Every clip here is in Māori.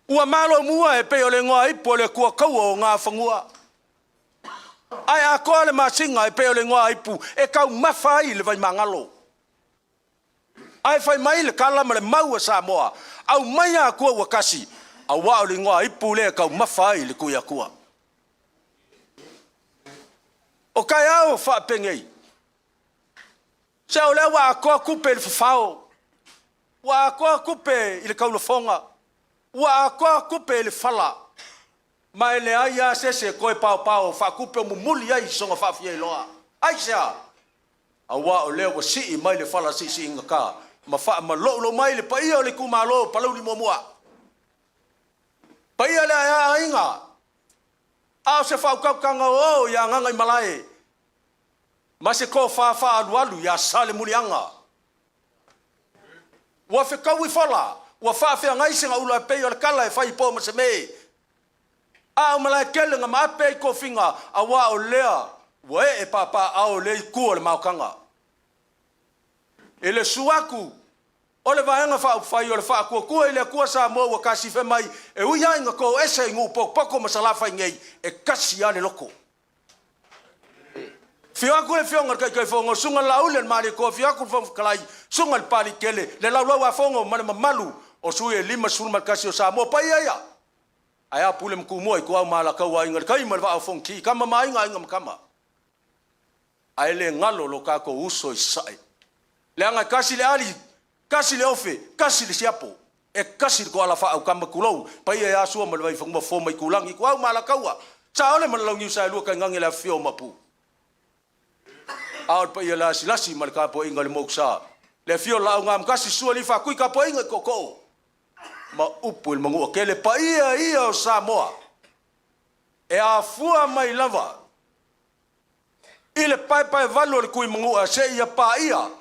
ua malo mua e pe o le ngoa ipo le kua kaua o ngā whangua. Ai a koa le masinga e pe o le ngoa ipu e kau mawhai le vai mangalo. Ai whai mai le kalama le maua sa moa, au mai a kua ua kasi, a wao le ngoa ipu le kau mawhai le kuia kua. O kai au whaapengei. Se o le wa a koa kupe le whawhao, wa a koa kupe i le kaulafonga, wa a koa kupe le whala, mai le ai a sese koe pao pao, wha kupe mumuli ai songa whaafia i loa. Ai sea, a wao leo wa sii mai le whala si inga ka, ma wha ma lo mai le pa ia o le kumalo, Palauli mua. Pa ia le a inga, a se wha ukaukanga o ia ngangai malae, ma se ko wha alu ia sale mulianga. Wa fe kau I whala, wa wha whea ngai singa ula pei o le kala e whai po ma se mei. A o malai kele nga ma pei ko finga a wa o lea, wa e papa a o lei kua le maukanga. E le suaku, o le vaenga whai o le wha kua I le kua sa mua wa kasi whe mai, e ui ainga ko ese ngu poko masalafa I ngei, e kasi ale loko. Fiaku le fionga kai fongo sunga laulen mari ko fiaku fonga kalai sunga le pali kele le lau a fongo mane malu o sui e lima sulma kasi o Samoa pa ia aya pule mku mo I ko au mala ka wa inga kai mal va fonga ki kama mai inga kama ai le ngalo lo ka ko uso I sai le anga kasi le ali kasi le ofe kasi le siapo e kasi ko ala fa au kama kulou pa ia sua mal vai fonga fo mai kulangi ko au mala ka wa sa ole mal ngi sa lu ka ngangi la fio mapu Aot pa ia lasi mal ka po inga le moksa. Le fio la ngam kasi suali fa kui ka po inga koko. Ma upu il mangu kele pa ia o Samoa. E a fua mai lava. Ile pai valo le kui mangu a se ia pa ia.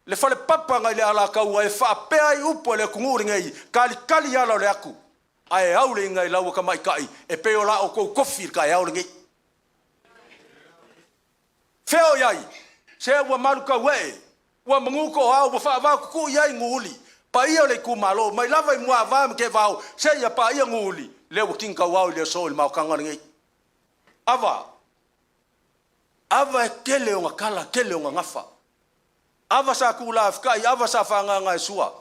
Le fale papa ngai le ala ka ua e fa pe ai upu le kungu ngai kali ala le aku. Ai au le ngai lau ka mai kai e pe o la o ko kofi ka au le ngai. Feo yai, se wa maruka we, wa manguko hao, wa wha kuku yai nguli, pa ia le kumalo, mai lava I mua vama ke vau, se ia pa ia nguli, le wa kinka wau le so il mau kanga ngai. Ava e kele o ngakala, kele o ngafa. Ava sa kula afkai, ava sa whanga e sua.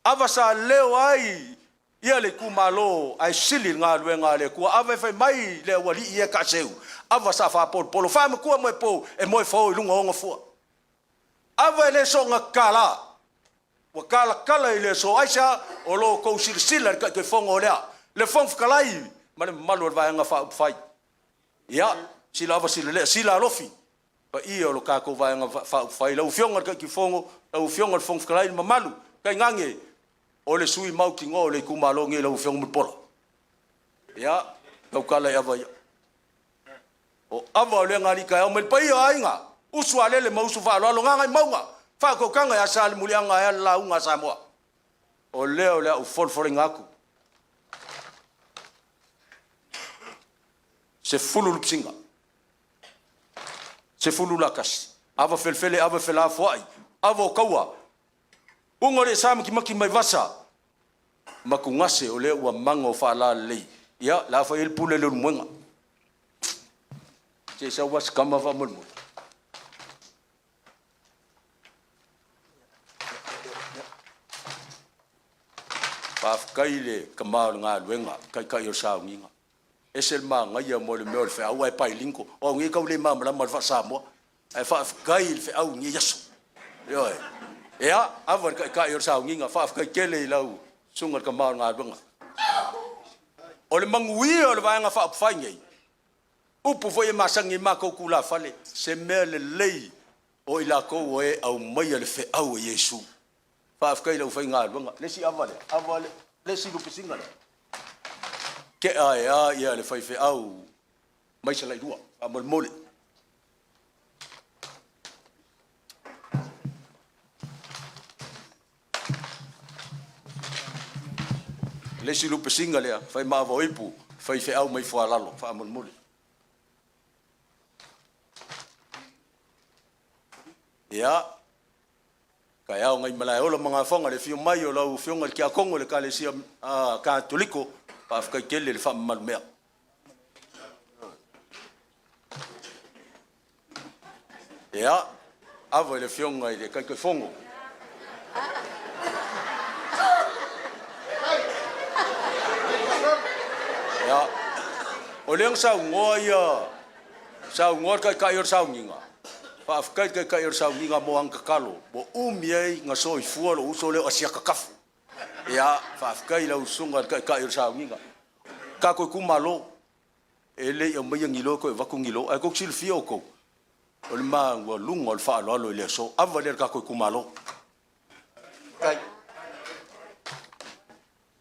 Ava sa leo ai, ia le kumalo, ai sili ngā luenga le kua, ava e whai mai le wali ia ka seu. Ava sa fa polo fa me kua mo po e mo fo lunga onga fua ava le so nga kala wa kala ile so aisa o lo ko sila ka ke fongo le fong kalai mane malu va nga fa fai ya sila ava sila lofi pa I o lo ka ko va nga fa fai lo fionga ka ke fongo lo fionga fong kalai malu kai ngange o le sui mau ki ngo le kumalo nge lo fionga mo polo ya ko kala ava o ava le ngari ka o me pai ainga usua le mausu fa lo nga ngai maunga fa ko kanga ya sal mulianga ya la unga Samoa o le o for ngaku se fulu lupsinga se fulu lakas ava felfele ava fela foi ava kaua unga le sam ki maki mai vasa makungase o le wa mango fa la le ya la fa el pule le muenga se sa was kama va mulmu pa kaile kama nga luenga kai o sa nginga esel ma nga ia mo le me fe au ai pai linko o ngi ka le ma ma fa sa mo ai fa kaile fe au ngi yaso yo ya avan kai o sa nginga fa kai kele lau sunga kama nga luenga o le mangui o le va nga fa fa ngi upu foi masangi mako kula fale se mele lei o ila ko e au mai le fe au Yesu fa afkai lo fa ngal bonga le si avale le si lu pisinga ke ai ya le fa fe au mai se la dua amol mole le si lu pisinga le fa ma vo ipu fa fe au mai fo alalo fa amol mole ya Kai au ngai malai ola mga fonga le fio mai o lau fionga le kia kongo le kalesia katoliko pa afkai kele le wha malmea. Ia, awa le fionga i le kai fongo. Ia, o leang sau ngoa ia, sau ngoa kai or sau nginga. Pa afkai kai or sau nginga mo ang kakalo, bo umiei nga soi fualo uso leo asia kakafu. Ia, pa afkai la usunga kai or sau nginga. Ka koe kumalo, ele ia mai ngilo koe waku ngilo, ai kok silfio ko. O le maa ua lunga o le wha alo le so, awa lera ka koe kumalo. Kai.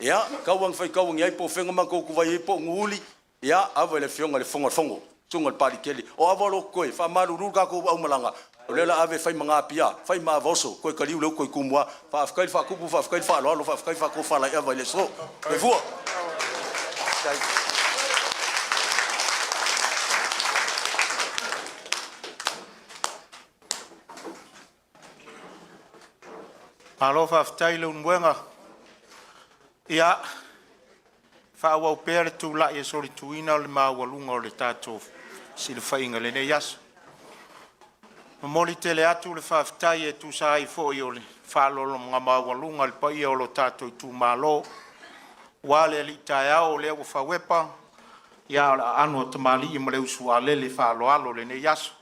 Ia, kauang whai kauang iai po whenga ma kou kuwai i po nguli. Ia, awa le whionga le whonga. Tunga le pari keli. O awa lo koe, wha maru ruru ka kou au malanga. O lela ave whai mga apia, whai maa voso, koe kariu leo koe kumua. Wha afkai wha kupu, wha afkai wha alo alo, wha afkai wha kou wha lai awa le so. E vua. Kai. Alo whaftai leo mwenga. Ia, whaawau pere tu la e sori tuina o le maawalunga o le tātou sila whainga le ne yaso. Mamoli tele atu le whaftai e tu saai fōi o le whaalolo mga maawalunga le pai o lo tātou tu malo. Wale li tae au le au whawepa. Ia anu te mali i male usua le whaaloalo le ne yaso.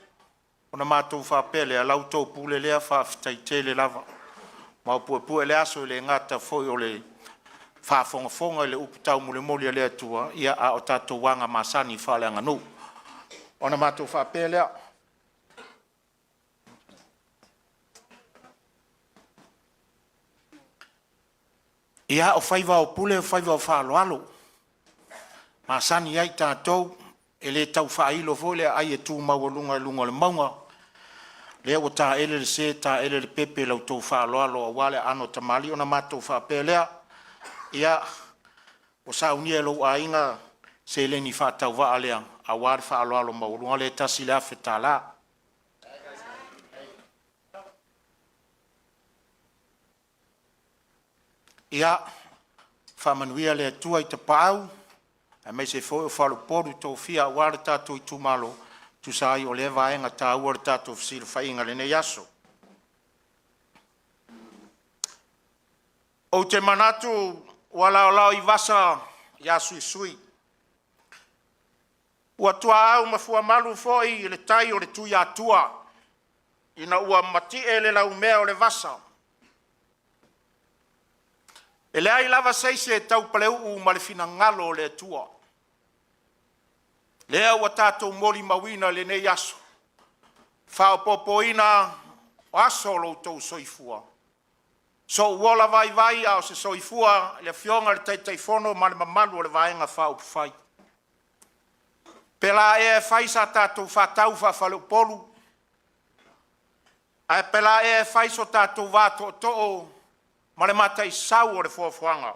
Ona mātou whapele a lautou pule lea whaftai tele lava. Mau pue le aso le ngata foi o le whaafonga le uputau mule moli le atua ia a o tatou wanga masani whale anganu. Ona mātou whapelea. Ia o whaiva o pule o whaiva o whaaloalo. Masani ai tātou e le tau whailo foi le ai e tū maualunga lunga le maunga. Lea o tā ele le se, tā ele le pepe lau tau whaaloalo a wale ano tamali ona mātou whapelea. Ia, o sa unia lau a inga se le ni whatau waa lea a wale whaaloalo maurunga le tasi lea whetala. Ia, whamanuia le tua i te pāu, a mei se fōi o whaloporu tau fia a wale tātou i tūmalo. Tu sai o le vaenga ta ua tato fsir fainga le ne yaso. O te manatu wala o i vasa yasu i sui. Ua tua au mafua malu foi le tai o le tui atua. Ina ua mati e le lau mea o le vasa. E le ai lava seise tau paleu u malefina ngalo o le tua. Lea ua tātou moli mawina le nei aso. Whao popoina o aso lo tau soifua. So uola vai au se soifua le fionga le teitai fono ma le mamalu o le vaenga whao pufai. Pela e whai sa tātou whatau whawhalu polu. A pela e whai so tātou wāto to'o ma le matai sau o le fuafuanga.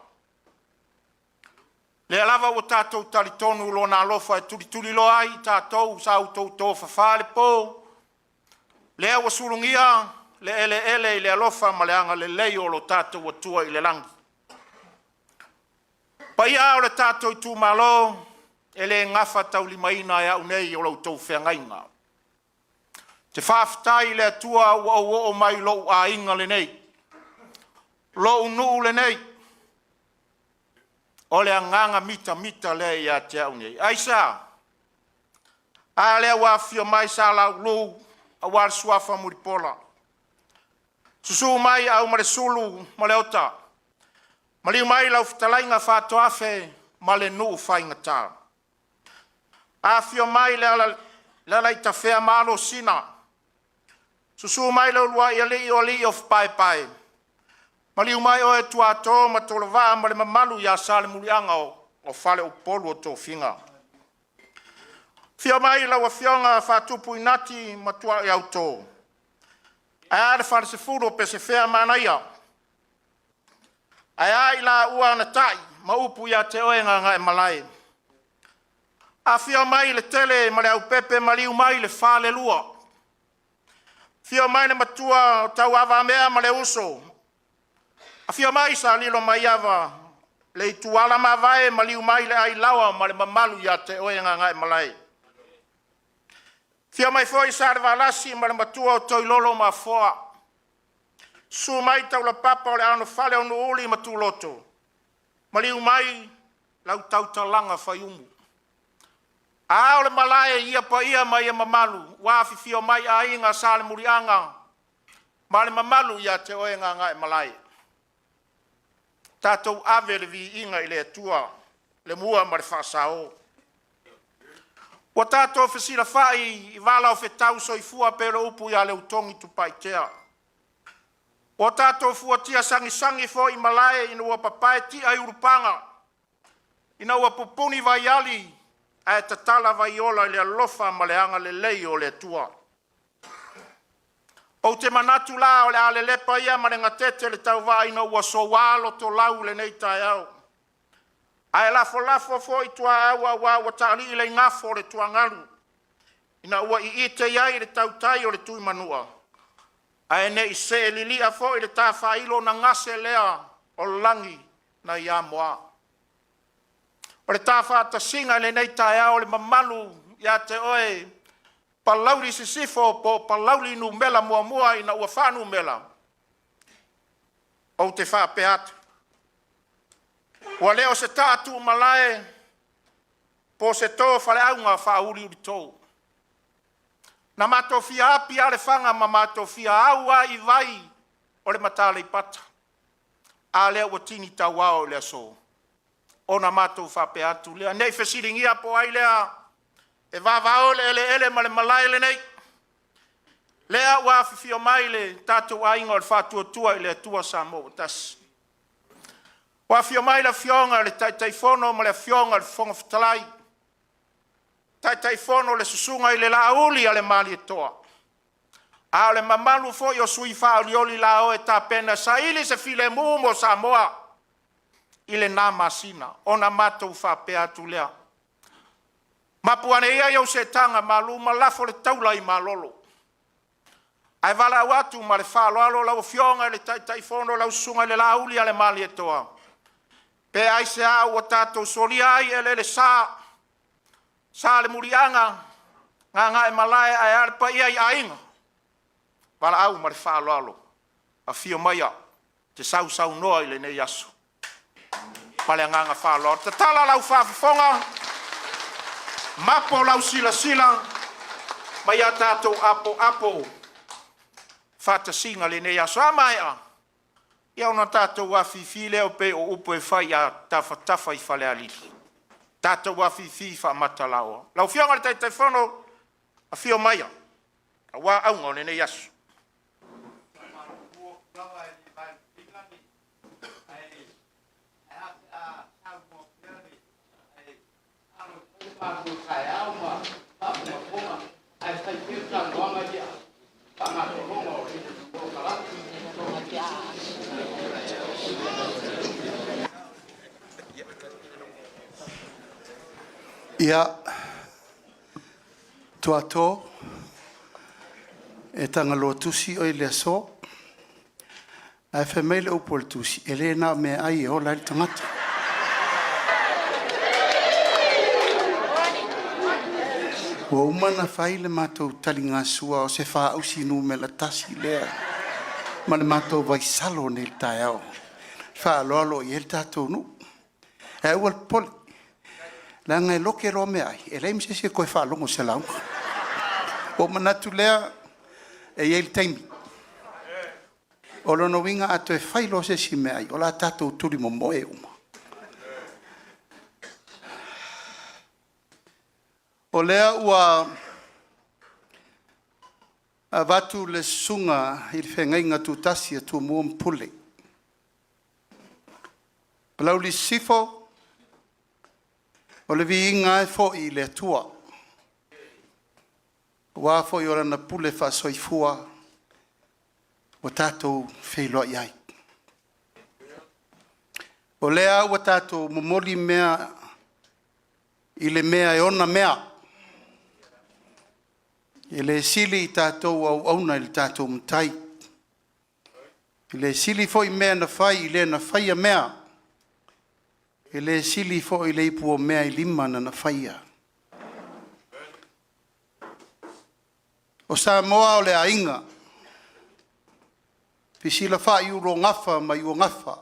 Le lava o tātou taritonu lo na alofa e tuli lo ai tātou sa autou tō whawhale pō. Le awa surungia, le ele le alofa ma le anga le lei o lo tātou o tua i le langi. Paia o le tātou i tū malo, e le ngafa tau limaina e au nei o lau tau whengainga. Te whaftai le tua o mai lo a inga le nei. Lo unu le nei. O le anganga mita le ia te au nei. Aisa, a le wafio mai sa la lu a war suafa muripola. Susu mai au mare sulu male ota. Mali mai lau fitalainga whato afe male nuu whainga tā. A fio mai le lai ta whea malo sina. Susu mai lau lua ia li o li of pai. Mali umai o e tuato ma tolo waa ma le mamalu ya sale mulianga o fale o polu o tō whinga. Fio mai lau a fionga whatupu inati ma tua e au tō. Ai are whare se furo pe se whea manaia. Ai la ua na tai ma upu ya te oenga ngai malai. A fio mai le tele ma le au pepe mali umai le fale lua. Fio mai le matua tau ava mea ma le uso. A fio mai sa lilo mai ava. Le tuala ma vae ma liu mai le ai lawa ma le mamalu ya te oe ngai malai. Fio mai foi sa valasi ma le matua o toi lolo ma foa. Su mai tau la papa o le ano fale o nuuli ma tu loto. Ma liu mai lau tau talanga fai umu. A o le malae ia pa ia mai e mamalu. Wafi fio mai a inga sa le murianga. Ma le mamalu ia te oe ngai malai. Tātou ave le vi inga i le atua, le mua ma le whaasao. Wa tātou whesira whai i wala o whetau so i fua pero upu ia le utongi tupai tea. Wa tātou fua tia sangi fo i malae ina ua papae ti ai urupanga. Ina ua pupuni vai ali, a tatala vai ola i le alofa ma le anga le lei o le atua. O te manatu la o le ale lepa ia ma le ngatete le tau vai ina ua so walo to lau le nei tai au. Ai lafo fo i tua aua wa taali i le ngafo le tua ngalu. Ina ua i ite iai le tau tai o le tui manua. Ai ne i se lilia fo i le ta whailo na ngase lea o langi na ia moa. O le ta whata singa le nei tai au le mamalu ia te oe Palauli sisifo po palauli nu mela mua ina ua whanu mela. O te wha peat. Ua leo se tātu malae po se tō whale aunga wha uri tō. Na mato fia api ale whanga ma mato fia aua i vai o le matale i pata. A lea ua tini tau ao lea so. O na mato wha peatu lea. Nei whesiringia po ai lea. E vavao le ele ma le malai le nei. Lea ua fifio mai le tātou ainga o le whātua i le atua sa mo tas. Ua fio mai le fionga le taitaifono ma le fionga le fonga fitalai. Taitaifono le susunga i le lauli a le mali e toa. A le mamalu fo i o sui whaolioli la o e tā pena sa ili se file mumo sa moa. I le nā masina. Ona mātou whapea tu lea. Mapuane ia iau se tanga malu ma lafo le taula i malolo. Ai vala watu ma le whaloalo lau fionga le taitaifono lau sunga le lauli a le mali e toa. Pe ai se au o tātou soli ai ele le sa le murianga nganga e malae ai arpa ia i ainga. Vala au ma le whaloalo a fio maia te sau noa i le nei aso. Pale nganga whaloalo. Te tala lau whafifonga mapo lau sila, mai a tātou apo, whata singa le nei aso amaia. Iau na tātou wafifi leo pe o upo e whai a tafa i whale alili. Tātou wafifi wha matalaoa. Lau fionga le taitai whono a fio maia. A wā aunga le nei aso. Ia tuato e tanga loa tusi o i le aso a e whemele upo le tusi e le na me ai e o lai tangata ua umana whai le mātou tali ngā sua o se wha ausi nu me la tasi lea ma le mātou vai salo ne le tai au wha aloalo i el tātou nu e ua le poli la ngai loke ro me ai e leim se koe wha longo se lau o manatu lea e iel taimi o lono winga ato e whailo se si me ai o la tātou turi mo moe uma o lea ua a watu le sunga i le whengai ngā tūtasi a tū mua mpule Palauli sifo o le viinga e fo i le atua. Wa fo i ora na pule fa soifua o tātou wheiloa iai. O lea o tātou momoli mea i le mea e ona mea. E le sili I tātou au auna I le tātou mtai. E le sili fo I mea na fai I le na faia mea. E le sili fo I le ipu o mea I lima na faia. O sa moa o le ainga. Pisila fa I uro ngafa ma I o ngafa.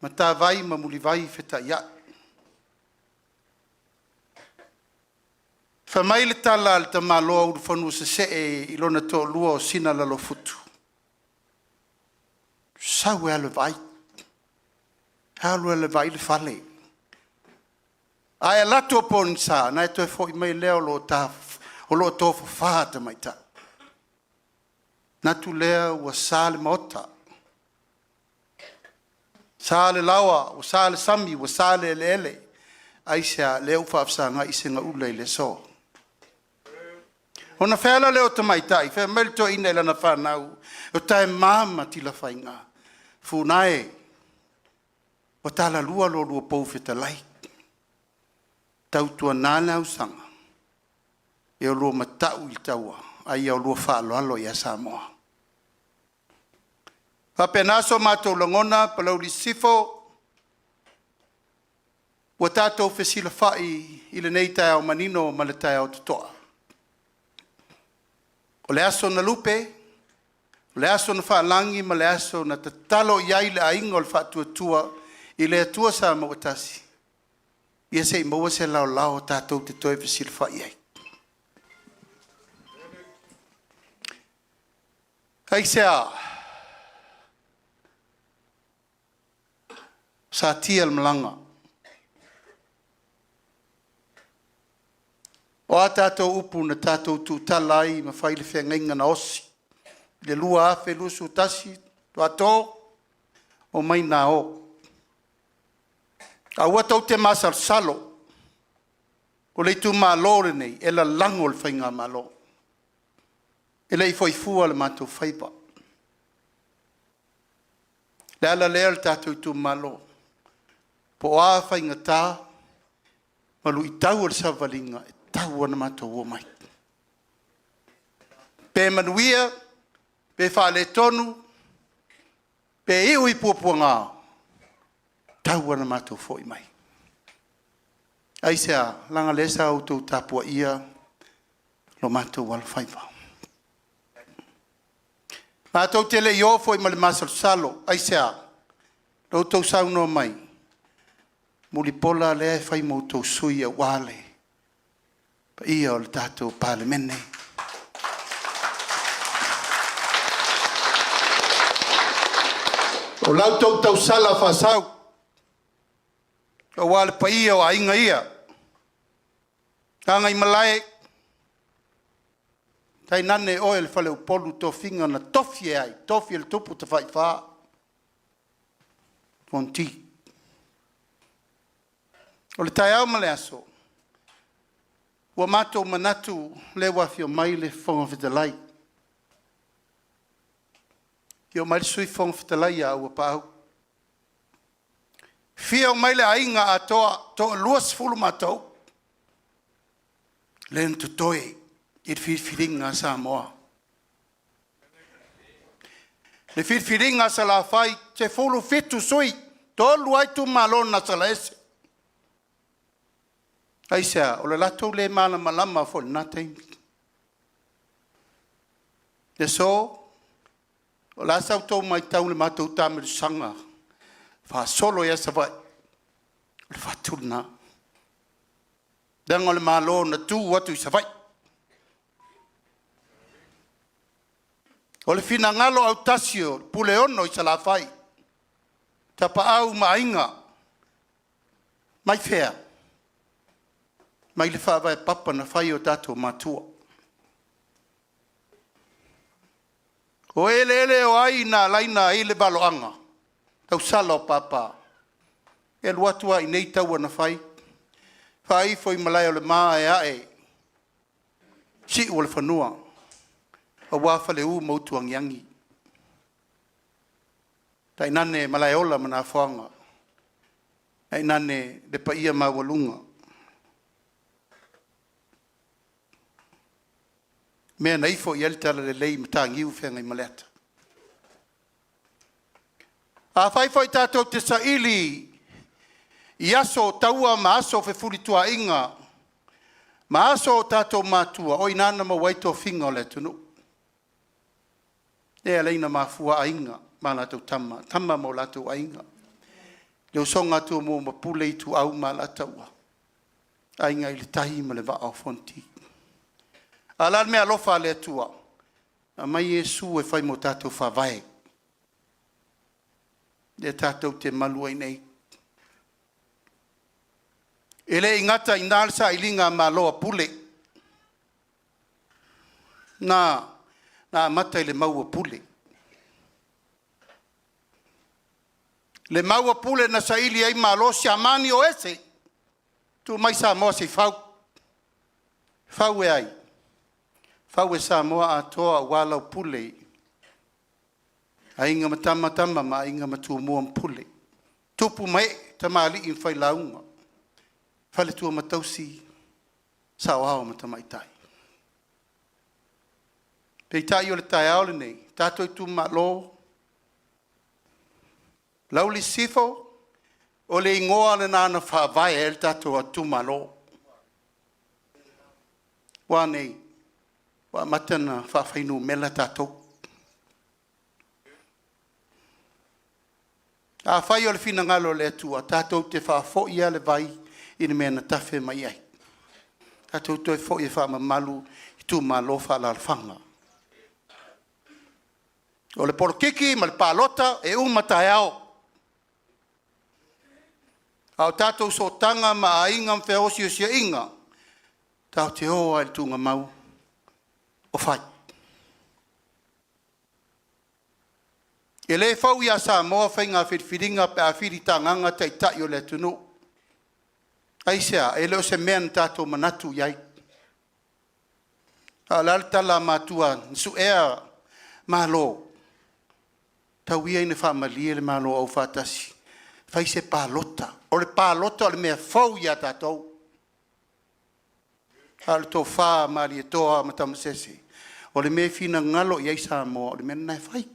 Ma tā vai ma muli vai feta ia. Fa mai le tala le tamaloa uru whanua se I lona tō lua o sina lalo futu. Sau e ale vai. Halu ele vai le fale. Ai lato pon sa, na to fo I mai leo lo ta o lo to fo fata mai ta. Na tu lea wa sale mota. Sale lawa, wa sale sami, wa sale ele. Ai sia leo fa afsanga I singa ule le so. Ona fela leo tamaitai, fe melto ina ila na whanau, o tae mama tila whainga. Funae, o tala lua lo lua pou feta lai. Tau tua nana au sanga. E o lua matau I taua, ai au lua whaaloalo I a Samoa. Papenaso mātou langona, Palauli sifo, wa tātou fesila whai I le nei tae au manino ma le tae au tutoa. O le aso na lupe, o le aso na whaalangi, ma le aso na tatalo iai le ainga o le whaatuatua, I le atua sa mawatasi. Ia se I maua se lao lao tātou te toe fesila whai ai. Hei sea, sa tia al malanga. O a tātou upu na tātou tu talai ma whaile whea ngainga na osi. Le lua a whelua su tasi, tu ato, o mai nā o. A ua tau te masar salo, o le tu mā lore nei, e la lango le whainga mā lo. E le I foi fua le mātou whaipa. Le ala lea le tātou tu mā lo. Po a whainga tā, malu I tau al savalinga, tau ana mātou o mai. Pe manuia, pe whaale tonu, pe iu I puapua ngā, tau ana mātou fo I mai. Aisea, langa lesa au tau tāpua ia, lo mātou wala whaipa. Mātou tele I o fo I male masal salo, aisea, lo tau sauno mai, muli pola lea whai mautou sui a wale, pa ia o le tātou palemene. O lau tau sala whasau, o wale pa ia o ainga ia. Tanga I malae, tai nane oe le whale upolu tō whinga na tofi ai, tofi le tupu te whai wha. Fonti. O le tai au male aso, ua mātou manatu le wawhi o mai le whonga whitalai. I o mai le sui whonga whitalai a ua pāu. Fia o mai le ainga a toa luas fulu mātou. Le ntutoe I le whiwhiringa Samoa. Le whiwhiringa sa la whai te fulu fitu sui, tolu ai tu malona sa la ese. Aisea, o le latou le malama lama fo le natai. Le so, o la sau tau mai tau le matou tāmere sanga, wha solo ia sa vai, o le whatuna. Danga o le malo na tū watu I sa vai. O le fina ngalo au tasio, pule ono I sa la whai. Tapa au mainga, mai fea. Mai le whawai papa na whai o tātou mātua. O ele o aina laina I le baloanga. Tau sala o papa. E luatua I nei taua na whai. Whai foi malai o le maa e ae. Si o le whanua. A wafa le u mautu angiangi. Tai nane malai ola mana whanga. Tai nane le paia mawalunga. Mea na ifo i tala le lei matangiu whenga i maleta. A whaifai tātou te saili i aso taua ma aso whewhuri tua inga. Ma aso tātou mātua o inana ma waito whinga o le tunu. E leina ma fua a inga ma lātou tama. Tama mo lātou a inga. Leo songa tu mo ma pule i tu au ma lātaua. A inga i le tahi ma le wa au fonti. A lan mea lofa le tua. A mai Yesu e whai mo tātou whawai. Le tātou te malua i nei. E le ingata i nalsa i linga ma loa pule. Na mata i le maua pule. Le maua pule na saili ai ma lo si amani o ese. Tu mai sa moa se fau. Fau e ai. Fau e sa moa a toa wala pule. A inga matama ma inga matu mua pule. Tupu mai tamali in fai launga. Fale tua matausi sa wao matama itai. Pe itai o le tai aole nei. Tato i tu ma lo. Lauli sifo o le ingoa le nana whaavai e le tato a tu ma lo. Wa nei. Wa matana whawhainu mela tato. A whai o le fina ngalo le atua. Tato te whaafo ia le vai. Ina mea na tafe mai ai. Tato toi fo i wha malu i tu ma lo wha la whanga. O le porokiki ma le palota e umatai au. Au tato so tanga ma a inga mwhe osi o sia inga. Tau te hoa i tunga mau. O whai. E le whau ia sa moa whainga whiringa pe a whiritanganga te tai o le tunu. Aisea, e leo se mea tato manatu iai. A laltala matua, nsu ea malo. Tau ia ina whamalie le malo au whatasi. Whai se pālota. O le pālota o le mea whau ia tatou. A le tō whā maari e toa matamasese. O le mea whina ngalo iai sa moa. O le mea nai whai.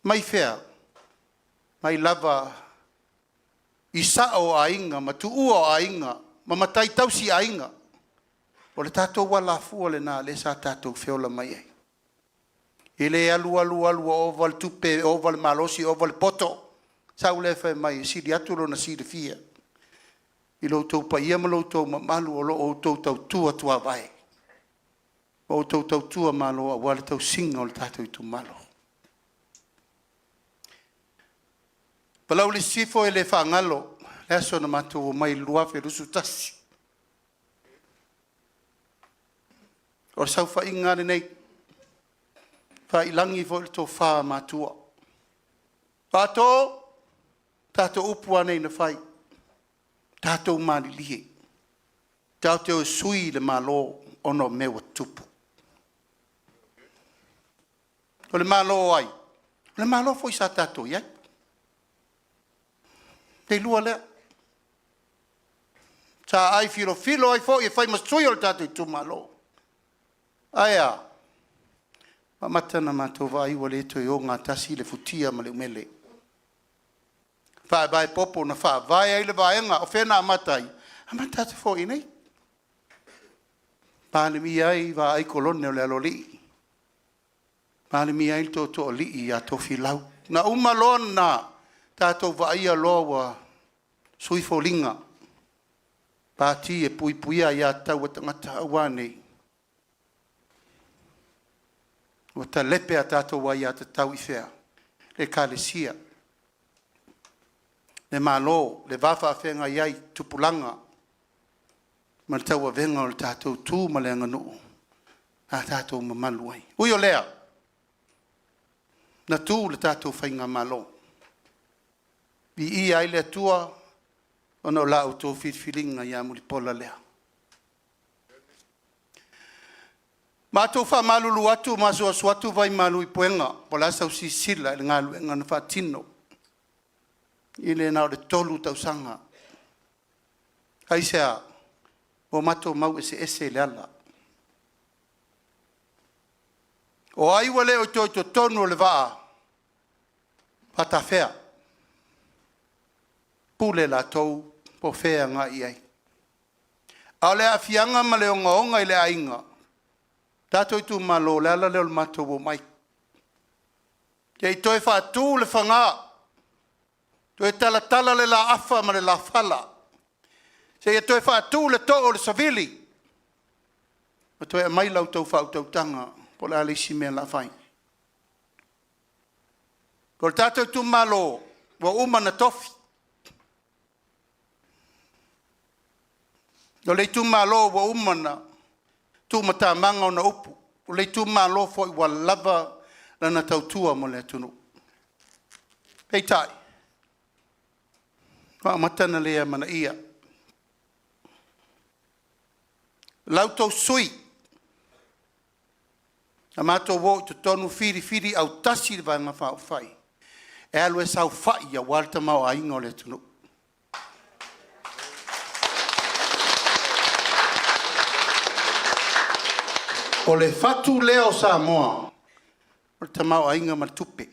Mai whea. Mai lava. I sao a inga, ma tu ua a inga, ma matai tausi a inga. O le tātou wala fua le nā, le sa tātou whiola mai ei. I le alu ova le tupe, ova le malosi, ova le poto. Sau le whai mai, siri aturo na siri fia. I lo tau pa ia ma lo tau ma malu o lo o tau tau tua tua vai. O tau tau tua malo, a wale tau singa o le tātou i tu malo. Palauli sifo e le whangalo, le aso na matou o mai lua whi rusu tasi. O sau wha ingare nei, wha ilangi fo le tō wha matua. Pato, tato upua nei na whai, tato mani lihe. Tau te o sui le malo ono mewa tupu. O le malo ai, le malo fo i sa tato iai. Te lua lea. Sa ai filo ai fo i fai masui o le tātou i tumalo. Aia. Ma matana mātou vai wa le to i o ngā tasi le futia ma le umele. Whae vai popo na wha vai ai le vaenga o whena amatai. Amatai fo i nei. Pāne mi ai va ai kolone o le aloli. Pāne mi ai to o li i a tofi lau. Na umalon na. Tātou vaia loa sui folinga. Pāti e pui puia ia tau atangata awane. O ta lepe a tātou waia ta tau i whea. Le kālesia. Le malo, le wafa a whenga iai tupulanga. Ma le tau a venga o le tātou tū ma le anganu. A tātou mamalu ai. Ui o lea. Na tū le tātou whainga malo. Vi I ai le tua, ono la o tō whitwhiringa ia muli pola lea. Mātou wha malulu atu, maso asu atu vai malu I poenga, po la sau si sila, le ngalu e ngana whatino. I le nao le tolu tausanga. Haisea, o matou mau ese le ala. O ai wale o toi to tonu le vaa. Pata fea. Pule la tou po fea nga iai. A le a fianga ma le onga i le ainga. Tato i tu malo le ala leo le matou o mai. Kei toi wha tū le whanga. Toi tala le la afa ma le la fala. Se toi wha tū le to o le savili. Ma toi mai lau tau wha tau tanga. Po le alisi mea la whai. Ko le tato i tu malo wa umana tofi. O le tu malo wa umana tu mata manga ona upu. O le tu malo fo i wa lava lana tautua mo le atunu. Hei tai. Wa matana lea mana ia. Lautou sui. A mato wo to tonu firi au tasi le vanga whao whai. E alu e sau whai a walta mau a ingo le atunu. O le fatu leo sa moa. O te mau a inga matupe.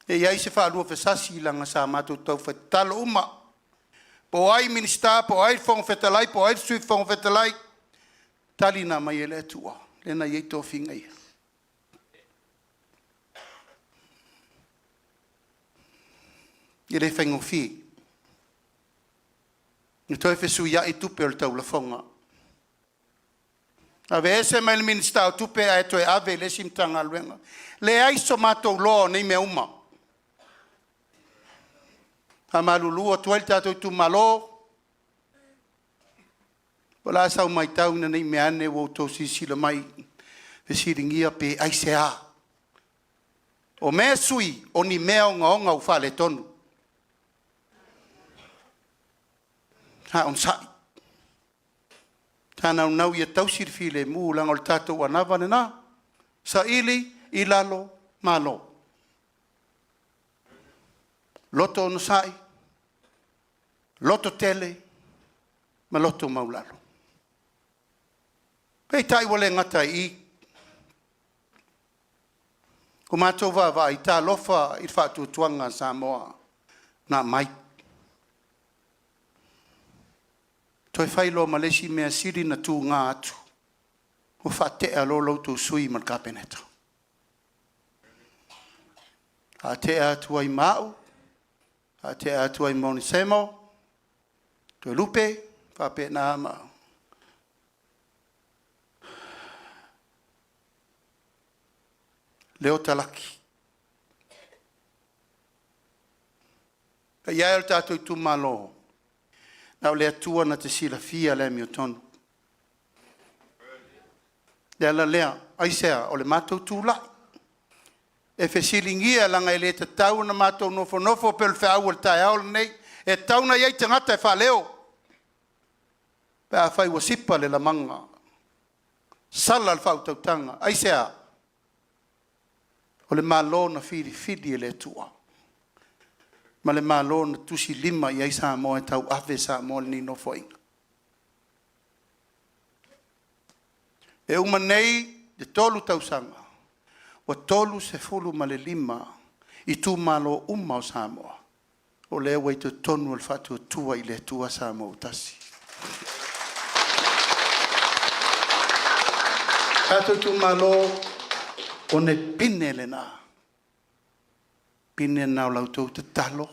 E iai se wha alua whesasi langa sa matou tau whetalo uma. Po ai minista, po ai whong whetalai, po ai sui whong whetalai. Talina mai ele atua. Lena iei tō whinga ia. I le whengo whi. Ni toi whesu ia i tupe o le tau la whonga. Ave ese mai le minista o tupe a e toi ave le simtanga luenga. Le aiso matou loa nei mea uma. Ha malulua tuai tatou tu malo. Wala sau mai tau na nei meane wo tō sisila mai. Wesiringia pe aise a. O mea sui o ni mea o ngaonga u whale tonu. Ha on sai. Tana unau ia tausir file mu langa o le tatou anawa na. Sa ili i lalo malo. Loto ono sai, loto tele, ma loto maulalo. Pei tai wale ngata i. Ko mātou wa i tā lofa i whātua tuanga Samoa na mai. Toi whailo malesi mea siri na tū ngā atu. O whatea lolo tu sui man kapeneta. A te atu ai mau. A te atua i mauni semo, tue lupe, whape nā ma. Leo talaki. Ka iai o tātou i tu malo. Nau lea tua na te sila fia lea mi o tonu. Lea, aisea, o le mātou tū lai. E whesilingia langa i le te tau na mātou nofo pel whaau al tai aole nei. E tau na iei te ngata e whaleo. Pea whai wa sipa le la manga. Sala al whau tautanga. Aisea. O le malo na fidi e le tua. Ma le malo na tusi lima i aisa moa e tau awe sa moa ni nofo inga. E uma nei de tolu tau sanga. O tolu se fulu ma le lima i tu malo o Samoa. O le wei te tonu al fatu tua i le tua Samoa tasi. Kato tu malo o ne pine le na. Pine na o lautou te talo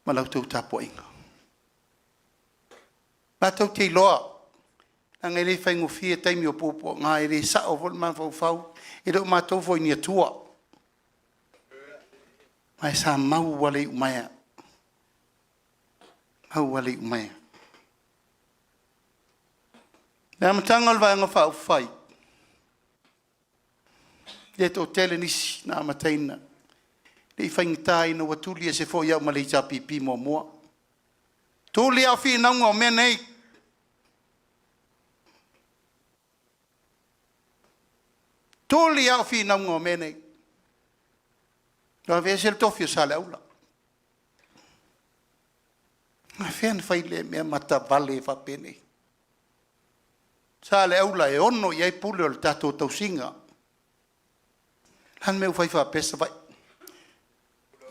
ma lautou tapo inga. Lautou te iloa. Ang ele whaingo fia taimi o popo, ngā ere sa o vol man fau, e reo mātou fo ni atua. Mai sa mau wale umaya. Mau wale umaya. Nā matangal vai anga whau whai. Leto o tele nisi nā mataina. Lei whaingitai na watuli e se fo iau malei tapipi mua mua. Tuli au fi naunga o menei. Tuli au fi na ngo mene. Ga ve sel tofio sala ula. Na fen faile me mata vale fa pene. Sa le aula e ono iai pule o le tatou tausinga. Han meu fai wha pesa vai.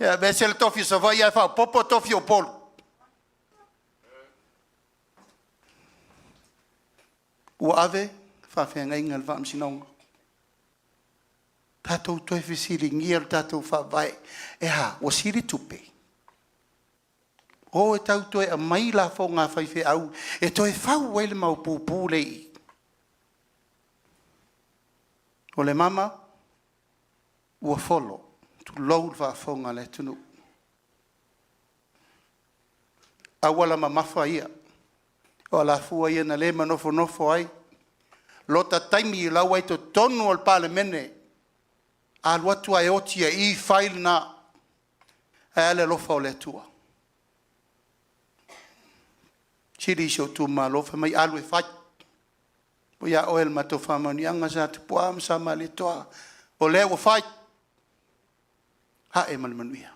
Ia, me se le tofi sa vai, ia wha popo tofi o polu. Ua ave, wha whenga inga le whaam sinonga. Tatou toi fisiri ngia le tatou wha vai. E ha, wa siri tupe. O e tau toi a mai la fo ngā whaiwhe au. E toi whau waile mau pūpū lei. O le mama, ua folo, tu lou va fonga le tunu. Awala mamafa ia. O la fua ia na le manofo ai. Lota taimi i lau ai to tonu al pale mene. A luatu ai otia i fail na. A le lofa o le tua. Siri sio tu ma lofa mai alu e fai. O ia oel mato famani anga sa te puam sa mali toa. O le o fai. Ha e malmanuia.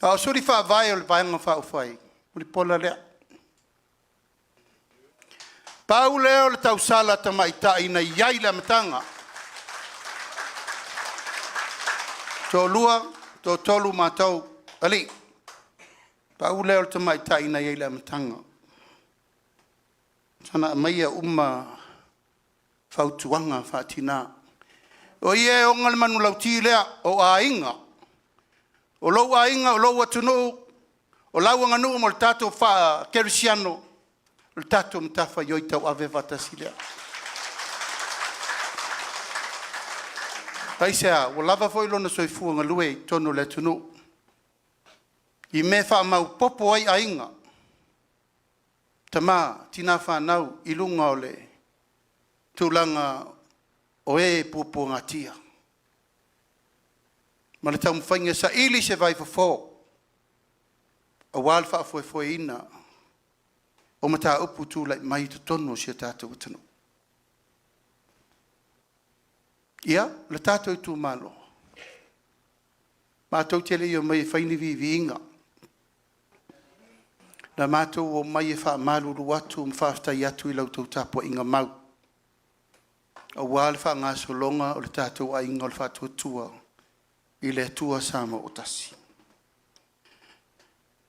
A suri fa vai o le vaenga fa o fai. O le pola lea. Pau leo le tau sala ta maita ina iai la matanga. Tō lua, tō tolu mātou. Ali. Pau leo le ta maita ina iai la matanga. Sana maia fautuanga fatina. O ie o ngal manu lauti lea o ainga. O lou ainga, o lou atunu, o lau nganu mo le tato fa kerisiano. Le tato mtafa yoi tau ave vatasi lea. Taisea, o lava foi lona soifua ngalue tonu le tunu. I me fa mau popo ai ainga. Tama, tina whanau, ilunga o le tūlanga o e pupu ngatia. Ma le tau mwhainga sa ili se vai fafo. A wal wha foe ina. O mata upu tū lai mai tu tono si a tātou utanu. Ia, le tātou tū malo. Mātou tele i o mai whaini vi inga. Na mātou o mai e wha maluru atu mwhaftai atu i lau tau tapo inga mau. A wāle wha ngā solonga o le tātou a inga o le wha tua i le tua sama o tasi.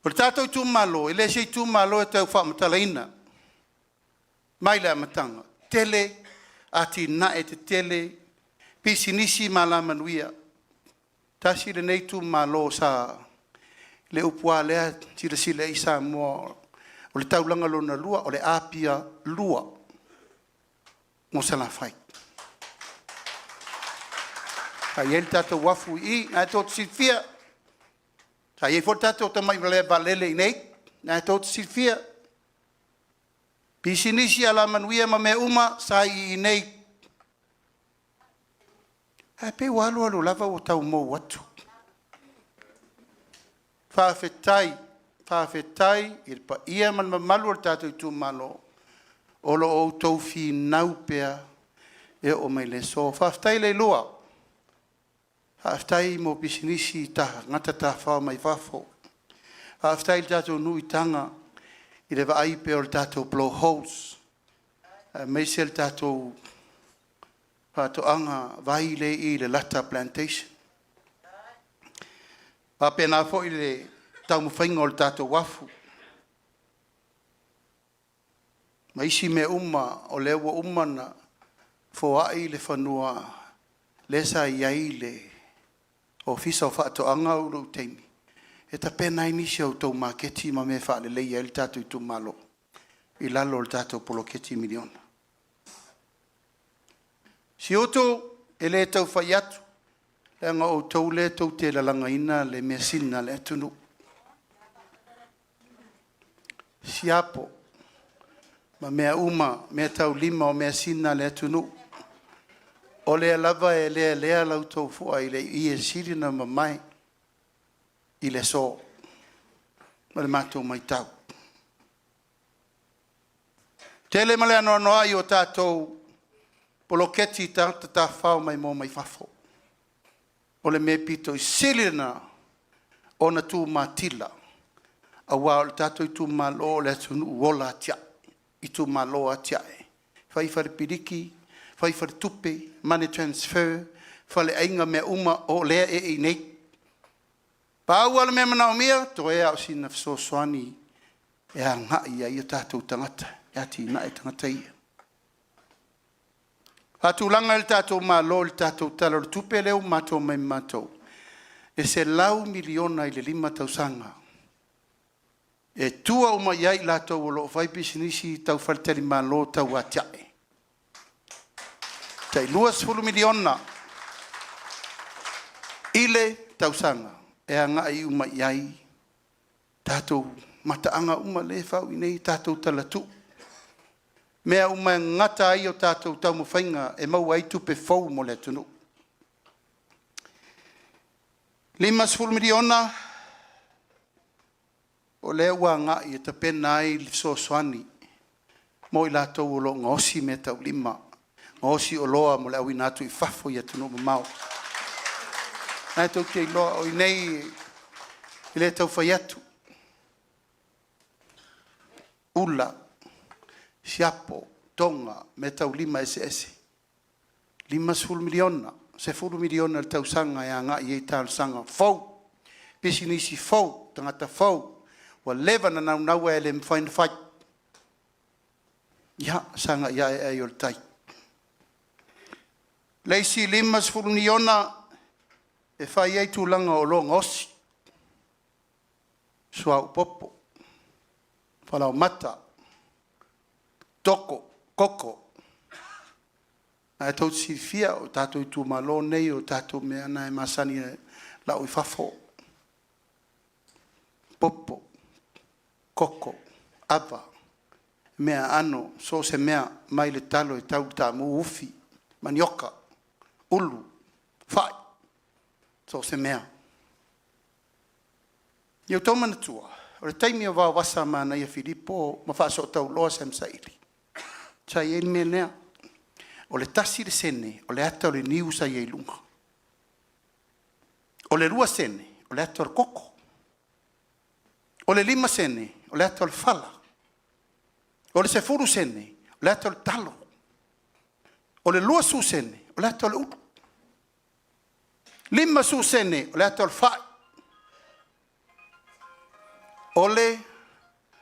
O le tātou tū malo, i le sei tū malo e tau wha matalaina. Mai le amatanga. Tele, ati na e te tele, pisi nisi malamanuia. Tasi le nei tū malo sa le upua lea tira sile i sa mua o le taulanga lona lua o le apia lua mo se la fai. Ka iel tato wafu i, na e tōtu silfia. Ka iel fo tato ta mai valele i nei, na e tōtu silfia. Pisi nisi ala manuia ma me uma sa i nei. E pe walu alu lava o tau mou watu. Whawhetai, i pa ia man mamalu o tātou i tū malo, o lo o tauwhi naupea e o mai le so. Whawhetai le lua, whawhetai mo pisinisi taha, ngata taha whao mai whafo. Whawhetai le tātou nui tanga, i le vaai pe o le tātou blow holes. Mai se le tātou anga vai le i le lata plantation. Pena fo i le tau mwhainga o le tātou wafu. Ma isi me o lewa umana fo ai le whanua lesa iai le o fisa o whaato anga uru teimi. E ta pena inisi au tau maketi ma me wha le leia i le tātou i tu malo. I lalo le tātou poloketi miliona. Si oto e le tau whai atu. Nga o tau le tau te lalanga ina le mea sina le atunu. Siapo, ma mea uma, mea tau lima o mea sina le atunu. O lea lava e lea lau tau fua i le i e sirina ma mai i le so. Ma le mātou mai tau. Tele ma le anoa i o tātou poloketi ta whao mai mō mai whafo. O le me pito i silina o na tū mātila. A wā o le tātou i tū malo o le atunu uola atia. i tu malo atiae. Whai whare piriki, whai whare tupe, money transfer, whale ainga mea uma o lea e nei. Pau ala mea mana o mea, to e au sina so soani e a ngai a ia tātou tangata, e ati na e tangata ia. Hatu langa le tātou malo, le tātou tala, le tupe leo matou mai matou. E se lau miliona i le 5 tausanga. E tua o mai ai lātou o lo whai pisinisi tau whaletari malo tau atiae. Tai 2 miliona ile tausanga. E a ngai uma iai tātou mataanga uma le whau i nei tātou talatu. Mea uma ngata ai o tātou tau mawhainga e mau ai tupe fau mo le tunu. 5 miliona o le ua ngai e ta pena ai li so soani mo i lātou o lo ngosi me tau 5. Ngosi o loa mo le au inatu i fafo i atunu mamau. Nai tau te iloa o i nei i le tau whai atu. Ula, siapo, tonga, me tau 5 ese. 5 miliona. Se 10 miliona le tau sanga e a ngai e tāu sanga. Fau, pisinisi fau, tangata fau. Wa lewa na nau e le mwhain whai. Ia, sanga ia e o le tai. Leisi 5 miliona e whai ei tūlanga o lo ngosi. Sua upopo. Whalau mata. Toko, koko. E tau si fia o tātou i tū malo nei o tātou mea na e masani e lau i whafo. Popo, koko, ava. Mea ano, so se mea mai le talo e tau tā mu ufi. Manioka, ulu, whai. So se mea. Iau tau mana tua. O le taimi o wā wasa mana ia Filipo, ma whaso o tau loa sem saili. Chai e mea nea. O le tasi le sene, o le ata o le niu sa iei lunga. O le 2 sene, o le ata o le koko. O le 5 sene, o le ata o le fala. O le 10 sene, o le ata o le talo. O le 2 sene, o le ata o le ulu. 5 sene, o le ata o le fai. O le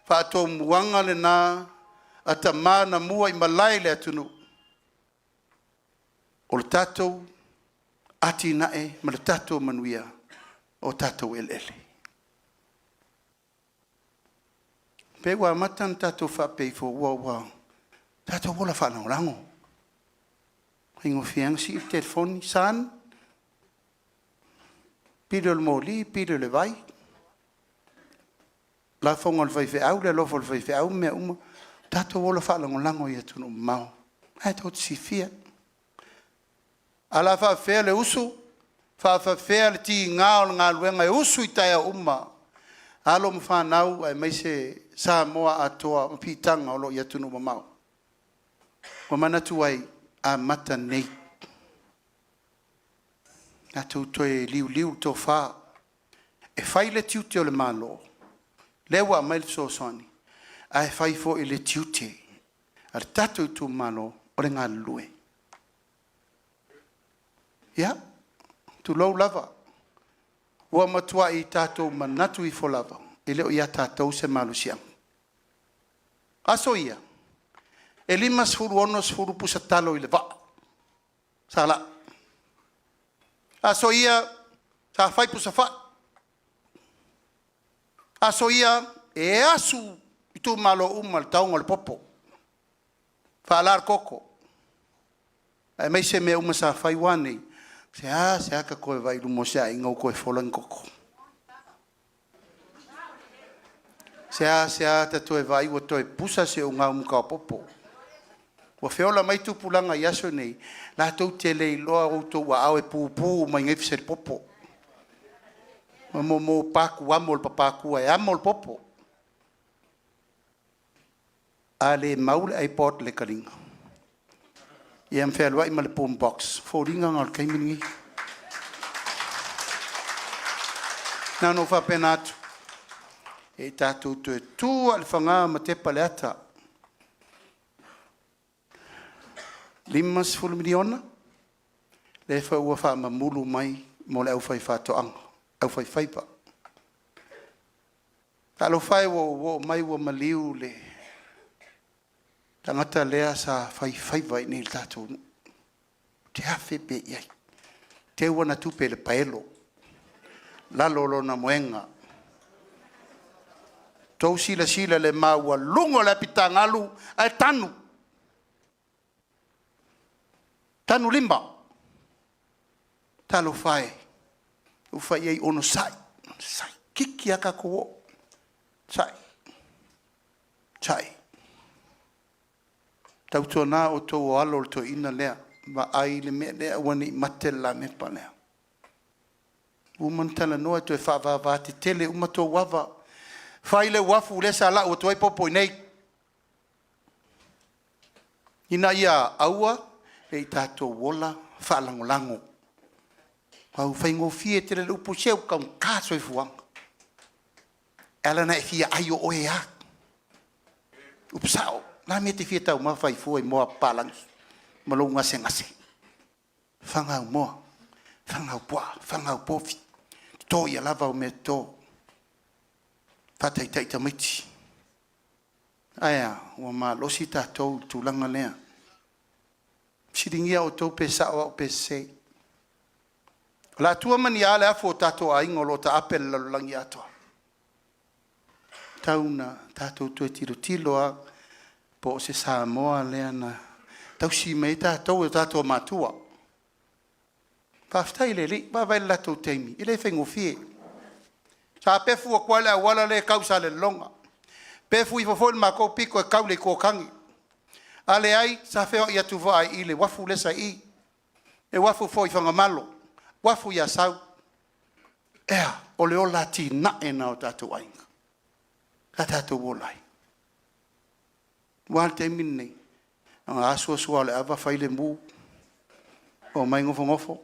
whaatou muanga le nā ata mana mua i malai le atunu. O le tātou ati nae ma le tātou manuia o tātou elele. Pe wa matan tātou whapei fo ua tātou wola whanau rango. Hingo fiang si i telefoni saan. Piro le moli, piro le vai. La fonga le vai au, le lofo le vai au mea uma. Tātou wola whanau rango i atunu mau. Hai tau si fia. Ala whawhea le usu, whawhea le ti ngā o ngā luenga e usu i taia uma. Alo mo whanau ai mai se sa moa atoa mpitanga o lo i atunu mamau. Wa manatu ai a mata nei. A tautoe liu tō wha. E whai le tiute o le malo. Lewa mai le sosoni. A e whai fo i le tiute. A le tatou tū malo o le ngā lue. Ia, tu lau lava. Ua matua i tātou manatu i fo lava. E leo ia tātou se malu siang. Aso ia. E 5 pusa talo i le va. Sala. Aso ia, sa fai pusa fa. Aso ia, e asu i tu malo umal taunga le popo. Whaalar koko. E mai se mea uma sa fai wane. Se aka koe vai lumo sea ingau koe folan koko. Se a tatoe vai ua toe pusa se o ngā muka popo. Wa feola mai tupulanga i aso nei. La tau te lei loa o tau a au e pūpū mai ngai fise popo. Mo paku amol papaku e amol popo. A le maule ai pot le karinga. I am fair right ma le boom box. Fōringa ngal kaimingi. Nā no whapenatu. E tātou tu e tū al whangā ma te pale ata. 50 miliona. Le fa ua fa mamulu mai mo le au fai fatoanga. Au fai faipa. Talo fai wo mai wo maliu le tangata lea sa fai faiva ni le tatou. Te hafe pe iai. Te wana tupe le paelo. Lalo lona moenga. Tau sila le maua lungo le pitangalu ai tanu. Tanu limba. Talo fai. Ufai ei ono sai. Sai. Kiki aka ko. Sai. Sai. Tau tona o tō alo to ina lea. Ma ai le me lea wani matela me pa lea. Umantala noa to e wha te tele umato wawa. Whai le wafu le sa la o toi popo nei. Ina ia aua le i tātou wola whaalangolango. Pau whaingo fie te le upo seu kaun kāso i fuanga. Ala na e fia aio oe a. Upsao. Nā me te fia tau mawhai fua i moa palangi. Malo ngase ngase. Whangau moa. Whangau poa. Whangau pofi. Tō ia lava o me tō. Patai tai tamiti. Aia, ua mā losi tātou tūlanga lea. Siringia o tō pe sao o pe se. La tua mani ale afo tātou a ingo lo ta apel lalulangi atoa. Tauna tātou tue tilo a po se Samoa lea na tausi mei tātou e tātou mātua. Paftai le li, ba vai latou teimi. Ile whengo fie. Sa pefu a kuala wala le kausa le longa. Pefu i fofol ma ko piko e kaule ko kangi. Ale ai sa feo ia tuva ai ile wafu lesa i. E wafu fo i whanga malo. Wafu ia sau. Ea, o leo lati na e nao tātou ainga. Ka tātou wolai. Wal te minne. Anga asua sua le ava whaile mu. O mai ngofo ngofo.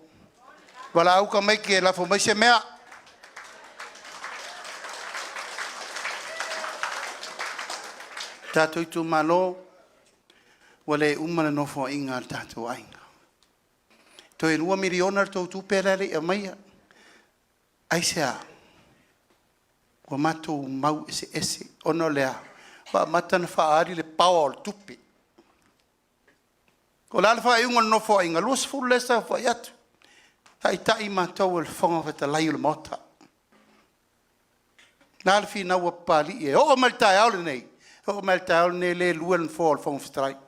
Wala auka mai ke la fo mai se mea. Tātou i tū malo, wale umana nofo inga tātou ainga. Toi e 2 miliona tō tūperare a maia. Aisea, wa matou mau ese, ono lea, wa matana whaari le pawa o tupe. Ko lala wha e unga nofo inga, luas furu lesa wha iatu. Tai tai matou le whonga whata lai le mota. Nāle fi naua pali e, o maltai aule nei. O maltau ne le luan fall from strike.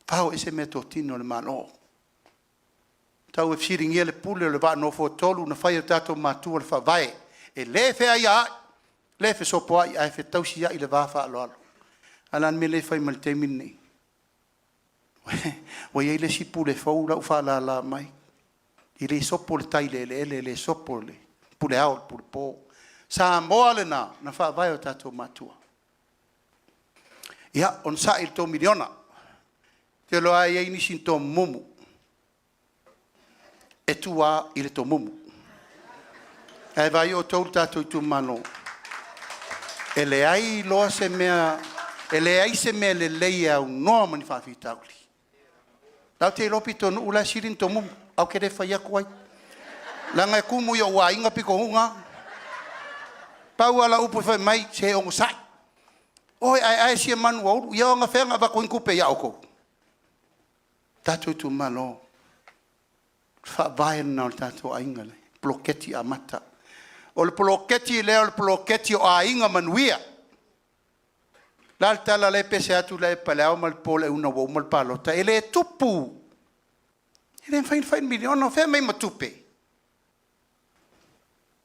Pau ese me totino le malo. Tau e firingia le pule le ba no fo tolu na fai tato matu le fa vai. E le fe ia le fe so po ai fe tau sia i le va fa lo. Alan me le fai malte minni. Wa ye le si pule fo la fa la mai. I le so po le tai le so po le pule out pule po. Sa mo le na fa vai o tato matua. Ia, on sa il tō miliona. Te loa e inisin tō mumu. E tua i le tō mumu. E vai o tō tātou i tū mano. E le ai loa se mea, e le ai se mea le leia au noa mani whawhi tauli. Lau te lopi tō nuu la sirin tō mumu. Au kere whai aku ai. Langa e kumu i o wā inga piko hunga. Pau ala upu whai mai se ongo sai. Oi ai sia manu au ia nga fenga va koin kupe ya oko. Tatu tu malo. Fa vai na tatu ainga le. Bloketi amata. O le bloketi le o bloketi o ainga manuia. L'alta la le pese atu le palau mal pole una wo mal palo ta ele tupu. Ele fai milion no fe mai matupe.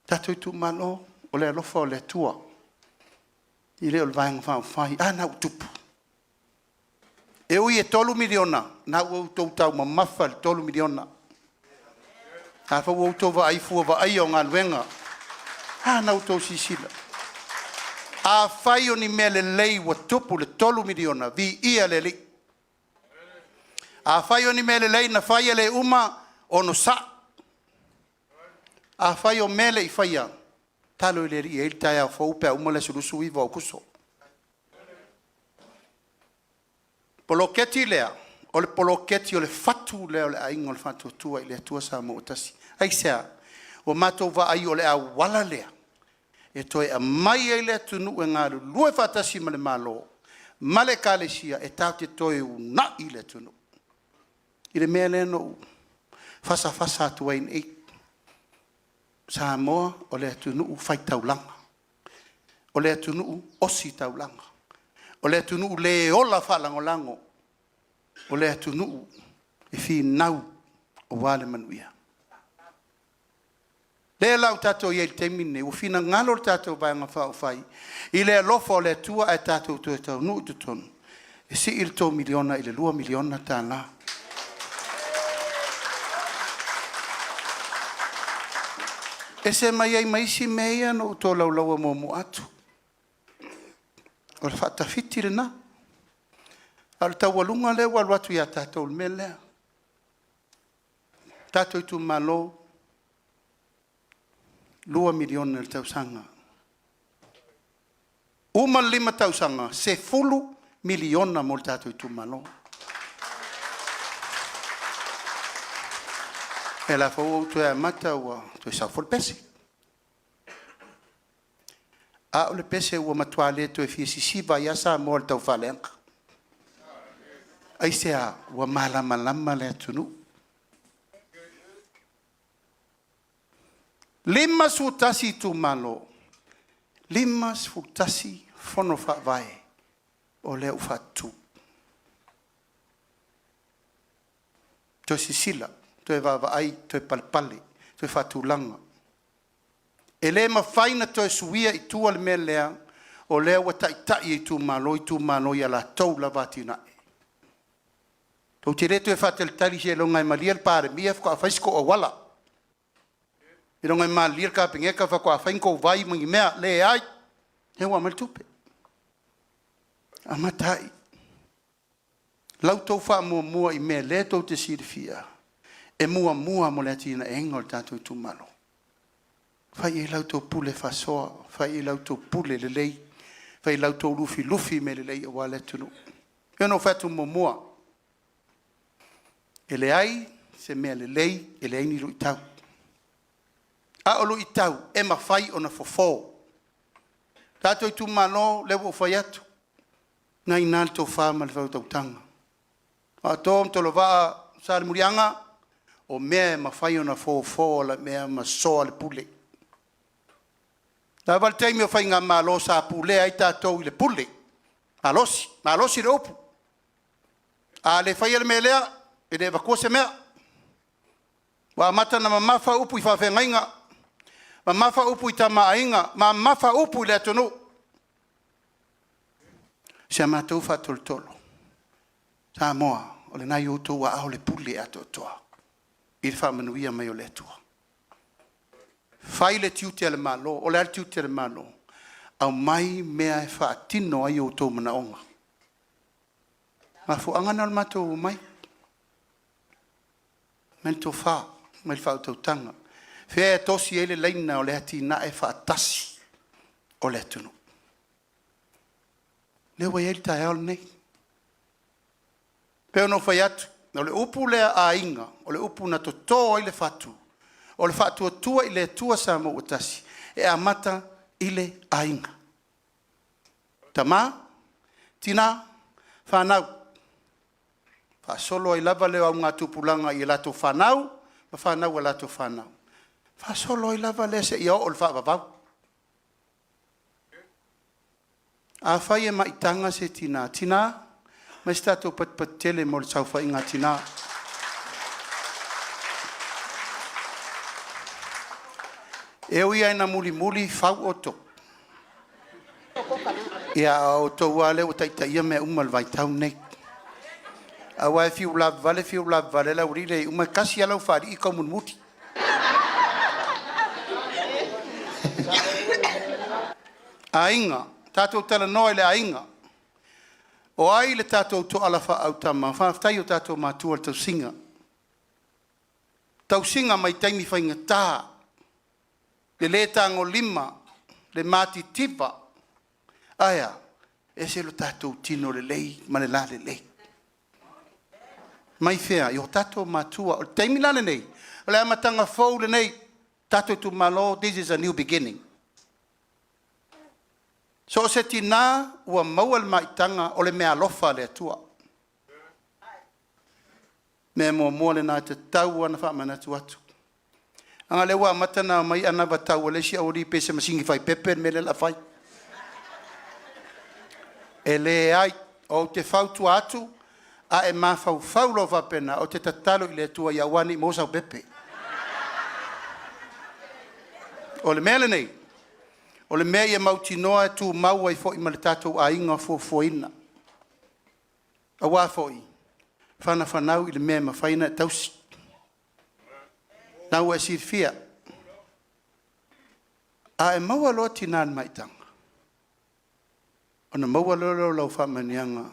Tatu tu malo o le lo fo le tua. I leo le vaenga whai, nau tupu. E ui e 3 miliona, nau au tau tau ma mafa le 3 miliona. A whau au tau wa ai fua wa ai o ngā luenga. Nau tau sisila. A whai o ni mea le lei wa tupu le 3 miliona, vi ia le li. A whai o ni mea le lei na whai le uma o no sa. A whai o mele i whai a. Talo le ri el taia fo pe uma le sulusu i vo kuso. Poloketi lea o le poloketi o le fatu le o le ainga o le fatu tua i le atua sa mo tasi. Ai sea, o matou va ai o le a wala lea. E toi a mai ai le tunu e ngāru lue fatasi ma le malo. Ma le kalesia e tau te toi u na i le tunu. I le mea le no fasa atu ai nei. Sa moa o le tunu fai taulanga. O le tunu osi taulanga. O le tunu le ola falangolango. O le tunu e fi nau o wale manuia. Le lau tatou iei te mine, o fina ngalo tatou vai ngā whao whai. I le alofa o le tua e tatou tu e tau nuu tu tonu. E si il tō miliona i le 2 miliona tāna. E se mai ai maisi mea no tō laulaua mō atu. O le whaatawhiti le nā. Al tau walunga le walu atu ia tatou le mea. Tatou i tu malo 2 miliona le tausanga. 5 tausanga, se 10 miliona mo le tatou i tu malo. E la fau tu e mata ua tu e saufo le pese. A o le pese ua matua le tu e fia sisiva ia sa mo le tau whalenga. Ai sea ua malama le atunu. 5 sutasi tu malo. 5 sutasi fono whawae o leo whatu. To sisila. To e wawa ai, to e palpale, to e whatulanga. E le mawhaina to e suia i tua le mea lea, o lea wa tai i tu malo i ala tau la vatina e. Tau te re to e whatel tari se longa i malia le pare mia whaka a whaisko o wala. I longa i malia ka pingeka whaka a whainko vai mangi mea le ai, he wa mal tupe. Amatai. Lau tau wha mua i mea le tau te sirifia. E mua mo le atina e ngol tātou tu malo. Whai e lau tō pule whasoa, whai e lau tō pule le lei, whai lau tō lufi me le lei o wale tunu. E no whatu mua. E le ai, se mea le lei, e le aini lu i tau. A o lu i tau, e ma whai o na fofo. Tātou tu malo, lewo o whai atu. Nai nāl tō whāma le whau tau tanga. A tōm tolo waa sāre murianga, o mea ma whai o na fō la mea ma soa le pule. Tā wale teimi o whai ngā malo sa pule ai tātou i le pule. Malosi le opu. A le whai le mea lea, e le wakua se mea. Wa mata na mamafa upu i whawhengainga. Mamafa upu i tamaainga. Mamafa upu i le atonu. Se matou whatoltolo. Tā moa, o le nai utou wa au le pule ato toa. I le whamanuia mai o le atua. Whai le tiute le malo, o le al tiute le malo, au mai mea e whaatino ai o tō mana onga. Ma fu angana le matou mai. Men tō wha, mai le wha o tau tanga. Whea e tosi e le leina o le hati na e whaatasi o le atunu. Lewa e li tae au nei. Peo no whai atu. O le upu lea a inga, o le upu na to tō i le whatu, o le whatu atua i le tua sa mo utasi, e a mata i le a inga. Tama, tina, whanau. Whasolo i lava leo au ngā tupulanga i lato whanau, ma whanau a lato whanau. Whasolo i lava leo se i o le whaavavau. A whai e maitanga se tina, tina, ma stato pat tele mo le saufa inga tina. E o ia ina muli fau oto. Ia o to wale o taitaia me umal vai tau nei. A wai fiu lab vale la urile uma kasi ala fari i komun muti. A inga, tato tala noa le a inga. O ai le tātou to ala wha au tama, whaftai o tātou mātua le tausinga. Tausinga mai taimi whainga tā, le le tāngo 5, le māti tipa. Aia, e se lo tātou tino le lei, ma le la le lei. mai fea, i o tato matua, o teimi lale nei, o le amatanga fau le nei, tato tu malo, this is a new beginning. So se tina ua maua le maitanga o le mea lofa le atua. Mea mua le nā te tau ana wha mana tu atu. Anga le ua matana mai ana wa tau le si auri pese masingi fai pepe me le la fai. E le ai o te fautu atu, a e ma fau lo fa pena o te tatalo i le tua iawani mo sau pepe. O le mele nei, o le mea ia mauti noa e tu maua i fo i ma le tatou a inga fo ina. A wā fo i, whana whanau i le mea ma whaina e tausi. Nau e sirfia. A e maua loa tinan maitanga. O na maua lolo lau whamanianga,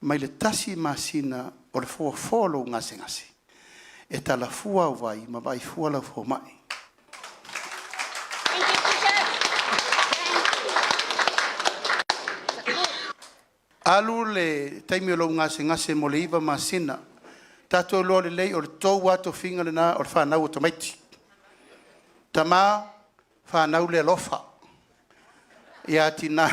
mai le tasi masina o le folo ngase. E tala fua vai, ma vai fua lau fo mai. Alu le taimi o lau ngase mo le iwa masina, tato lo le lei o le tau wato finga le na o le whanau o tamaiti. Tama whanau le lofa. Ia tina.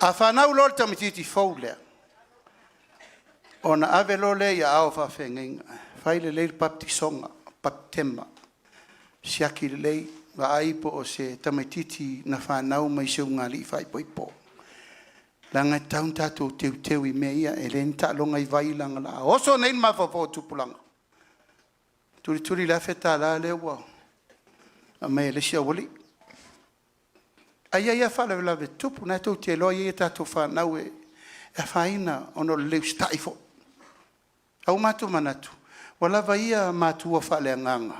A whanau lo le tamititi fau lea. O na ave lo le ia au whawhenga. Whai le lei baptisonga, baptema. Siaki le lei, wa aipo o se tamititi na whanau mai se ungali whai poipo. Langa taun tatou teu i mea ia, e le nita longa i vai langa la. Oso neil mawhawho tupulanga. Turi la feta la le wau. A mea le sia wali. Aia ia whala la ve tupu, na tau te loa ia tatou whanau e whaina ono le leu staifo. Au matu manatu. Wala va ia matua whale anganga.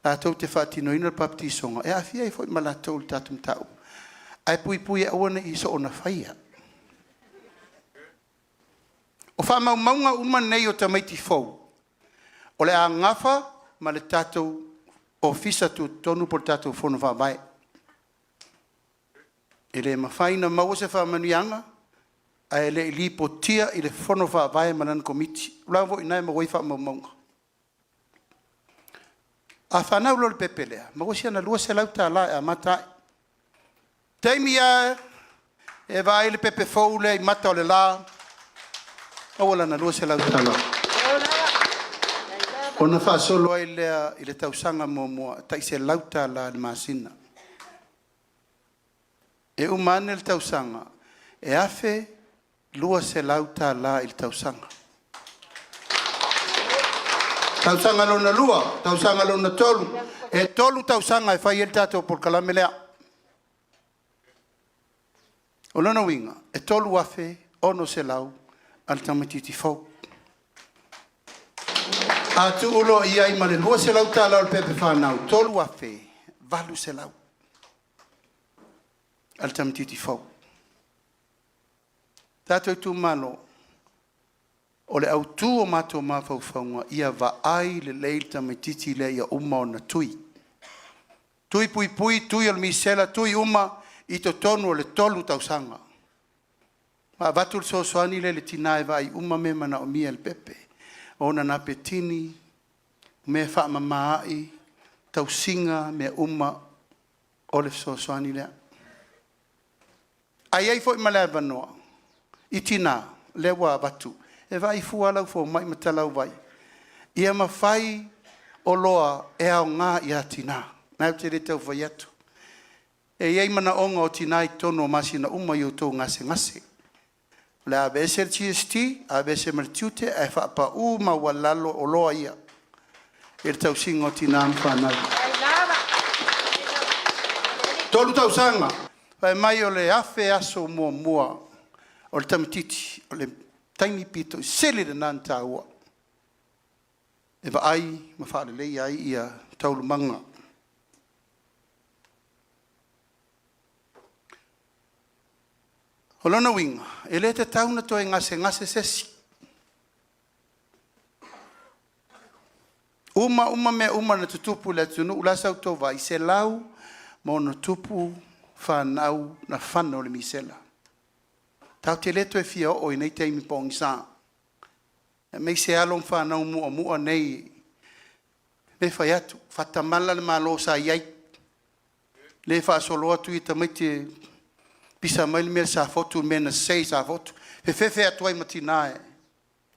La tau te whatino ina baptisonga. E awhia i fwoi malatou le tatum tau. Ai pui e awane i so ona whaia. O wha maunga uma nei o tamaiti fau. O le a ngafa ma le tatou o fisa tu tonu por tatou fono whabai. E le mawhaina maua se whamanianga, a e le li po tia i le fono whabai manan komiti. Ulawo i nai mawai wha maunga. A whanau lo le pepelea, maua si ana lua se lauta la e a matai. Teimi a e vai le pepe fau le i mata o le la, awala na lua se lauta la. Ona wha solo ai lea i le tausanga mua, tai se lauta la le masina. E umane le tausanga, e afe lua se lauta la i le tausanga. Tausanga lona lua, tausanga lona tolu. E tolu tausanga e whai el tato por kalamelea. O lona winga, e tolu afe ono se lau al tamatiti fau. A tu ulo ia i mane lua se lau tala al pepe whanau. Tolu afe, valu se lau. Al tamatiti fau. Tato i tu malo. O le autu o mato mawhau whaunga. Ia va ai le leil tamatiti le ia uma o na tui. Tui pui, tui al misela, tui uma i to tonu o le tolu tausanga. Ma vatul so soani le tinae vai uma me mana o mia el pepe. Ona na petini, me wha mamai, tausinga, me uma, ole so soani lea. Ai ai fo i malea vanoa, i tina, lewa vatu, e vai fualau fo mai matalau vai. Ia mawhai o loa e au ngā i a tina, nau te re tau vai atu. E iei mana onga o tina i tono o masina uma i o tō ngase. Le abese el GST, abese martiute, e whapa ma walalo o loa ia. El tau singo tina mwhanau. Tolu tau sanga, vai mai o le afe aso mua, o le tamititi, o le taimi pito, sele le nanta ua. E va ai, ma whaale lei ai ia taulu manga. O lona winga, e le te tauna to e ngase sesi. Uma na tutupu le tunu, ulasau to vai se lau, mo na tupu whanau na whanau le misela. Tau te leto e fia o i nei teimi pōngi sā. E mei se along whanau mua nei. Me whai atu. Whatamala le malo sa iai. Le whaasolo atu i tamaiti pisa maili mea sa fotu mena sei sa fotu. Fe atu ai matinae.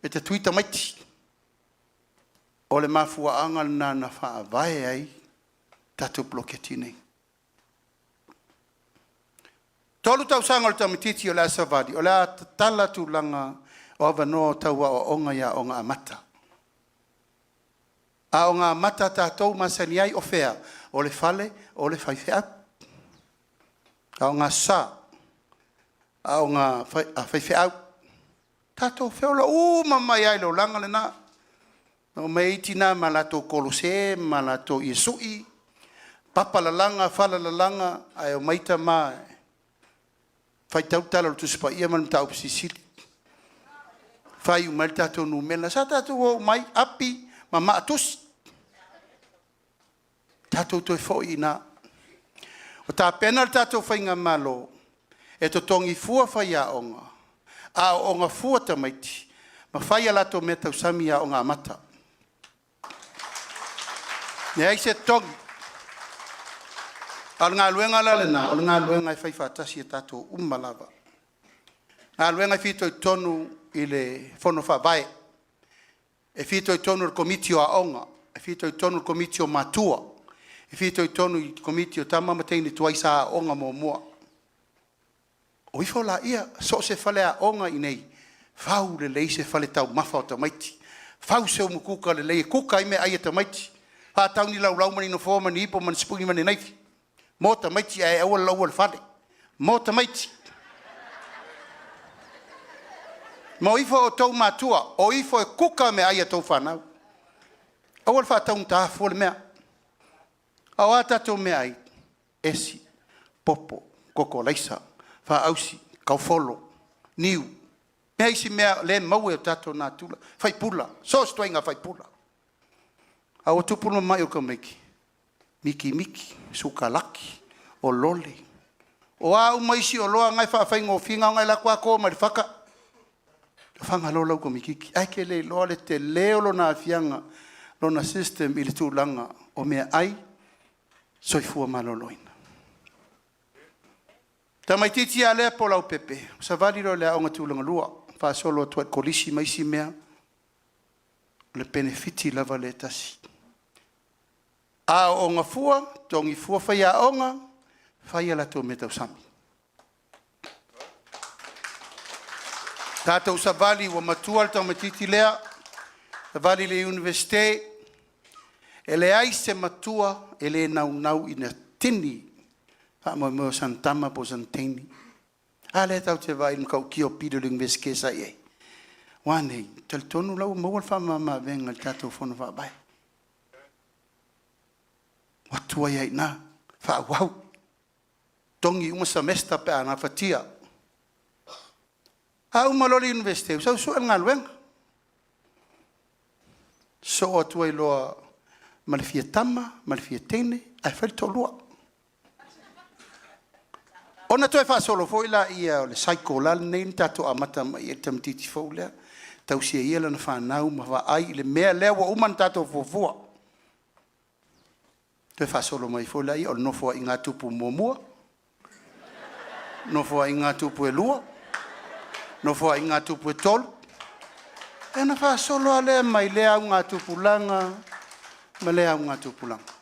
E te tui tamaiti. O le mafua anga na wha vai ai. Tatu bloketi nei. Tolu tau sanga o tamititi o le asavadi, o le tala tu langa o avanoa taua o onga ia o ngā amata. A o ngā amata tātou masani ai o fea, o le fale, o le whaifea. A o ngā sā, a o ngā whaifea. Tātou whiola, mamai ai lo langa le nā. O mei itina ma lato kolose, ma lato iesui, papa la langa, fala la langa, ai o maita mai. Fai tau tala o tuspa ia man tau pisisili. Fai umali tātou numela. Sa tātou o mai api ma maatus. Tātou toi fo i nā. O tā pena tātou fai ngā malo. E to tongi fua fai a onga. A onga fua tamaiti. Ma fai a lato me tau sami a onga mata. Ne ai se tongi. Al ngā luenga la lena, al ngā luenga i whai whātasi e tātou umalava. Ngā luenga i whito i tonu i le whono whawae. E whito i tonu i komitio a onga. E whito i tonu i komitio matua. E whito i tonu i komitio tamamateini tuaisa a onga mō mua. O ifo la ia, so se whale a onga i nei. Whau le lei se whale tau mawha o tamaiti. Whau se umu kuka le lei, kuka i me ai e tamaiti. Wha tau ni lau mani no fō mani ipo mani spungi mani naifi. Mō tamaiti ai awal lawal whare. Mō tamaiti. Mō ifo o tau mātua. O ifo e kuka me ai a tau whanau. Awal wha tau nta hafua le mea. Au a tatou mea ai. Esi, popo, koko laisa, wha ausi, kaufolo, niu. Mea isi mea le maue o tatou nā tula. Whai pula. So stoinga whai pula. Au o tupuna mai o ka meiki. Miki, sukalaki, o lole. O a umaisi o loa ngai whaafai ngō whinga ngai la kua kō mari whaka. Whanga lo lau ko mikiki. Ai ke le loa le te leo lo nā whianga, lo na system i le tūlanga o mea ai, soifua maloloina. Tamaititi a lea po lau pepe. Sa vali ro lea onga tūlanga lua. Wha solo tuat kolisi maisi mea. Le benefiti lava le tasi. A onga fua, tongi fua whai a onga, whai ala tō me tau sami. Tātou sa vali wa matua al tau matiti lea, sa vali le universite, e le ai se matua, e le nau ina tini, ha mo santama po santeni. A le tau te vai mkau kio pido l'universite sa ie. Wane, tal tonu lau mawal wha mama venga tātou whono wha bai. Watua iai nā, wha wau. Tongi uma semester pe ana whatia. A umalori universite, usau sua ngā luenga. So atua i loa malifia tama, malifia tene, ai whai tolua. Ona toi wha solo fo ila ia o le saiko lal nei tato amata mai e tamatiti fo lea. Tau sia ia lana whanau ma wha ai le mea lea wa uman tato fofua. Toi wha solo mai fo lai o nofua i ngā tupu muamua. Nofua i ngā tupu e lua. Nofua i ngā tupu e tolu. E na wha solo a lea mai lea au ngā tupu langa. Ma lea au ngā tupu langa.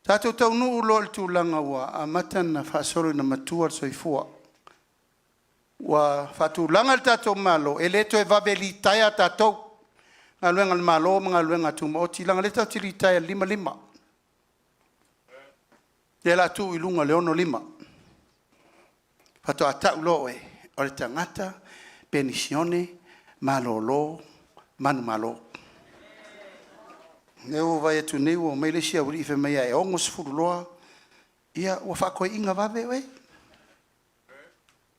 Tātou tau nuu lo le tūlanga wa a matan na wha solo na matua soifua. Wa wha tūlanga le tātou malo. E le to e vabeli taia tātou. Ngā luenga le malo, ngā luenga tūma o tilanga. Le tau tiri taia 5. Le la tū i lunga le 5. Pato a tau lo e. O le tangata, penisione, malolo, manu malo. Neu vai atu neu o meile sia uri ife mea e ongos furuloa. Ia, ua whakoe inga wawe oe.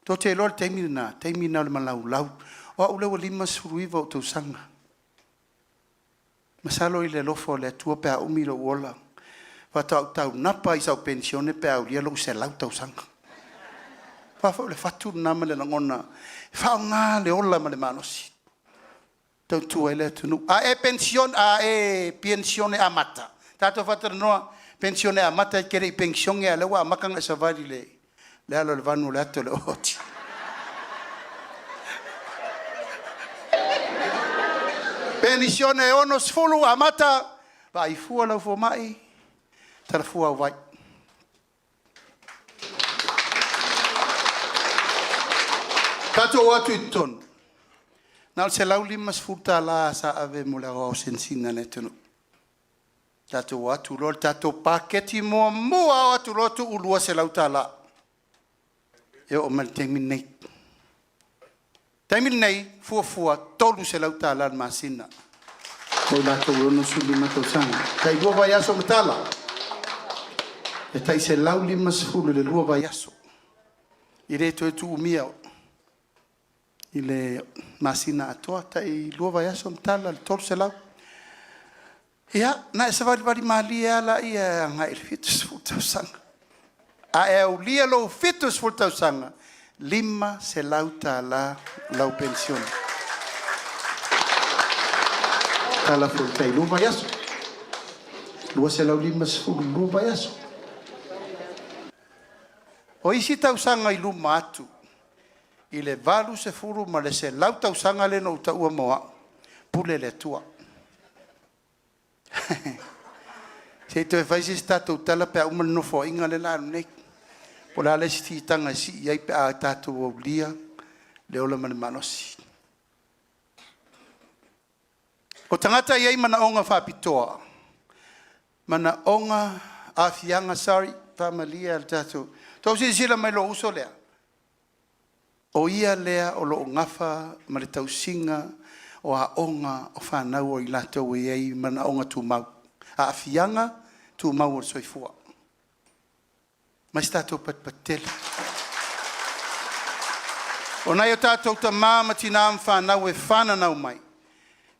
Tō te loa le teimina le malau lau. O ule wa 5 suruiva o tau sanga. Masalo i le lofo le atua pea umilo uola. Wa tau napa i sau pensione pea ulia lo se lau tau sanga. Pafo le fatu na male na ngona. Fa nga le ola male manosi. Tau tu ele tunu. A e pensione amata. Tato fatar noa pensione amata kere pensione ale wa makanga savari le. Le alo le vanu le ato le oti. Pensione ono sfulu amata. Vai fua la fo mai. Tara fua vai. Tato watu iton. Nal se lau lima sfurta la sa ave mo la o sensina netunu. Tato watu lol tato paketi mo watu lotu ulua se lau tala. Eu o mal temin nei. Temin nei fua tolu se lau tala masina. O la to no suli mato sang. Kai lua vai aso matala. E tai se lau lima sfulu le lua vai aso. Ire to tu mia. Ile masina atoa tai lua vai aso matala le tolu se lau. Ia, na se vari malia la ia ngai fitus futa sang. A e o lia lo fitus futa sang. Lima se lauta la lau pensione. Tala futa lua vai aso. Lua se lau lima se futa lua vai aso. O isi tau sanga I luma atu. Ile valu se furu ma le se lau tau sanga le no ta ua moa. Pule le tua. Se te fai se tatou tala pe uma no fo inga le la nei. Po la le sti tanga si ia pe a tatou o lia le ola man manosi. O tangata ia mana onga fa pitoa. Mana onga afianga sorry familia al tatou. Tau si sila mai lo uso lea. O ia lea o lo ngafa ma le tau singa o a onga o whanau o I latou e ei mana onga tu mau. A afianga tu mau o soifua. Mai statou patpatele. O nai o tatou ta mama tina whanau e whananau mai.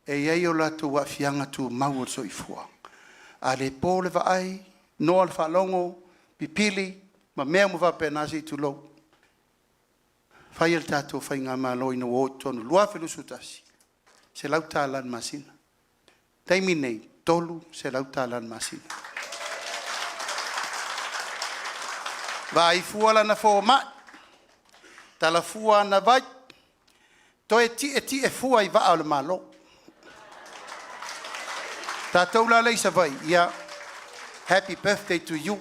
E ei o latou a afianga tu mau o soifua. A le pōle wa ai, noa le whalongo, pipili, ma mea mo wa penasi tu lou. Whai el tatou whai ngā māloi no o tonu, lua whilusu tasi. Se lau tālan masina. Taimi nei, tolu se lau tālan masina. Vai fuala na fo mai. Tala fua na vai. To e ti e fua I va al malo. Tatou la lei sa vai. Ia, happy birthday to you.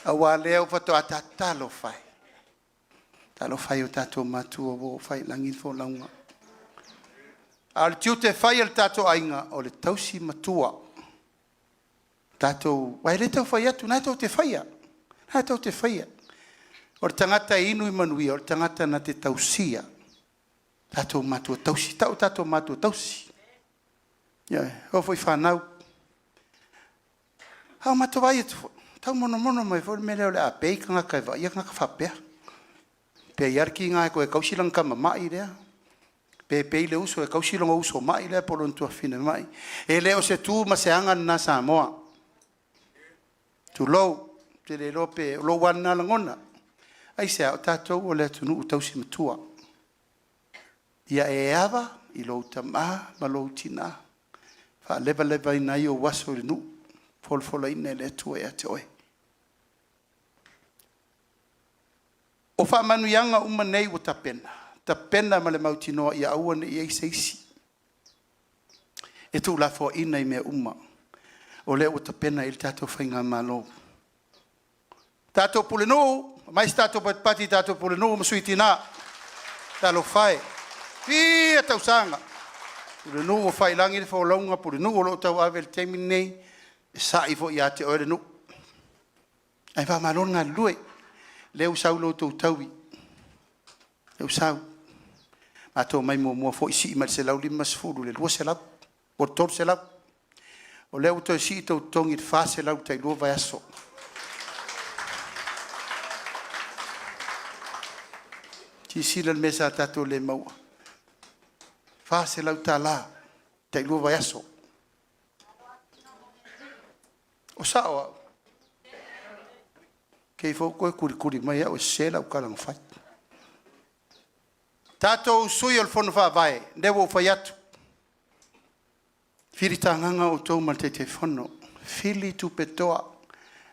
Awa leo fato atatalo fai. Talo fai o tato matua wo fai langil fo launga. Al tiu te fai al tato ainga o le tausi matua. Tato, wai le tau fai atu, nai tau te fai a. Nai tau te fai a. O le tangata inu I manui, o le tangata na te tausia. Tato matua tausi, tau tato matua tausi. Ia, o foi whanau. Hau matua vai atu. Tau mono mai fo me leo le a pei kanga kai va, ia kanga whapea. Pe yarki ngā ko e kausilang kama mai rea. Pe le uso e kausilang uso mai rea polo ntua fine mai. E leo se tu ma se angan na Samoa. Tu lou, te le lope, lo wana langona. Ai se au tatou o le tunu utausi matua. Ia e awa, I lo tama, ma lo tina. Fa leva ina I o waso le nu. Folfola ina le tua e ate oe. O wha manuianga uma nei o tapena. Tapena ma le mautinoa I aua ne I eiseisi. E tu la fo ina I mea uma. O le o tapena I tatou whainga malo. Tatou pulenu, mais tatou pati tatou pulenu, masuitina. Talo whai. Pia tau sanga. Pulenu o whai langi le whaolonga, pulenu o lo tau awe le teimi nei. E sa I fo I ate oe le nu. Ai wha malonga lue. Leu sau lo tau taui. Leu sau. Mato mai mua fo isi ma se lau lima sfuru le lua se lau. O tol se lau. O leu to isi tau tongi le fa se lau tai lua vai aso. Ti sila le mesa tato le maua. Fa se lau ta la. Tai lua vai aso. O sao. Kei fo koe kuri mai au sela u kalang fai. Tātou sui o le fono whaavae, newo whai atu. Whiri tānganga o tau mal te fono. Whili tu petoa.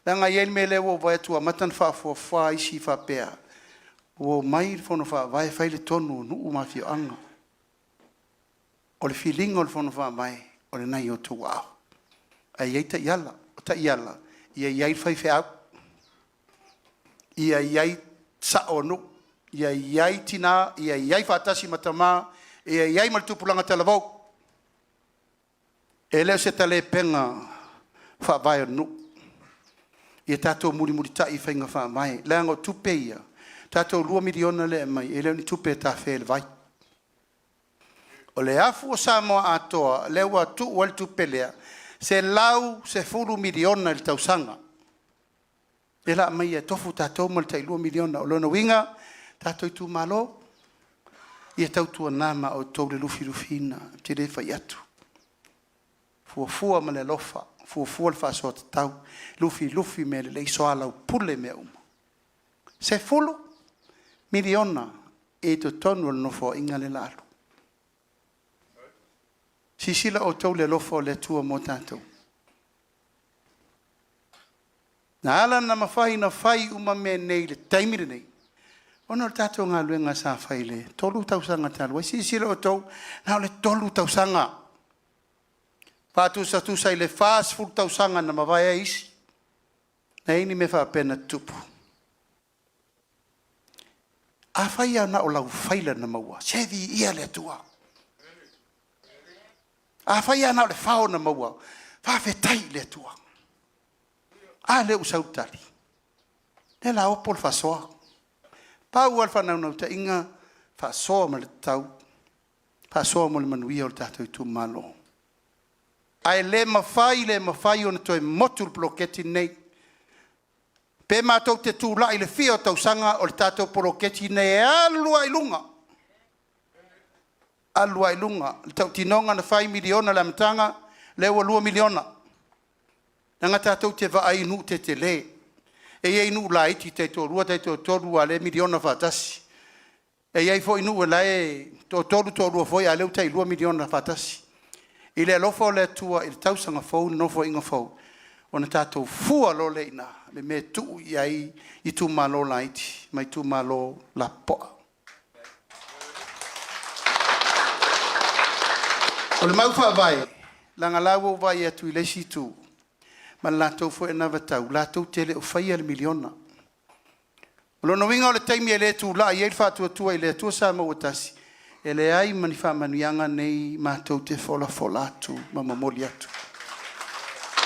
Langa iei me lewo vai atu a matan whaafua wha isi whapea. O mai fono whaavae whai le tonu nuu mawhio anga. O le whilinga o le fono whaavae, o le nai o tu wao. Ai ei ta iala, o ta iala. Ia iai whai whiau. Ia iai sa onu. Ia iai tina, ia iai whatasi matama, ia iai maltupulanga talavau. E leo se tale penga whaavae o nu. Ia tātou muri tai whainga whaavae. Leanga o tupe ia. Tātou 2 miliona le mai. E leo ni tupe tā whele vai. O le afu o Samoa atoa, leo a tu wal tupe lea. Se lau se 4 miliona il tausanga. E la mai e tofu tātou mal tai 2 miliona. O lona winga, tātou i tu malo. Ia tautua nama o tau le lufina. Te re whai atu. Fua ma le lofa. Fua le whasoa te tau. Lufi me le isoa lau pule me uma. Se 4 miliona e to tonu le nofo inga le lalu. Sisila o tau le lofa o le tua mo tātou. Na ala na mawhai na whai uma me nei le taimire nei. Ono le tātou ngā luenga sa whai le 3,000 talu. Sisila o tau na le 3,000. Pātusa i le fast food 4,000 na mawai a isi. Na ini me whapena tupu. A whai ana o lau whaila na maua. Sevi ia le tua. A whai ana o le whao na maua. Whawhetai le tua. A le usautari. Le la opo le whasoa. Pau alfa nau ta inga whasoa ma le tau. Whasoa mo le manuia o le tātou i tu malo. Ai le mawhai o na toi motu ploketi nei. Pe mātou te tūla i le whio tausanga o le tātou ploketi nei alua i lunga. Alua i lunga. Le tau tinonga na 5 miliona la matanga, lewa 2 miliona. Nanga tātou te vaai nu te le. E iei nu la iti te tōrua te tōrua le miliona whatasi. E iei fo inu e lae tōrua foi a leu tei 2 miliona whatasi. I le alofo le tua i le tausanga fau, nofo inga fau. O na tātou fua lo le ina, le me tuu iai i tu malo la iti, mai tu malo la poa. O le mau whaavai, langa lawa vai atu i le si tu, ma lātou fo e nawa tau, lātou tele o whaia le miliona. O lono winga o le taimi e le tu la, i eil whātua tua i le tua sa mawatasi. E le ai mani whamanuianga nei mātou te fola atu, mamamoli atu.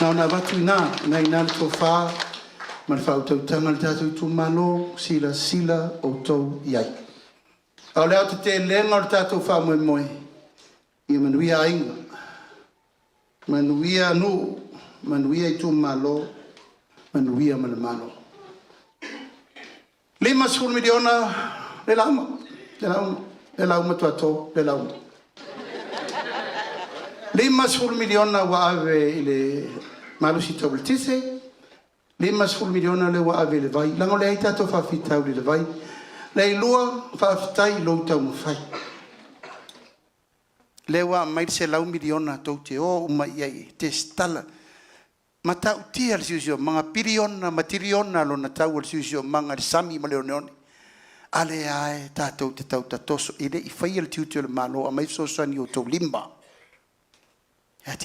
Nau nā watu i nā, nai nā le tō whā, mani whautau tanga le tātou tu malo, sila o tau iai. Au leo te lenga o le tātou whā moe moe, i manuia ainga, manuia nu, manuia i tu malo, manuia mana malo. 5 miliona, le lauma. Le lauma tuato, le lauma. 5 miliona wa ave le malusi tauletise. 5 miliona le wa ave le vai. Lango le aita to fa fitau le vai. Le lua fa fitai lo tau mafai. Le wa mai se lau miliona to te o ma ia te stala. Mata utia le siusio manga piriona matiriona lo na tau le siusio manga le sami ma leoneone. Ale ai tātou te tau tatoso. I le i whaia le tiutio le malo a mai sosani o tau limba. Ia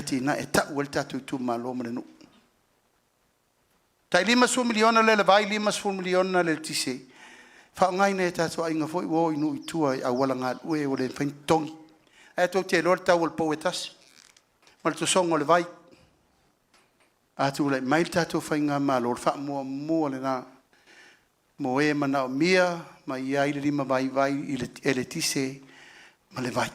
tina e tau le tātou tu malo ma le nu. Tai 5 miliona le vai, 5 miliona le tise. Whaongai ne tātou ainga foi o inu i tua i awala ngā ue o le whaintongi. E tau te lor tau le pau e tasi. Ma le tosongo le vai. A tu le mai tātou whainga malo. Le wha mua le nā. Mo e mana o mia, ma ia i le 5 vai i le tise, ma le vai.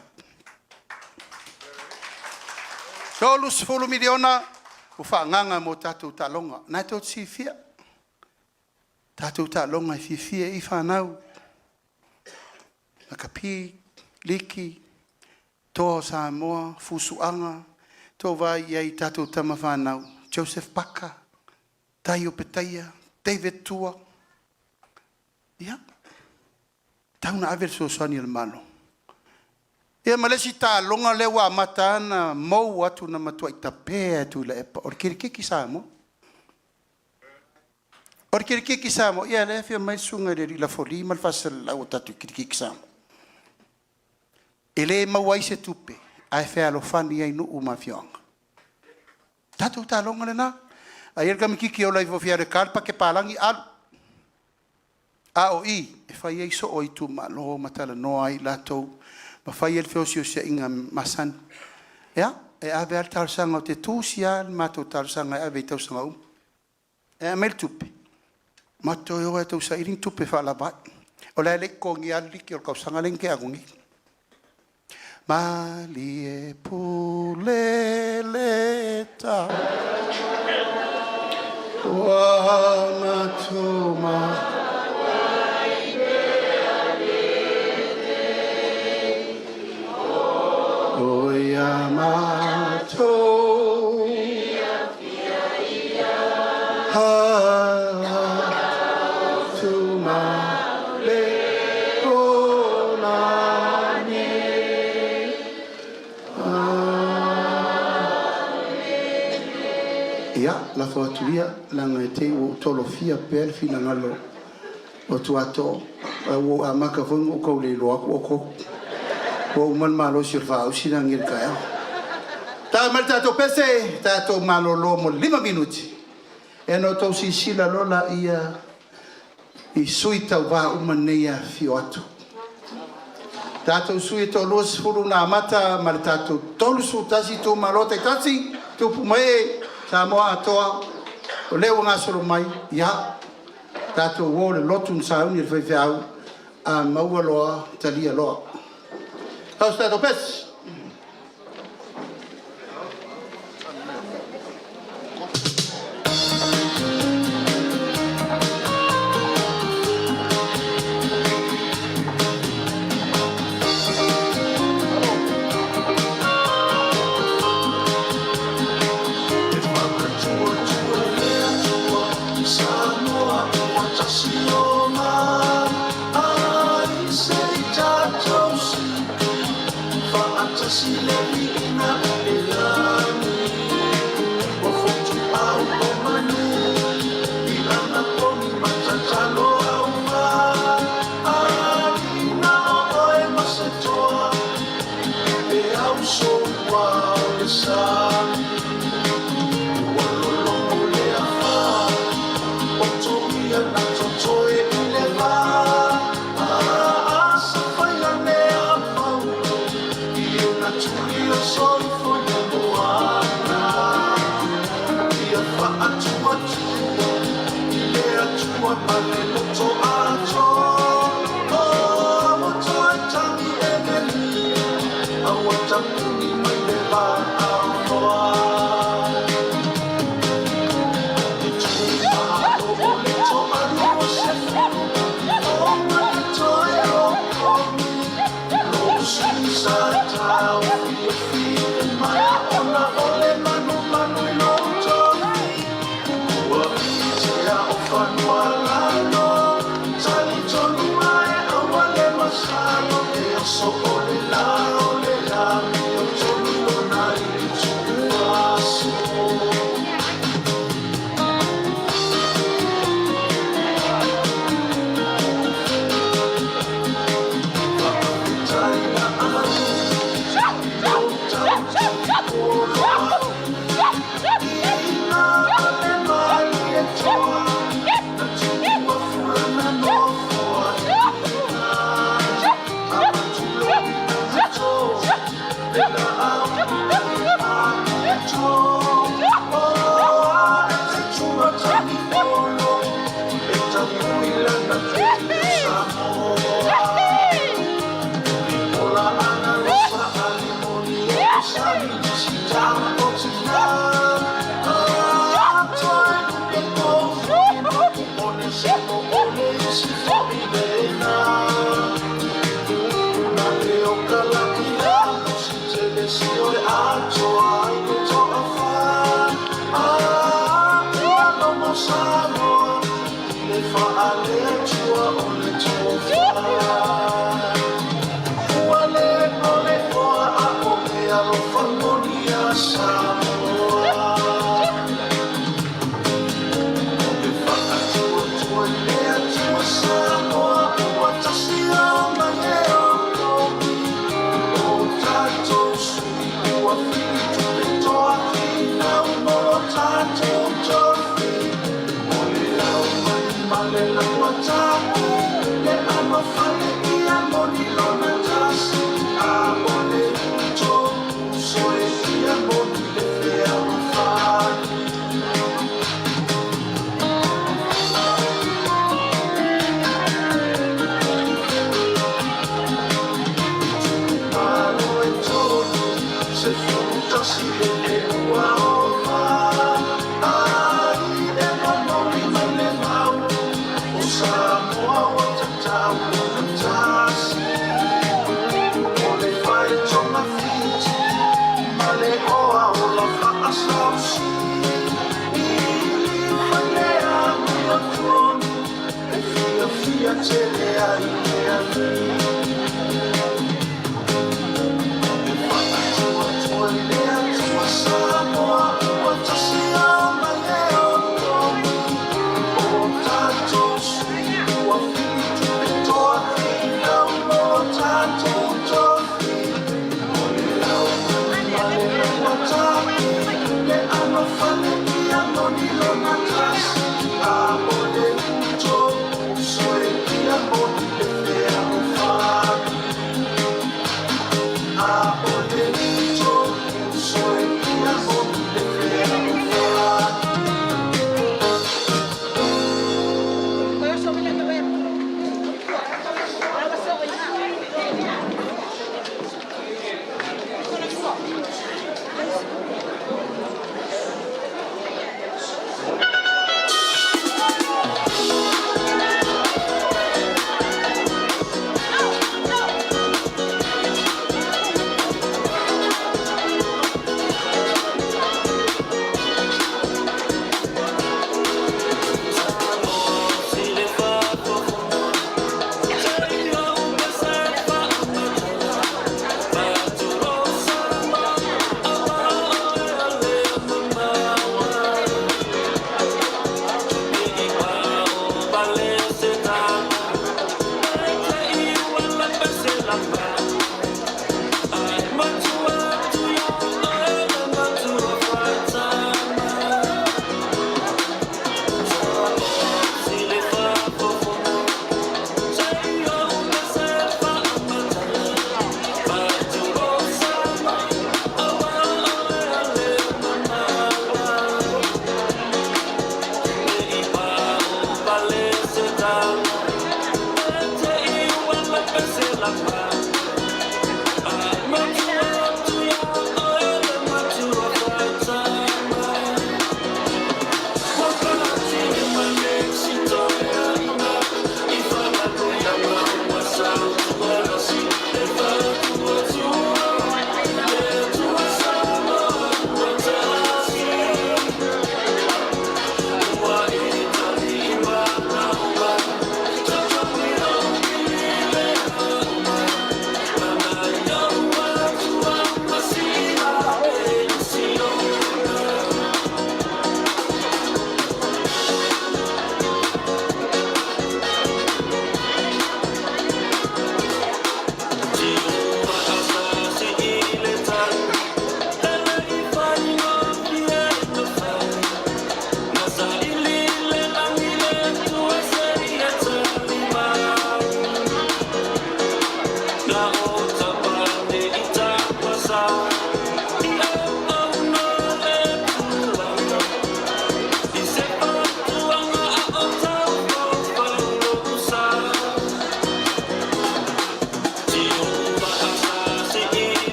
Tolu 10 miliona, o whaanganga mo tātou tālonga. Nai tō tsi fia. Tātou tālonga i fia i whanau. Makapi, liki, tō Samoa, fusuanga, tō vai i tātou tama whanau. Joseph Paka, tai o petaia, David tua. Ia. Tauna aver so sani le malo. Ia malesi ta longa lewa matana mo atu na matua itape tu le epa. Or kiriki samo. Or kiriki samo. Ia le fia mai sunga de la foli mal fasel la tatu kiriki samo. Ele mawai se tupe. Ai fea lo fani ai no uma fionga. Tatu ta longa le na. Ayer kami kiki o lai fia de kalpa ke palangi alu. A o I, e whai ei so o I tu malo matala noa I latou, ma whai el whiosio sia inga masan. Ea, e ave al tausanga o te tūsia, mato tausanga e ave I tausanga E a mel tupe. Mato e oa tausa irin tupe whala bai. O lai le kongi aliki o kausanga lenke agungi. Mali e puleleta. Wa matoma. Yamato Hatuma Leonani Ia, la fatuia langa te o tolofia pel fina ngalo o tuato o amaka fun o ko le lo o ko o man malo sirfa o sinang ngir kaya. Ta malta to pese ta to malo lo mo 5 minuti. E no to si sila lola ia I suita wa umaneia fioto. Ta to suita los furu na mata malta to tolu su tasi to malota tasi to pumae sa mo atoa o leo nga solo mai ya ta to wo le lotun sa uni fe fe au a mawaloa talia loa. How's that, Opes?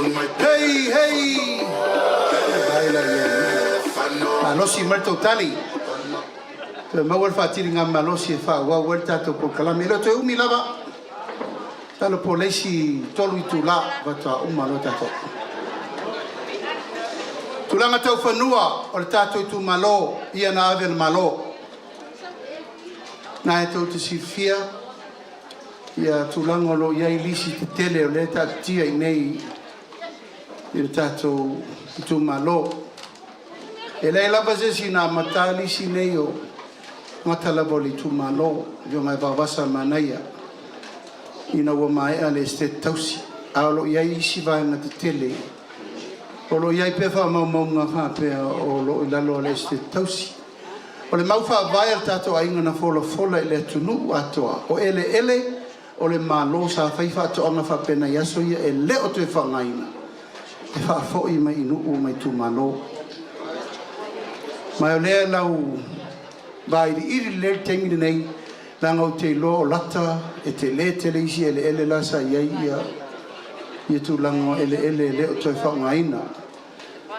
Hey, hey. Malosi marto tali. Te mawal fatiri ngam malosi fa wa welta to ko kalame lo te umi lava. Talo polisi tolu itula vata umalota to. Tulanga tau fanua o tato tu malo ia na ave malo. Na to te sifia ia tulanga lo ia ilisi te tele o le tia nei il tato tu malo. E lei la base si na matali si neio matala voli tu malo yo mai vavasa manaya ina wa mai ale ste tausi alo ia isi vai na te tele o lo ia pe fa mau nga fa pe o lo la lo le ste tausi o le mau fa vai al tato ainga na fola ile tunu atoa o ele o le malo sa fai fa to nga fa pena yaso ia e le o te fa ngaina e fa fo i mai inu o mai tu malo mai le lau vai di iri le tengi nei langa o te lo lata e te le isi ele la sa ia tu langa ele le o te fa ngaina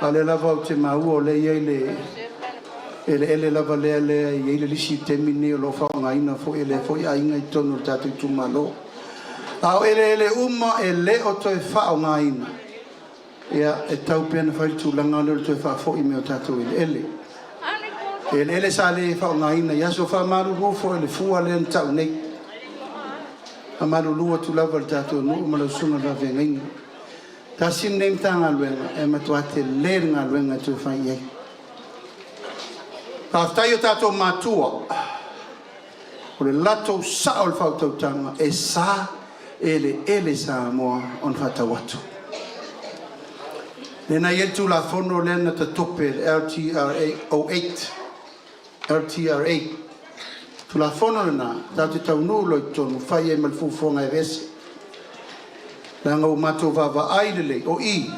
ale lava o te mau o le ele lava le ile lisi temini o lo fa ngaina fo ia inga i tonu tatu tu malo au ele uma ele o te fa ngaina ia e tau pena fai tu langa le o te fa fo i me o tatu ele ele sale fa ngaina ya so fa maru fo ele fu ale tau nei amaru lu tu lava tato no malo suna va venga ta sin nem tanga luenga e matuate lenga luenga tu fa ye pa tayo tato matua o le lato sa o fa tanga e sa ele sa mo on fa tawatu nena yetu la fono lena ta tope LTRA tu la fono na tatu tau nu lo tonu fai e malfu fonga e vese langa o mato vava aidele o i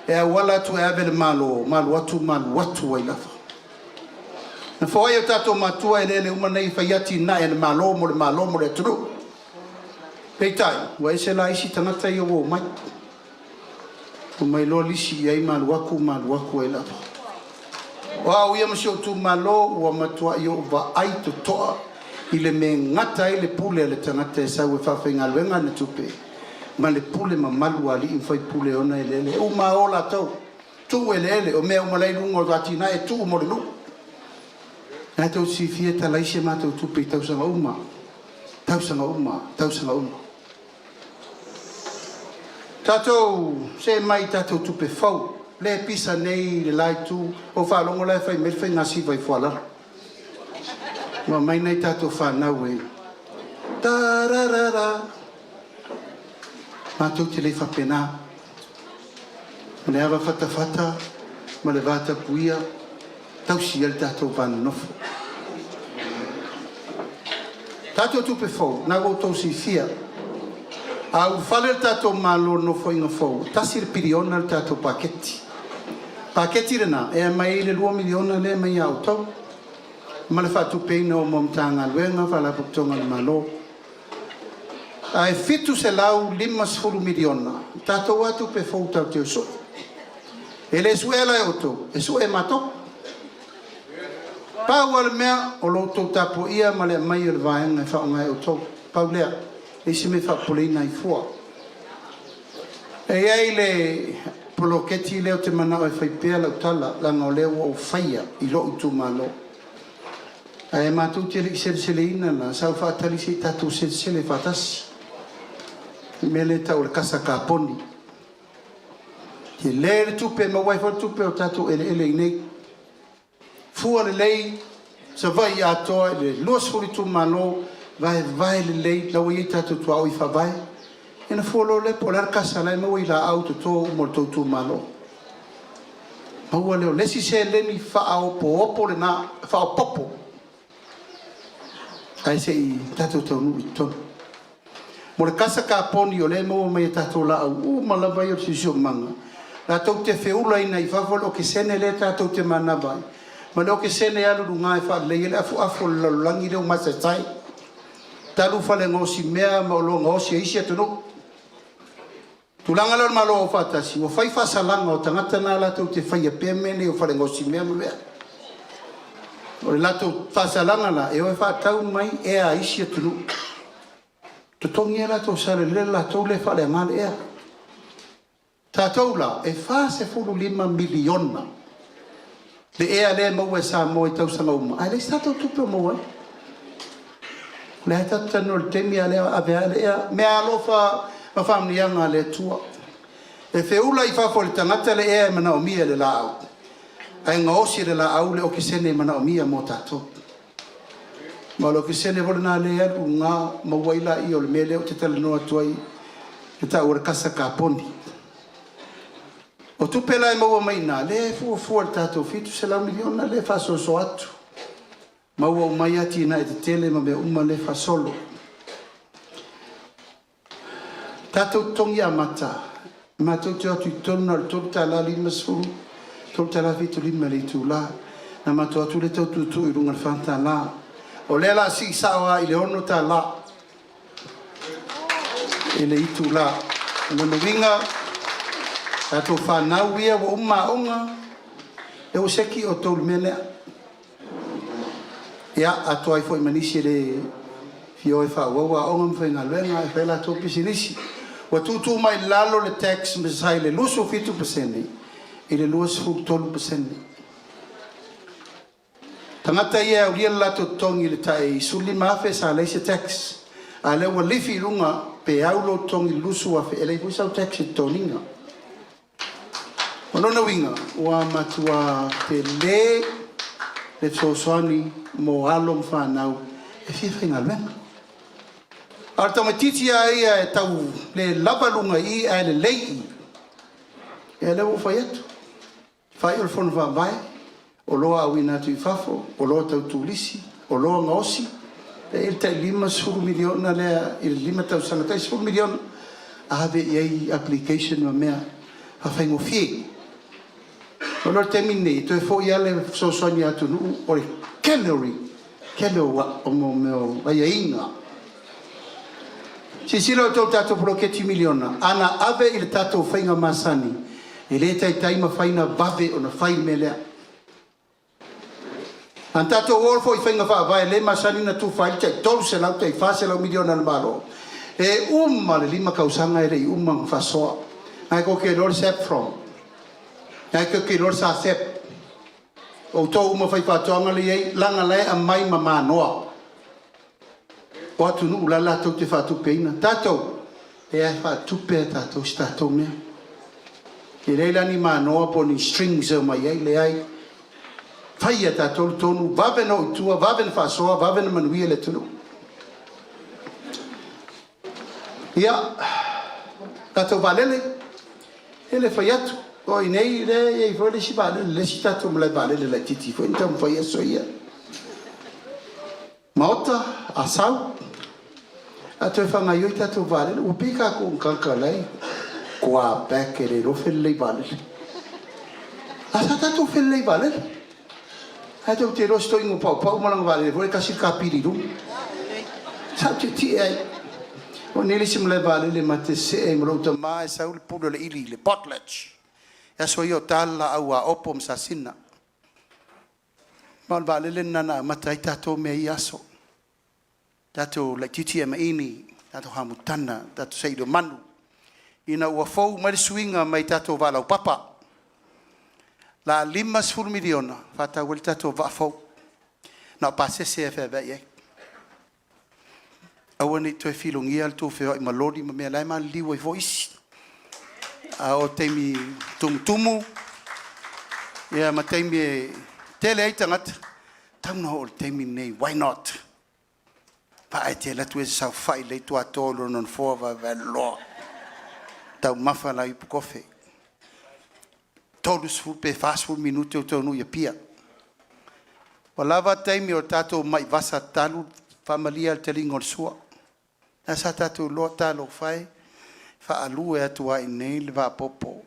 e wala tu ave malo watu wai lafa na foi o tato matua e lele uma nei faiati na e malo mo le tru peitai wa se la isi tanata yo mai o mai lo lisi ai mal waku e lafa wa ia msio tu malo wa matua yo va ai to toa ile me ngata ile pule le tanata sa we fa fenga lenga na tupe ma le pule ma malu ali in fai pule ona ele o ma ola to tu ele o me o malai lungo vatina e tu mo lu na to si fieta la ise ma to tupe tau sanga uma tato se mai tato tupe fau le pisa nei le lai tu o fa longo lai fai merfe ngasi vai foala ma mai nei tato fa na we tararara ma tu te le fa pena ne ava fata ma le vata puia tau si el tato van nofo tato tupe fau na go to si fia au fale tato malo no foi no fo tasir piriona tato paketti rena e mai le 2 miliona le mai auto ma le fatu peino montanga luenga fala putonga malo ai fitu se lau 5 miliona tato watu pe fo tato so ele suela auto e su e mato Pawal mea o loto tapo ia ma le mai le vaenga fa ngai auto paulea e se me fa polina i fua e ai le poloketi leo te mana e fai pea la tala la no leo o faia i lo tu malo ai ma tu te selina la sa fa tali si tatu sele fatasi mele ta o casa caponi te le tu pe ma wai fa tu pe o tatu ele nei fua le lei sa vai a to le los furi tu malo vai le lei la wai tatu tu au i fa vai ina folo le polar casa la mo i la auto to molto tu malo ma wale le si se le ni fa au popo le na fa o popo ai sei tatu to nu to mo le casa caponi o le mo mai tatu la au ma la vai o si so manga la to te feula ina i fa volo che se ne le tatu te mana vai ma lo che se ne alu ngai fa le afu la langi de ma se tai talu fa le ngosi mea ma lo ngosi isi to no Tulanga lo malo o fatasi, o fai fasalanga o tangata na lato te fai a pemene o fare ngosi mea mea. O le lato fasalanga la, e o e fatau mai e a isi a tunu. Tutongi e lato sare le lato le fale angale ea. Tatou la, e fa se fulu 5 miliona. Le ea le mau e sa mo e tau sanga uma. Ai le stato tupe o mau e. Le hata tano le temi a le avea le ea. Mea alofa... ma famnianga le tua e feula I fa fo le tangata le e mana o mia le lao ai ngosi le lao le o kisene mana o mia mo tato ma lo kisene volna le e nga ma waila I o le mele o te tale noa tuai e ta ora kasa ka poni o tu pela e maua maina le fu le tato fitu se la miliona le fa so atu maua o mai ati na e te tele ma me uma le fa solo Tato tongi a mata. Mato te atu tona le tolu tala 5 suru. Tolu tala fitu 5 le tu la. Na mato atu le tau tutu I runga le whanta la. O le la si sawa I le ono ta la. I le itu la. Nono winga. Tato whanau ia wa onga. E o seki o tolu melea. Ia atu ai fo I manisi le fio e whaua onga mwhenga luenga e whela tō pisinisi. Wa tutu mai lalo le tax mesai le luso 50% I le luso 12%. Tangata ia ulia lato tongi le tai suli mafe sa le se tax. A le wa lifi runga pe aulo tongi luso wa fe ele pusa tax toninga. Ono na winga wa matua te le toswani mo alom fanau e fifinga lenga. Arta matiti ai e tau le lavalunga I e le lei e le wo faiatu fai o fon va vai o loa awina tu fafo o loa tau tulisi o loa ngosi e il tai 5 miliona le il 5 tau sanga tai 5 miliona ave ei application ma mea a fai ngo fie o lo termine to fo ia le so sonia tu nu o calorie wa o mo meo vai inga Si silo tau tato proketi miliona, ana ave il tato whainga masani, e le tai ma whaina bave o na whai melea. An tato wolfo I whainga whaavai, le masani na tu whai, tai tolu se lau, tai whase lau miliona na maro. E le 5 kausanga e rei whasoa. Ai ko ke lor sep from. Ai ko ke lor sa sep. O tau whai whatoanga le ei, langa le a mai ma noa. O atu nu la la tau te whatu peina. Tātou, e ai whatu pea tātou si tātou mea. E reila ni mānoa po ni strings au mai ai, le ai. Whai a tātou tonu, vawe no utua, vawe na whasoa, vawe na manuia le tunu. Ia, tātou valele, e le whai atu. O i nei le, e i whai si valele, le si tātou mlai valele le titi, whai nitau mwhai aso ia. Maota, a sau. A toi whanga ioi tatou valele. Upi ka ko nkanka lei. Kua beke re ro whelei valele. A sa tatou whelei valele. A tau te rosto ingo pau malanga valele. Vore kasi ka piriru. Sa te ti ai. O nili simle valele ma te se e mrota mai sa ule pulo le ili le potlatch. Ya so io tala au a opom sa sina. Mal valele nana matai tatou me iaso. Tatou la titi e maini, tatou hamutana, tatou seido manu. Ina ua fou mai suinga mai tatou valau papa. La 5 miliona, fata wel tatou va fou. Na pase se fe va ye. Awani to filongia al to fe i malodi ma me lai ma liwa voice. A o temi tumtumu. Ya ma temi tele ai tangata. Tau o temi nei, why not? Pae te la tue sa fai le tua tolo non fova velo. Tau mafa la ipu kofe. Tolu su pe fasu minuto to nu ya pia. Walava taimi o tato mai vasa talu familia al telingo sua. Asa tato lo talo fai fa alu e tua inel va popo.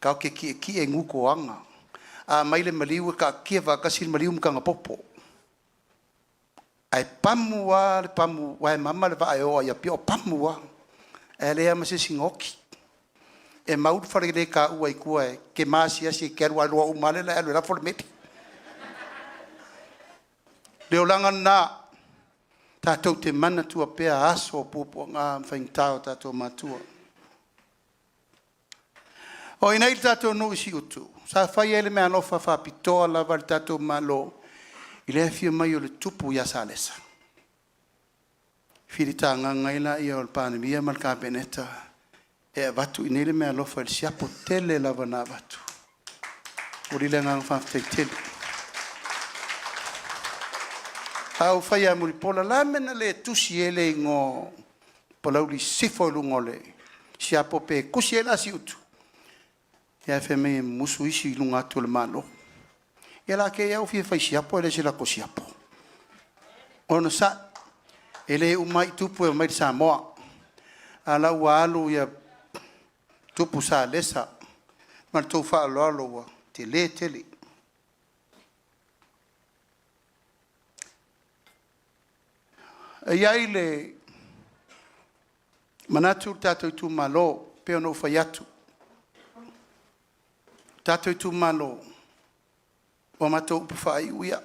Kau ke ki e nguko anga. A mai le maliu ka kia va kasil maliu mkanga popo. Ai pamu wa e mama le va o ya pio pamu wa. Ele ama se singoki. e mau whare le ka ua i kua e ke maasi asi ke arua roa umale la alo la fole meti. Leo langa na tātou te mana tua pea aso pupo ngā whaingtao tātou matua. O inai tātou no isi utu. Sa whai ele mea nofa whapitoa lava le tātou malo i lea fia mai o le tupu ia sa lesa. Whiri tā ngangaila ia o le pānemia mal kāpeneta e watu inele mea lofa il siapo tele lava nā watu. O rile ngang whawhtei tele. Au whai a muri pola la mena le tusi ele ngō Palauli sifo lungo le siapo pe kusi ele asi utu. Ia wheme musu isi lunga atu le malo. Ia la ke iau fia whai siapo ele sila ko siapo. Ono sa ele umai tupu e umai Samoa. Ala ua alu ia tupu sa lesa. Man tau wha alo alo wa te le tele. Iai le manatu tātou tu malo peo no whai atu. Tātou tu malo o matou upu whai uia.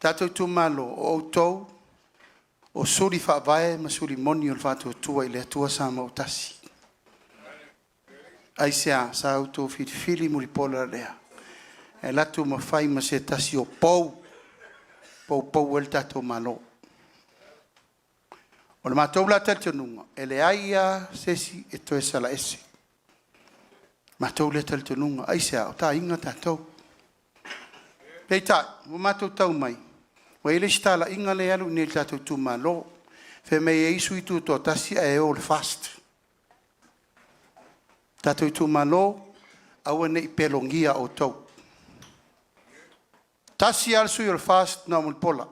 Tātou tu malo o tau o suri whaavae ma suri moni o le whātua tua i le atua sa mautasi. Ai sea sa auto fili muri pola lea. E latu ma whai ma se tasi o pou el tātou malo. O le mātou la tete nunga, e le aia sesi e toe sala ese. Mātou le tete nunga, ai sea o tā inga tātou. Pei tā, o mātou tau mai. O ele stala inga le alu ni le tātou tu malo. Fe mei e isu i tu tō tasi e o le fast. Tātou tu malo, aua ne i pelongia o tau. Tasi alsu i o le fast na mulpola.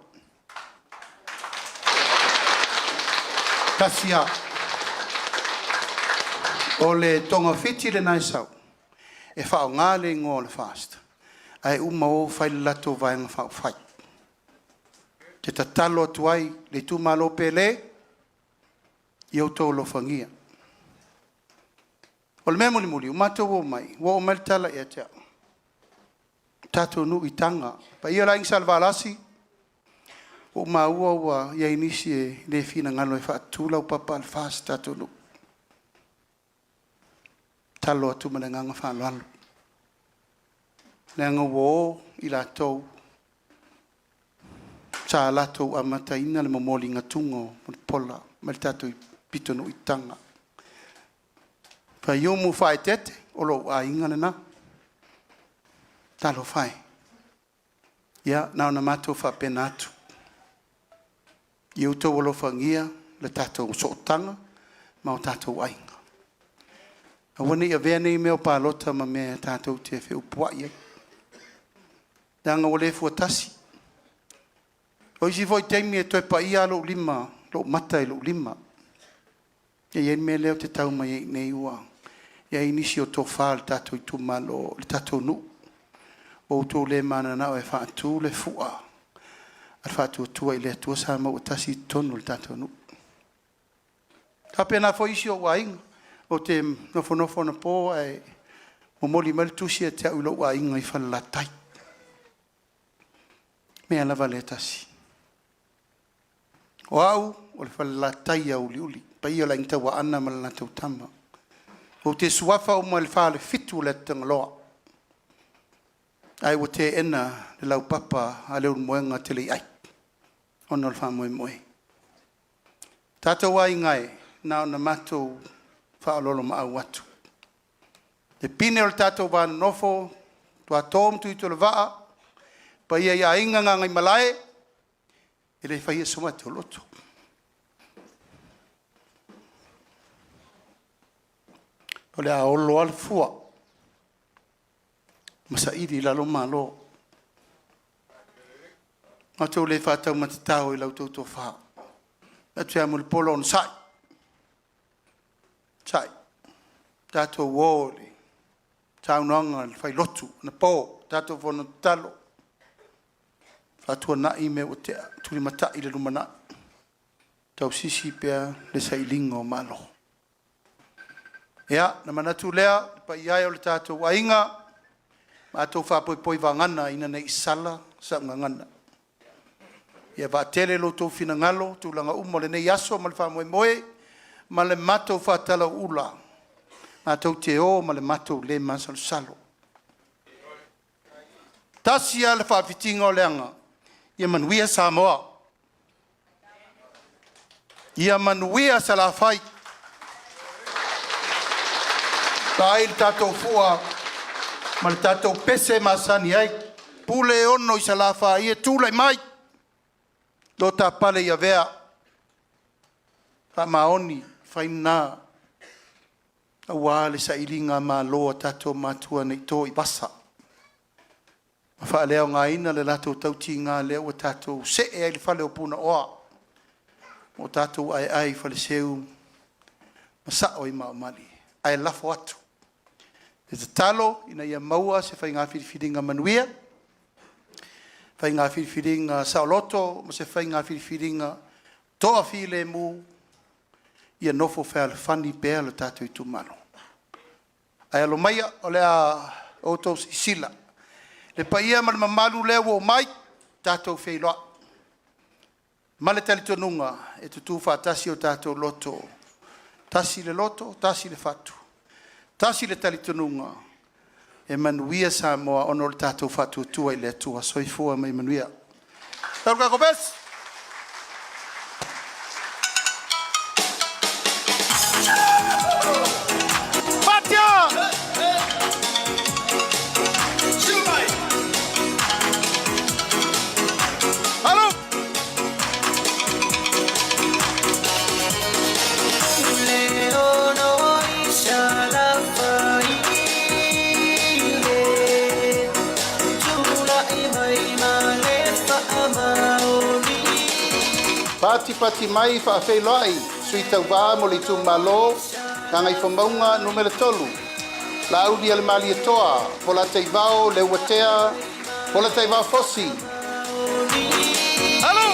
Tasia o le tonga fiti le nai sau e whao ngāle ngō le fast ai uma o whai lato vaenga whao whai te tatalo atuai le tu malo pele i au tau lo whangia o le mea muli muli umatou o mai wa o meltala e atea tatou nu i tanga pa ia la inga salvalasi o maua ua ia inisi e le fina ngalo e whaatula o papa al fast tātou lu. Talo atu ma le nganga whaaloalo. Le anga wo i la tau. Sa la tau amata ina le mamoli ngatungo mo pola ma le tātou i pitonu i tanga. Pa iu mu whae tete o lo a inga le na. Talo whae. Ia nao na mato whapena atu. Iu tau alo whangia le tātou sootanga ma o tātou ainga. A wane ia vea nei meo pālota ma mea tātou te whiu puai e. Danga o le fuatasi. O isi voi teimi e toi pa ia lo lima, lo mata e lo lima. E ien mea leo te tau mai nei ua. Ia inisi o tō whaal tātou i tu malo le tātou nu. O tō le mana nao e whaatu le fua. Al whātua tua i lea tua sa mau tasi tonu le tātou nu. Ka pēnā fo isi o wainga, o te nofo na pō ai o moli mali tusi e te au ilo wainga i whalatai. Mea lava le tasi. O au, o le whalatai au liuli, pa ia la ingta wa ana ma la tau tama. O te suafa o ma le whale fitu le tangaloa. Ai o te ena le lau papa a leo moenga te lei ai. Ono le whamoe moe. Tātou wai ngai, nao na matou whaalolo ma au atu. Te pine o le tātou wāna nofo, tua tōm tu i tole waa, pa ia ia inga ngai malae, e le whaia soma te o loto. O le a olo al fua, masa iri lalo malo, Mātou le whātau matatau i lau tautou wha. Atu ea muli polo on sai. Sai. Tātou wōle. Tāu nanga le whai lotu. Na pō. Tātou whono talo. Whātua na i me o te turi mata i le rumana. Tau sisi pia le sailinga o malo. Ia, na manatu lea, pa iai o le tātou ainga, mātou whapoi vangana ina nei sala sa ngangana. Ia va tele lo tō whina ngalo, tūlanga umo le nei aso, ma le wha moe, ma le mātou whatala ula. Mātou te o, ma le mātou le masalo salo. Tasi a le whawhitinga o leanga, ia manuia Samoa. Ia manuia sa la whai. Tai le tātou fua, ma le tātou pese masani ai, pule ono i sa la whai, ia tūlai mai. Lo tā pale ia vea, wha maoni, whaina, awa le sa ilinga ma loa tātou mātua nei tō i basa. Ma wha leo ngā ina le lātou tauti ngā leo o tātou se e ai le whale o puna oa. Mo tātou ai whale seu, ma sa o i maomali, ai lafo atu. E te talo, ina ia maua se whai ngā whiriwhiringa manuia, whai ngā whiriwhiringa saoloto, ma se whai ngā whiriwhiringa toa while mu, ia nofo whea le whani pēa le tātou i tūmano. Ai alo maia o lea autos i sila. Le paia ma le mamalu leo o mai, tātou wheiloa. Ma le talitonunga, e tutu whātasi o tātou loto. Tasi le loto, tasi le whatu. Tasi le talitonunga, e manuia Samoa ono le tātou whatu tua i le atua, soifua mai manuia. Tau kako bes? Pati mai fa fe loi sui tau va mo le tu malo ka ngai fomaunga numero tolu la udi al mali toa pola te vao le watea pola te va fosi allo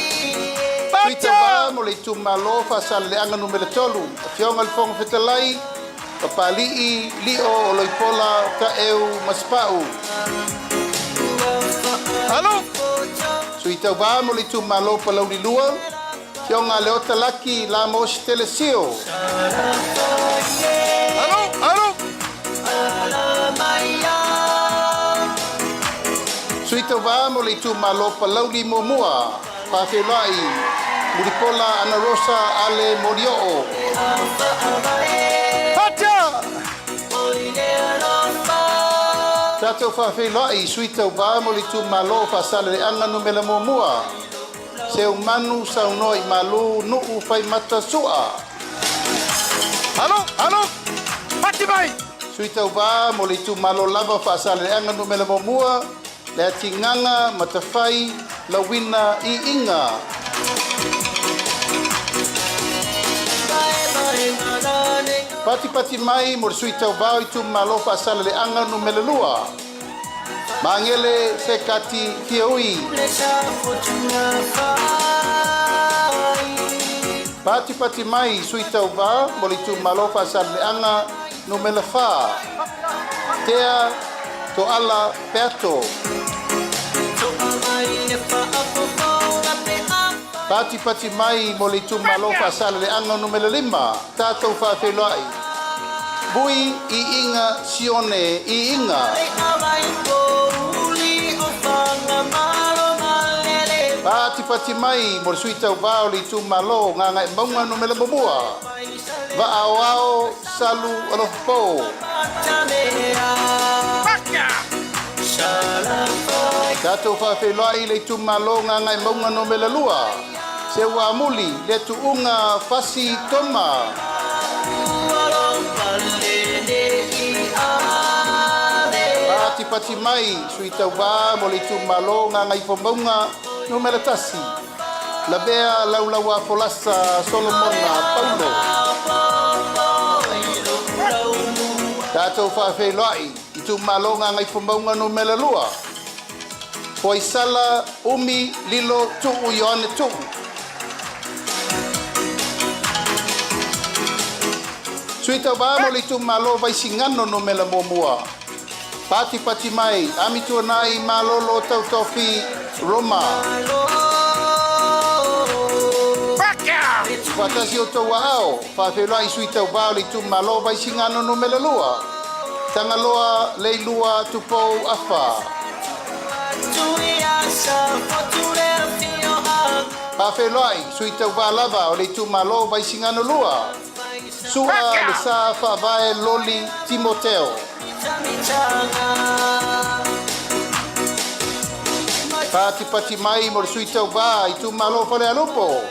sui tau va mo le tu malo fa sal le anga numero tolu fionga le fonga fetalai papali lio loi pola ka eu maspau allo sui tau va mo le tu malo Palauli lua Kionga leota laki la mos telesio. Alo. Suito va mo le tu malo Palauli momua. Pa fe lai. Muripola ana rosa ale morio. Hacha. Tato fa fe lai suito va mo le tu malo fa sale anga numela momua. Se un manu sa unoi malu nuu fai mata sua. Alo, pati mai. Suita uva mo le tu malo lava fa sale anga no mela momua, le atinganga matafai la wina I inga. Pati mai mo suita uva I tu malo fa sale le anga no mela lua. Mangele se kati hioi. Pati mai suita uva molitu malofa sale anga no melafa. Tea to ala peto. Pati mai molitu malofa sale anga no melalima. Tato fa felai. Bui I inga sione I inga. Pati mai mo suita uva li tu malo nga ngai maunga no mela bobua va ao salu alo po tato fa fe lai le tu malo nga ngai maunga no mela lua se wa muli le tu unga fasi toma pati mai suita uva mo le tu malo nga ngai fomaunga no mela tasi la bea laulaua folasa Solomona Paulo tatou whawhelai I tu malonga ngai whamaunga no mela lua Poi sala umi lilo tuu Ioane tuu Suita ba mo le tu malo vai singano no mela momua. Pati pati mai, ami tu nai malolo tau tofi Roma. Fatasi o tau ao, whawhelai suita ba le tu malo vai singano no mela lua. Tanga loa leilua tupou afa. Whawhelai suita ba lava o le tu malo vai singano lua. Sua le sa whawai loli Timoteo. Pati pati mai mo le suita ba i tu malo fale alupo.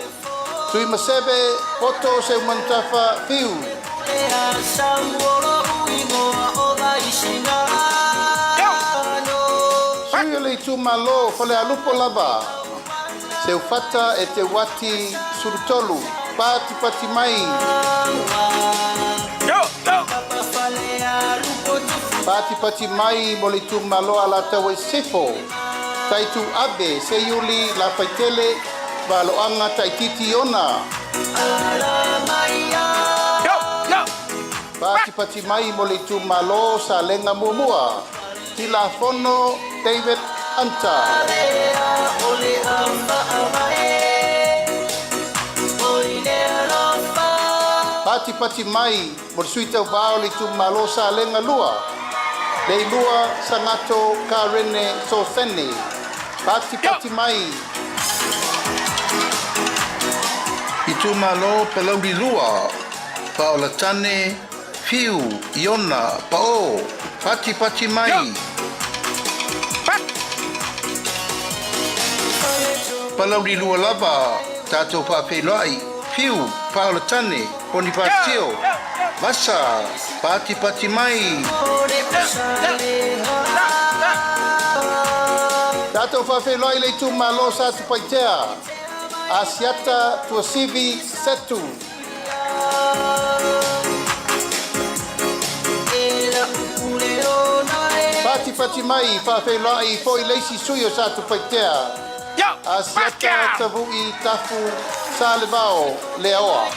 Sui masebe poto se mantafa fiu. Sui le tu malo fale alupo lava. Se ufata e te wati surutolu. Pati pati mai. Pati pati mai mo le tu malo ala tawe sefo. Tai tu abe se Iulai la faitele ba lo anga tai titi ona. Pati pati mai mo le tu malo sa lenga muamua. Tila fono David Anta. Pati pati mai mo suita bao le tu malo sa lenga lua. Le lua sangato karene so sene. Pati pati mai. Itu malo Palauli lua. Paola tane fiu iona pao. Pati pati mai. Palauli lua lava tato whawhelai fiu Paola tane Bonifacio Vasa pati pati mai. Tato whawhelai le tu malo sa tu paitea. Asiata tua sivi setu. Pati pati mai whawhelai foi leisi suyo sa tu paitea. Asiata tavu i tafu sa levao leoa.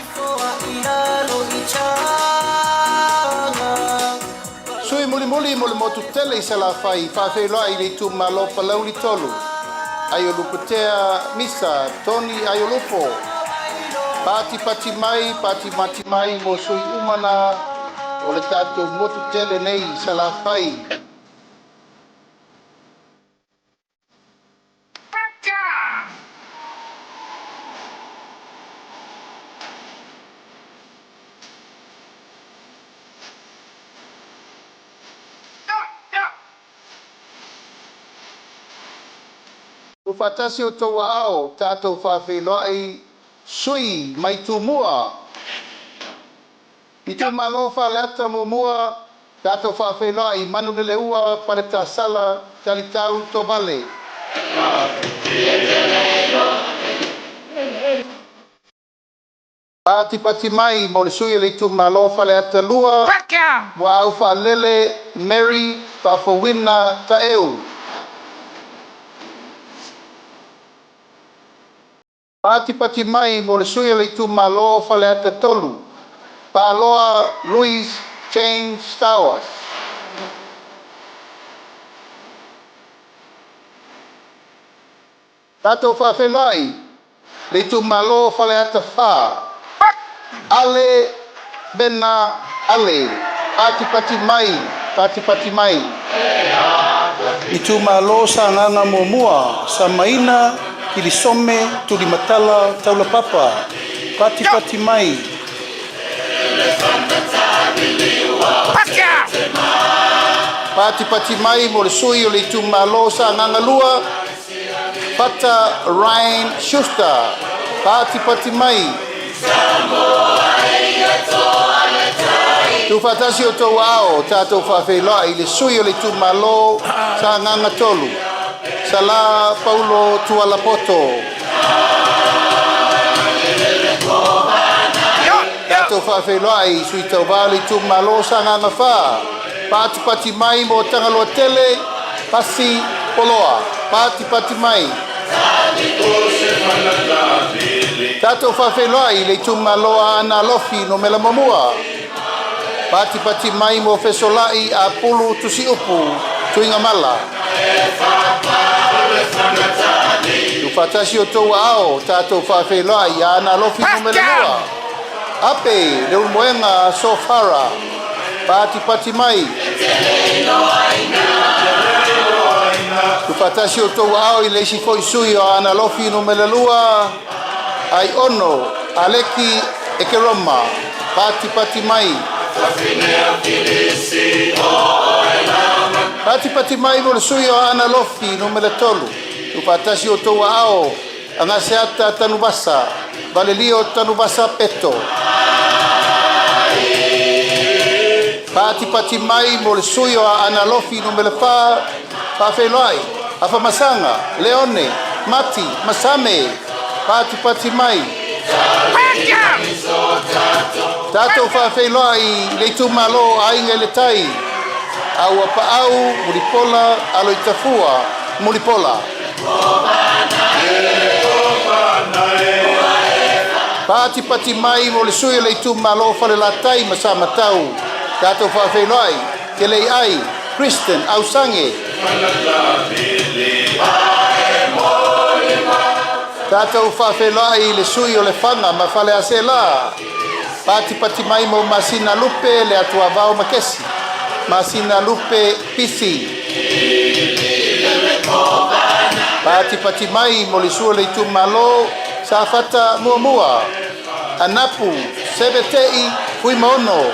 Sui muli muli mo le motu tele sa la fai whawhelai le tu malo Palauli tolu. Ayoluputea misa Tony Ayolupo. Pati pati mai mo sui umana o le tatou motu tele nei sa la fai. Ufatasi o tau ao, tātou whawhelai sui mai tu mua. I tu malo whaleata mo mua, tātou whawhelai manu le leua pareta sala talitau to vale. Pati pati mai mo le sui le tu malo whaleata lua. Wa au whalele Mary whawhawina ta eu. Pati pati mai mo le sui le tu malo whaleata tolu. Paloa Louis James Stowers. Tato whawhelai le tu malo whaleata wha. Ale bena ale. Pati pati mai. I tu malo sa nganga mua sa maina Kili some, tuli matala, taula papa. Pati pati mai. Pati pati mai mo le sui o le tu malo sa nganga lua. Pata Ryan Schuster. Pati pati mai. Tu fatasi o tau ao, tātou whawhelai le sui o le tu malo sa nganga tolu. Sala Paulo Tualapoto. Tato whawhelai sui tau vali tu malo sa nganga wha. Pati pati mai mo tangaloa tele, pasi poloa. Pati pati mai. Tato whawhelai le tu malo ana lofi no mela mamua. Pati mai mo fesolai a pulu tusi upu tuinga mala. Tu fatasi o tau ao tatou whawhelai a ana lofi numelanoa. Ape leu moenga sofara. Pati mai. Tu fatasi o tau ao i leisi foi sui o ana lofi numelalua. Ai ono aleki e ke roma. Pati mai. Pati mai mo le sui o ana lofi numele tolu. Tu patasi o tau ao anga seata tanu basa. Valelio tanu basa peto. Pati mai mo le sui o ana lofi numele fa whawhelai. Afa masanga, leone, mati, masame. Pati mai. Tatou whawhelai le tu malo ainga le tai. Au apau, muripola, alo i tafua, muripola. Pati mai mo le sui le tu malo fale la tai masama tau. Tatou whawhelai, ke lei ai, Kristen, au sange. Tatou whawhelai le sui o le whanga ma fale ase la. Pati mai mo masina lupe le atua vau makesi. Masina lupe pisi. Pati mai mo le sui le tu malo sa fata mua. Anapu, sebetei, fui mono.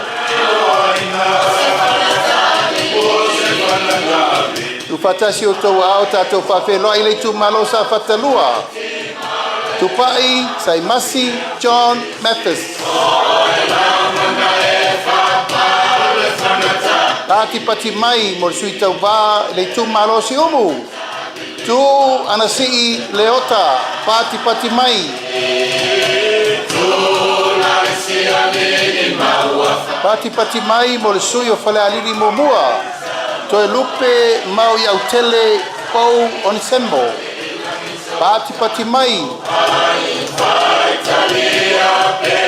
Tu fatasi o tau ao tatou whawhelai le tu malo sa fata lua. Tupai, Saimasi, John, Mathis. Pati mai mo sui tau wā le tu malo si umu. Tu anasii leota, pati mai. Pati mai mo le sui o whale aliri mo mua. Toe lupe mau i au tele pou onisembo. Pati mai.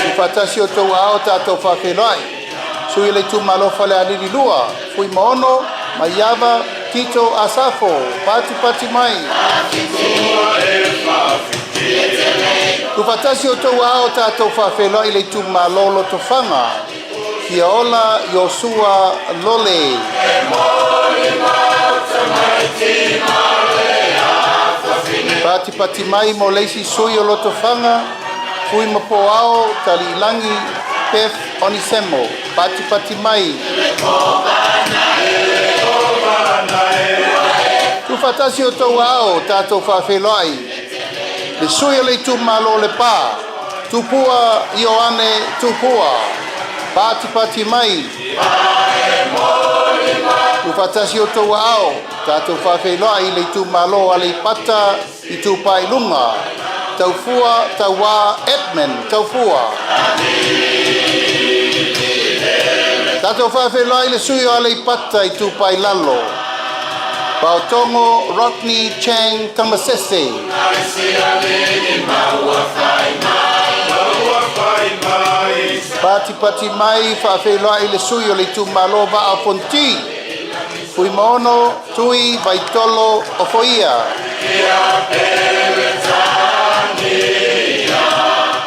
Tu fatasi o tau ao tatou whawhelai. Sui le tu malo fale aliri lua. Fui maono, maiava, tito asafo. Pati mai. Tu fatasi o tau ao tatou whawhelai le tu malo lo tofanga. Kia ola Yosua Lole. Pati mai mo leisi sui o loto whanga. Fui mapo ao tali ilangi pef onisemo. Pati mai. Tu fatasi o tau ao tatou whawhelai. Le sui o le tu malo le pā. Tupua Ioane tupua. Pati mai. Tu fatasi o tau ao tatou whawhelai le tu malo ale pata i tu pai lunga. Tau fua, tau wā, Edmund, tau fua. Tatou whawhelai le sui o ale pata i tu pai lalo. Pautongo, Rodney, Chang, Tamasese. Pati mai whawhelai le sui o le tu malo wa a ponti. Fui mono, tui, vaitolo, o foia.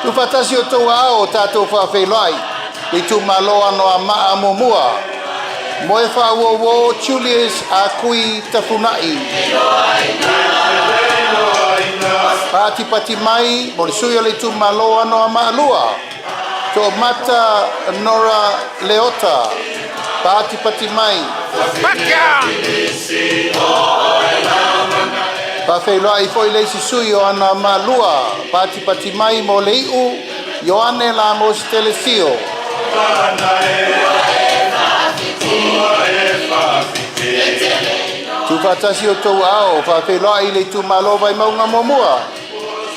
Tu fatasi o tau ao tatou whawhelai. Le tu malo ano a maa mumua. Moe whawo Julius a kui tafunai. Pati mai, mo le sui o le tu malo ano a maa lua. To mata Nora Leota. Pati mai. Whawhelai foi leisi sui o ana malua. Pati mai mo leiu. Ioane la mos telesio. Tu fatasi o tau ao. Whawhelai le tu malo vai maunga momua.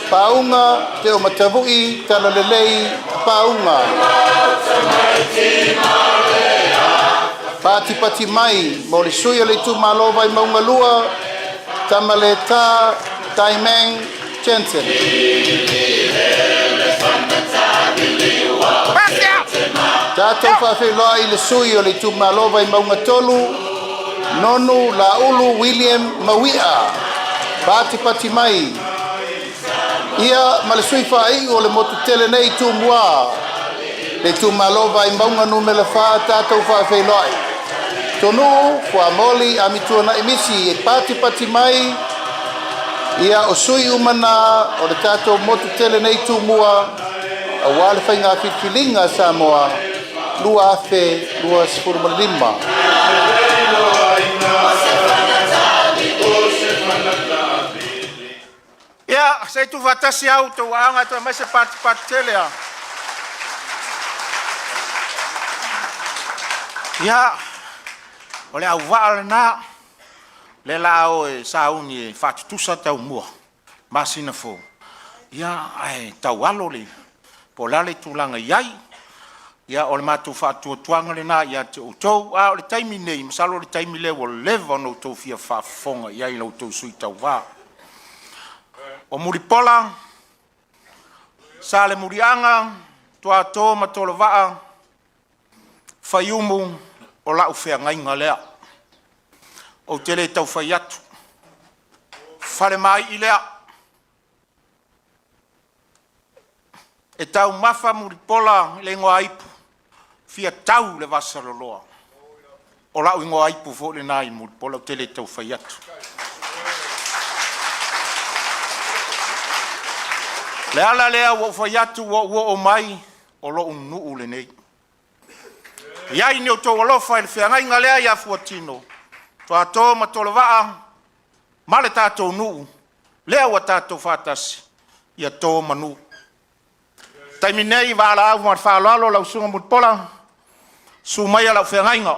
Paunga te o matavui tala lelei paunga. Pati mai mo le sui le tu malo vai maunga lua. Tamaleta Taimeng Jensen. Tātou whawhiloa I le sui o le tūmalowa I maunga tolu, Nonu la ulu William Mawia, pati mai. Ia ma le sui whai o le motu tele nei tūmua, le tūmalowa I maunga numele wha tātou whawhiloa. Tonu, wha moli a mitua na emisi e pati mai, ia o sui umana o le tātou motu tele nei tūmua, a wale whainga whiwhilinga Samoa, lua afe, lua sifurmalima. Ia, se tu vatasi au tō anga tō mai se pati tele a. Ia, o le au waale nā, le la o e sauni e whatutusa tau mua, masina fō. Ia, ai, tau alo le, po lale tūlanga iai, ia o le mātou whatuatuanga le nā, ia te outou, a o le taimi nei, masalo le taimi le, o leva no tō fia whafonga, iai lau tō sui tau wā. O muripola, sa le murianga, tua tō matolo waa, whaiumu o lau whea ngainga lea. O tele tau whai atu. Whare mai I lea. E tau mafa muripola le ngoa aipu. Fia tau le vasaroloa. O lau ngoa aipu fo le nai muripola o tele tau whai atu. Le ala lea wo whaiatu wo o mai o lo unu le nei. Iai ni o tō walofa il whiangai ngā lea ia fuatino. Tua tō matolo waa, male tātou nuu, lea wa tātou whātasi, ia tō manu. Taimi nei wāla au mar whālalo lau sunga mutpola, su mai lau whiangai ngā.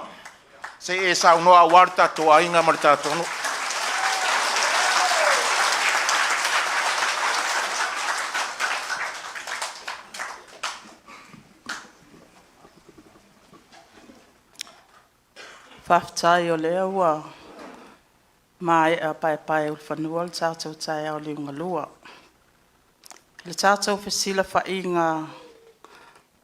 Se e sa unoa war tātou ainga male tātou nuu. Whaftai o lea ua, mai a pai o whanua le tātou tai au liunga lua. Le tātou whasila whainga,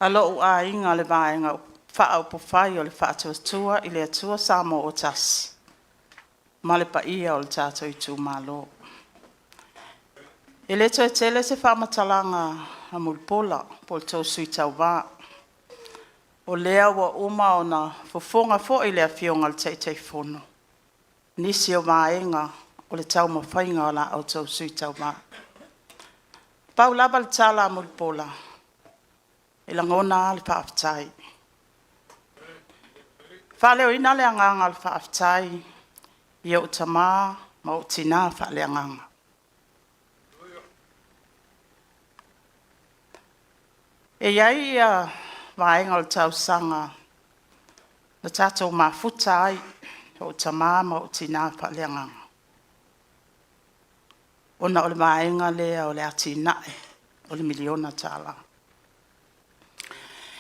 alo o a inga le vaenga, wha po whai o le whātou tua I le atua Samo o tasi. Ma le paia o le tātou I tū malo. E le toi tele se whamatalanga a mulpola, po le tau sui tau vā. O lea wa uma o na fofonga fo I lea fionga le teitei fono. Nisi o maenga o le tau mawhainga o la au tau sui tau ma. Pau laba le tala mulpola. E la ngona le whaaftai. Whaleo ina le anganga le whaaftai. Ia o tama ma o tina whale anganga. E iai ia vaenga o tau sanga. Na tātou mafuta ai, o tamama o tina whaleanganga. Ona o le vaenga lea o le atinae, o le miliona tāla.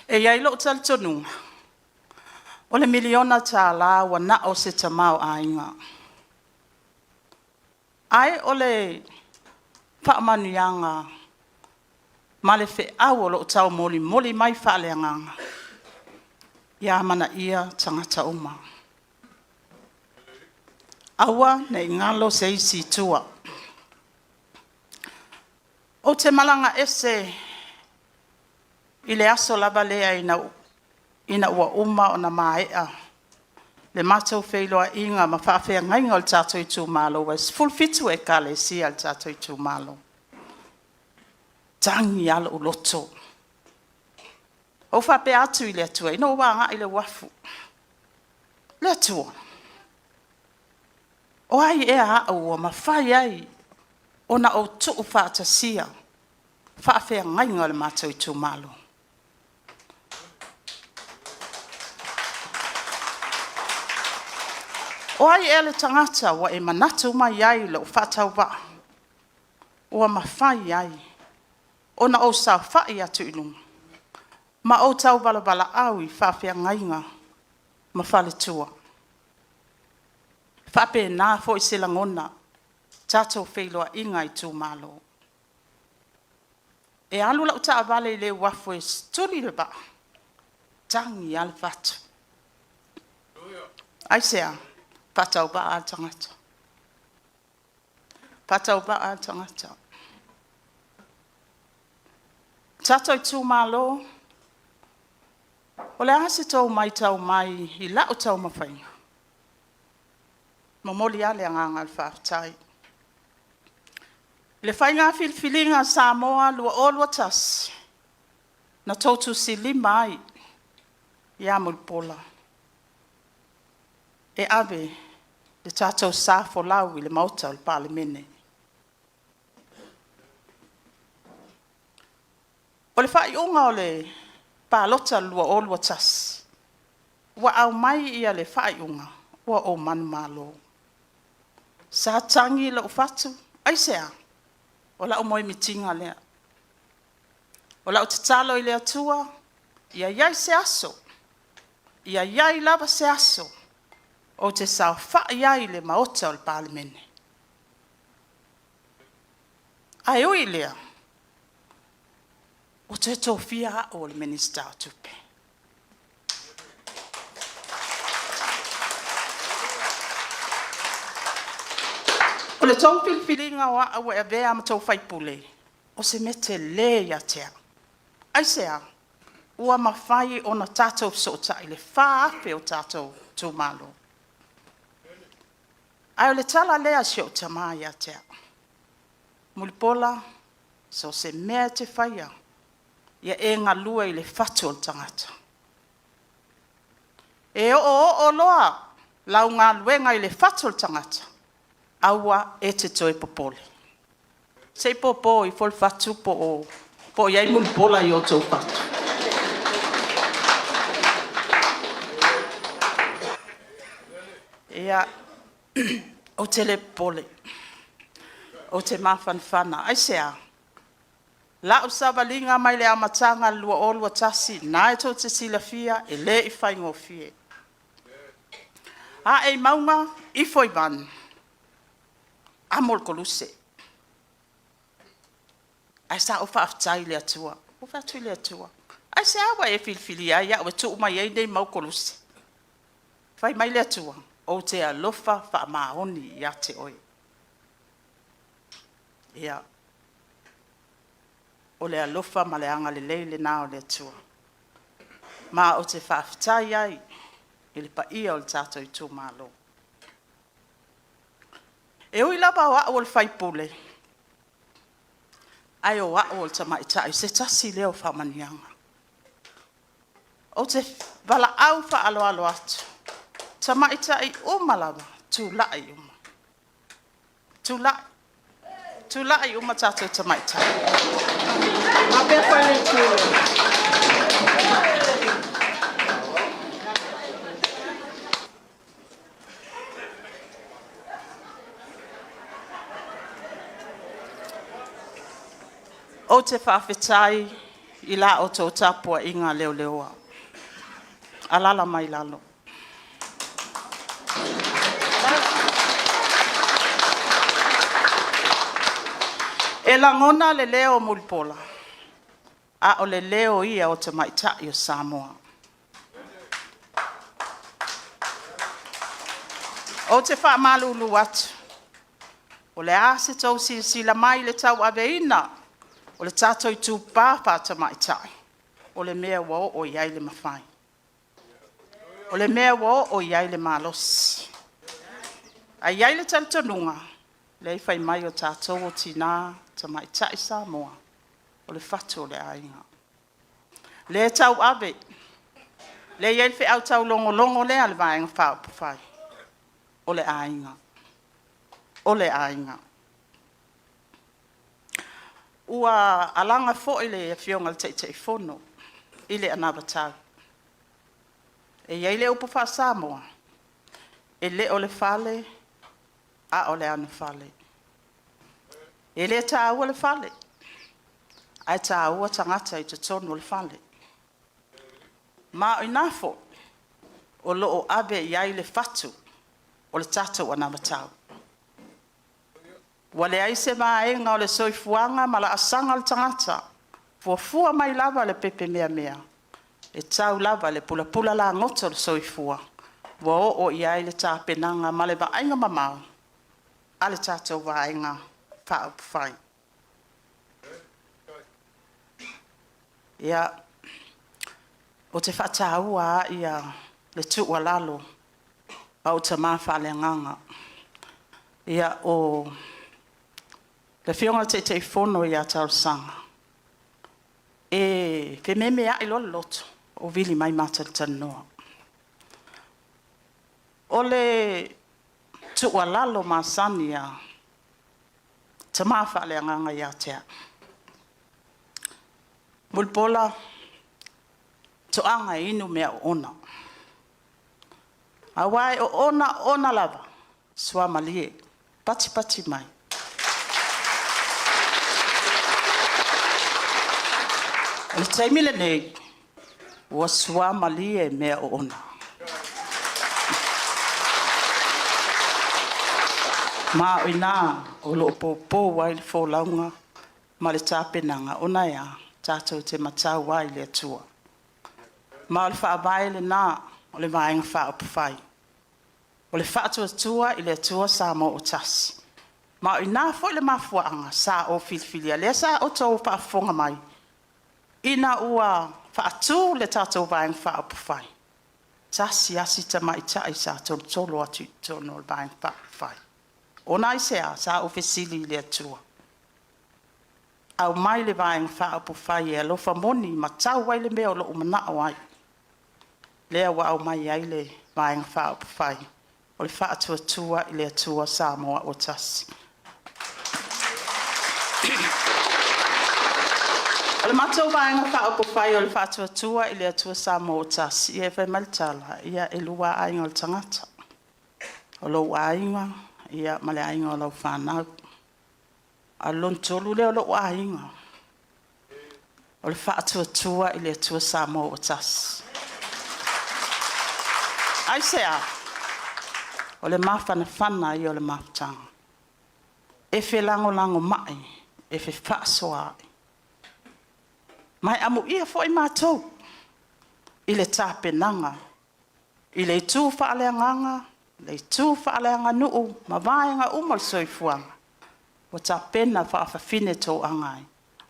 E iai lo tal tonunga. O le miliona tāla wa na o se tamau ainga. Ai o le whaamanuianga, ma le fe au o lo tau moli mai whaaleanganga. Ia mana ia tangata uma. Aua nei ngalo se isi tua. O te malanga ese I le aso laba lea ina ua uma o na maea. Le matau whailoa inga ma whaafea ngainga o le tātou I tū malo. Was full fitu e ka le si al tātou I tū malo. Tangi ala o loto. O whape atu I le atua, ino wanga I le wafu. Le atua. O ai e a ua ma whai ai, o na o tuu whaatasia, whaafea ngainga le mātou I tū malo. O ai e le tangata wa e manatu mai ai le o whaatau wa. Ua ma whai ai. Ona o sa whai atu ilunga. Ma o tau balabala au I whawhia ngainga. Ma whale tua. Whape nā fo I sila ngona. Tātou whailoa inga I tū malo. E alu lau ta avale le wafu e sturi le ba. tangi al fatu. Ai sea, patau ba al tangata. Patau ba al tangata. Tato I tū malo, o le ase tau mai tau mai I lau tau mawhainga. Mamoli ale anganga al whaatai. Le whainga filfilinga Samoa lua olua tas. Na tautu si lima ai. Ia mulpola. E ave, le tātou sāfo lau I le mauta o le pāle mene. O le whai unga o le pālota lua olua tas. Wa au mai ia le whai unga, wa o manu malo. Sa tangi la ufatu, ai sea, o la o moi mitinga lea. O la o tatalo I le atua, ia iai se aso, ia iai lava se aso, o te sao wha iai le maota o le pāle mene. Ai ui lea, o te tōwhia o le minister tupe. O le tau pilpilinga wa awa e vea ma tau whaipule, o se mete le ia tea. Ai sea, ua mawhai o na tātou sota I le whaape o tātou tū malo. Ai o le tala lea se o tama ia tea. Mulipola, so se mea te whaia, ia e ngā lua I le whatu o tangata. E o loa, lau ngā luenga I le whatu o tangata, aua e te toi popole. Sei popo I fol whatu po iai mulipola I o tau whatu. Ia, o te le pole, o te mawhanwhana, ai sea, la o savalinga mai le amatanga lua olua tasi, na e tō te silafia, e le I whaingo fie. A e maunga, I foi man, amol koluse. Ai sa o whaaftai le atua, o whaaftai le atua. Ai se awa e filfili ai, au e tuu mai ei nei mau koluse. Whai mai le atua, o te alofa wha maoni ia te oi. Ia. O le alofa ma le anga le leile nā o le atua. Ma o te whaaftai ai, I le pa ia o le tātou I tū malo. E ui lapa o o le whaipule. Ai o o le tamaitai, se tasi leo whamanianga. O te wala au wha alo alo atu. Tamaitai umalawa, tu lai uma. Tu lai uma tātou tamaitai. Ma pe whaile tū. O te whawhetai I la o tō tāpua I ngā leo leoa. Alala mai lalo. E langona le leo mulipola. A o le leo ia o te maitai o Samoa. O te whaamalulu atu. O le ase tau sila mai le tau aveina. O le tātou I tūpā pāta maitai. O le mea wao o iai le mawhai. O le mea wao o iai le malos. A iai le talitonunga. Le I whai mai o tātou o tina ta maitai Samoa. O le whatu o le ainga. Le tau ave. Le iai le au tau longo le ale vaenga whao pawhai. O le ainga. O le ainga. Ua alanga fo ile fionga le te fono ile anabata e ia ile upo fa Samoa e le ole fale a ole anu fale e le ta ole fale ai ta ua tangata I te tonu ole fale ma inafo o lo o abe ia ile fatu ole tatu anabata Wale aise maenga o le soifuanga ma la asanga le tangata. Fuafua mai lava le pepe mea. e tau lava le pula pula la ngoto le soifua. Wa o ia le tāpenanga ma le vaenga mamau. Ale tātou vaenga whaupwhai. Ia, o te whataua ia le tuua lalo au te mawhale nganga. Ia o le whionga te whono ia tau sanga. E whememe a ilo loto o vili mai mātari tanoa. O le tuua lalo masani ia te mawhale nganga ia tea. Mulpola toanga inu mea ona. Awai o ona lava. Sua malie. Pati mai. Le taimile nei. Wa sua malie mea ona. Ma oina o lo popo wai le fōlaunga. Ma le tāpenanga ona ia. Tātou te matau wai le atua. Ma o le whaavai le nā, o le vaenga whaupawhai. O le whaatua tua i le atua sa mo o tasi. Ma o i nā fo le mafuanga sa o filfilia. Le sa o tau whaafonga mai. Ina ua whaatu le tātou vaenga whaupawhai. Tasi asi ta mai tai sa tolo atu tono le vaenga whaupawhai. O nai sea sa o fesili le atua. Au mai le vaenga whaupawhai e alofa moni ma tau wai le mea o lo umanao ai. Lea wa au mai ai le vaenga whaupawhai. O le whaatua tua i le atua Samoa o tasi. O le matau vaenga whaupawhai o le whaatua tua i le atua Samoa o tasi. Ia whai malitala, ia e lua ainga o le tangata. O lo ainga, ia male ainga o lau whanau. A lon tolu leo lo ainga. O le whaatua tua i le atua Samoa o tasi. Ai sea, o le mawhana i o le mawtanga. E whe lango mai, e whe whaasoa ai. Mai amu ia fo i mātou, i le tāpenanga, i le tū whaaleanganga, le tū whaaleanga nuu, ma vaenga umal soifuanga. O ta pena whaafafine tō angai.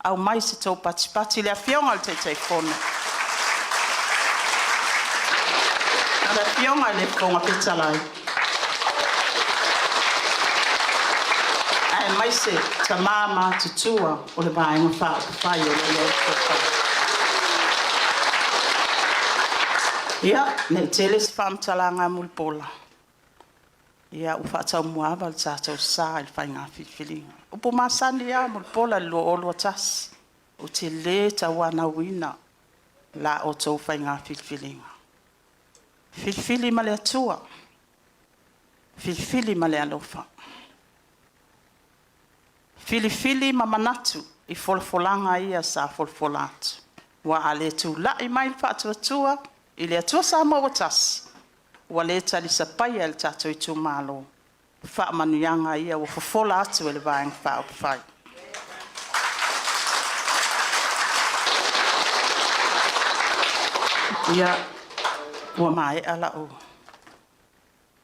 Au mai se tō pati le awhionga le te whono. Le awhionga le whonga petalai. Ai mai se ta māma tutua o le vaenga whaafai o le leo whawhai. Ia, ne tele se whaamtalanga mulpola. Ia u whaatau muawa le tātou sā il whai ngā whiwhilinga. Upo māsani ia mulpola lo olo tasi. O te le ta wana wina la o tau whai ngā whiwhilinga. Whiwhili ma le atua. Whiwhili ma le alofa. Whiwhili ma manatu i folfolanga ia sa folfolatu. Wa ale tu la i mai whaatua tua i le atua sa mo o tasi. Wa le tali sa pai el tato i tu malo. Wha manuianga ia wa fofola atu e le vaenga whaupawhai. Ia, wa mai ala o.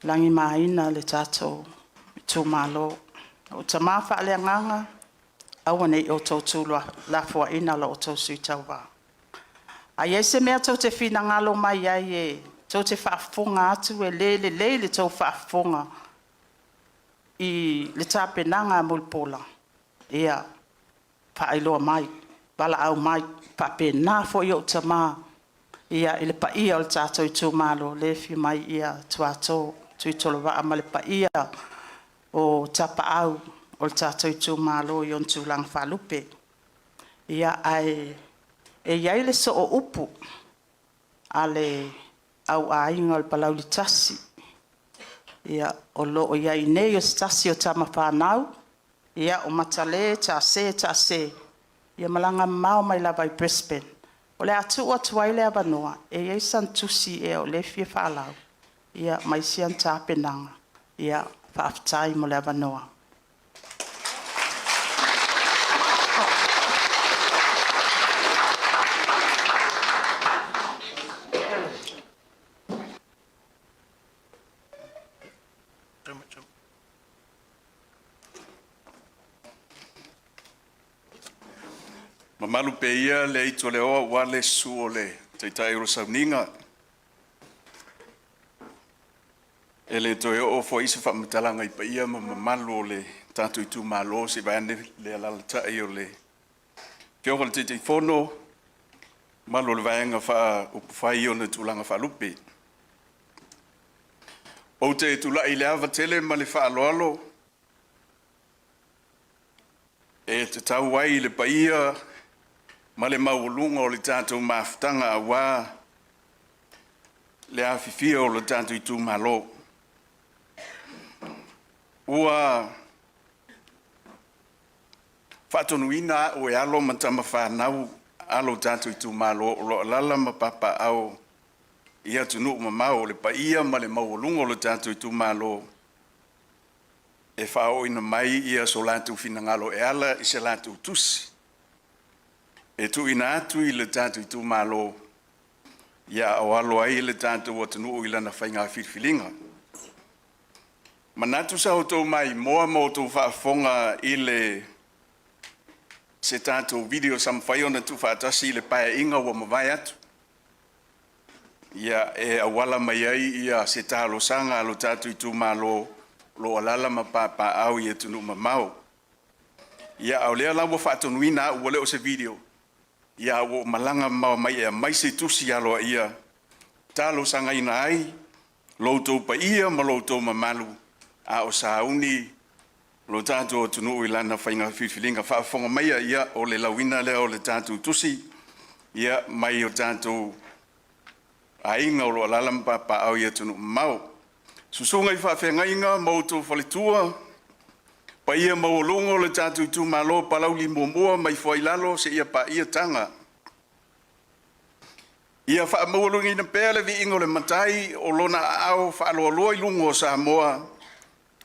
Langi maina le tato i tu malo. O ta mawha le nganga, awa nei o tau tūlua la fua ina la o tau sui tau wā. A iei se mea tau te whina ngalo mai ai e tau te whaafonga atu e le tau whaafonga i le tāpenanga mulpola. Ia, whaailoa mai, wala au mai, whaapena fo i o tamā. Ia, i le paia o le tātou i tū malo, le fi mai ia tuato, tui tolo waa ma le paia o tapa au o le tātou i tū malo i on tūlang whalupe. Ia, e iai le so o upu, a le au ainga o le Palauli tasi. Ia o lo o iai nei o stasi o tama whanau. Ia o matale ta se. Ia malanga mau mai lava i Brisbane. O le atu o tuai le abanoa. E iai santusi e o le fia whalau. Ia mai sian tāpenanga. Ia whaaftai mo le abanoa. Mamalu pe ia le ito le oa wale suo le teitai ro sauninga. E le toi o fo isa whamatalanga i pa ia ma mamalu o le tatu i tu malo se vane le alala tai o le Piongo le teitai fono malo le vaenga wha upufai o na tulanga wha lupe. O te tula i le awa tele ma le wha aloalo e te tau wai le pa ia ma le maulunga o le tātou maftanga a wā le awhifia o le tātou i tū malo. Ua whatonuina o e alo matama whanau alo tātou i tū malo o lo lala ma papa au ia tunu ma mau le pa ia ma le maulunga o le tātou i tū malo e whao ina mai ia so lātou finangalo e ala i se lātou tusi. E tu ina atu i le tātou i tū malo ia o alo ai le tātou o tunu i lana whainga whirwhilinga. Manatu sa o tō mai moa mo tō whaafonga i le se tātou video sam whaiona tu whaatasi i le pae inga wa mawai atu. Ia e awala mai ai ia se tālo sanga alo tātou i tū malo lo alala ma papa au ia tunu ma mau. Ia au lea lawa whaatonuina ua leo se video. Ia o malanga mau mai e mai se tusi aloa ia. Tālo sanga ina ai, loutou pa ia ma loutou ma malu. A o sauni, lo tātou o tunu i lana whainga whiwhilinga whaafonga mai ia o le lawina lea o le tātou tusi. Ia mai o tātou a inga o lo alalam papa au ia tunu mau. Susunga i whawhenga inga mautou whalitua. Pa ia maolongo le tātou tu malo Palauli mua mai whailalo se ia pa ia tanga. Ia wha maolongi na pēle vi ingo le matai o lona au whaaloaloa i lungo o Samoa.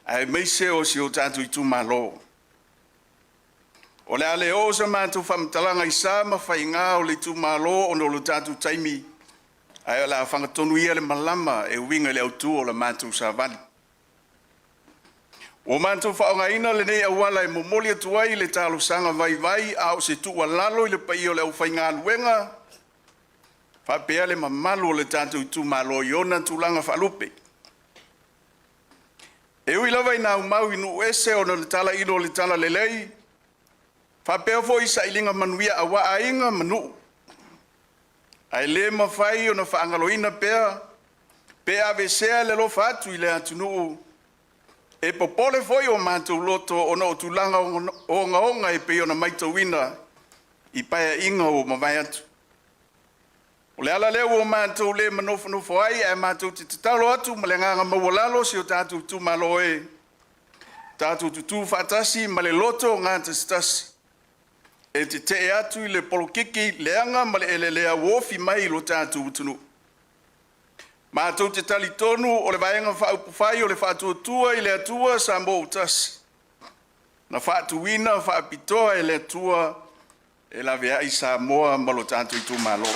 Ai meise o si o tātou tu malo. O le ale o sa mātou whamatalanga i sa ma whainga o le tu malo o no le tātou taimi. Ai o la whangatonu ia le malama e winga le autu o le mātou sa vali. O mātou whaongaina le nei awala e momoli atuai le tālo sanga vai au se tua lalo i le pai o le au whainga aluenga. Whapea le mamalo le tātou i tu malo i ona tūlanga whalupe. E ui lawa i nāu mau inu ese o le tala ilo le tala lelei. Whapea fo i sa ilinga manuia awa ainga manu. Ai le mawhai o na whaangaloina pea. Pea vesea le lo fatu i le atunuu. E popole foi o mātou loto o no tūlanga o ngaonga e peo na maitawina i paia inga o mawai atu. O le ala leo o mātou le manofo ai e mātou te talo atu ma le nganga mawalalo si o tātou tu malo e. Tātou tutu whatasi ma le loto o ngā tastasi. E te atu i le polokiki leanga ma le elelea wofi mai lo tātou utunu. Mātou te tali tonu o le vaenga whaupufai o le whaatuatua i le atua sa mō utasi. Na whaatuina whaapitoa e le atua e la vea i sa moa malo tātou i tū malo.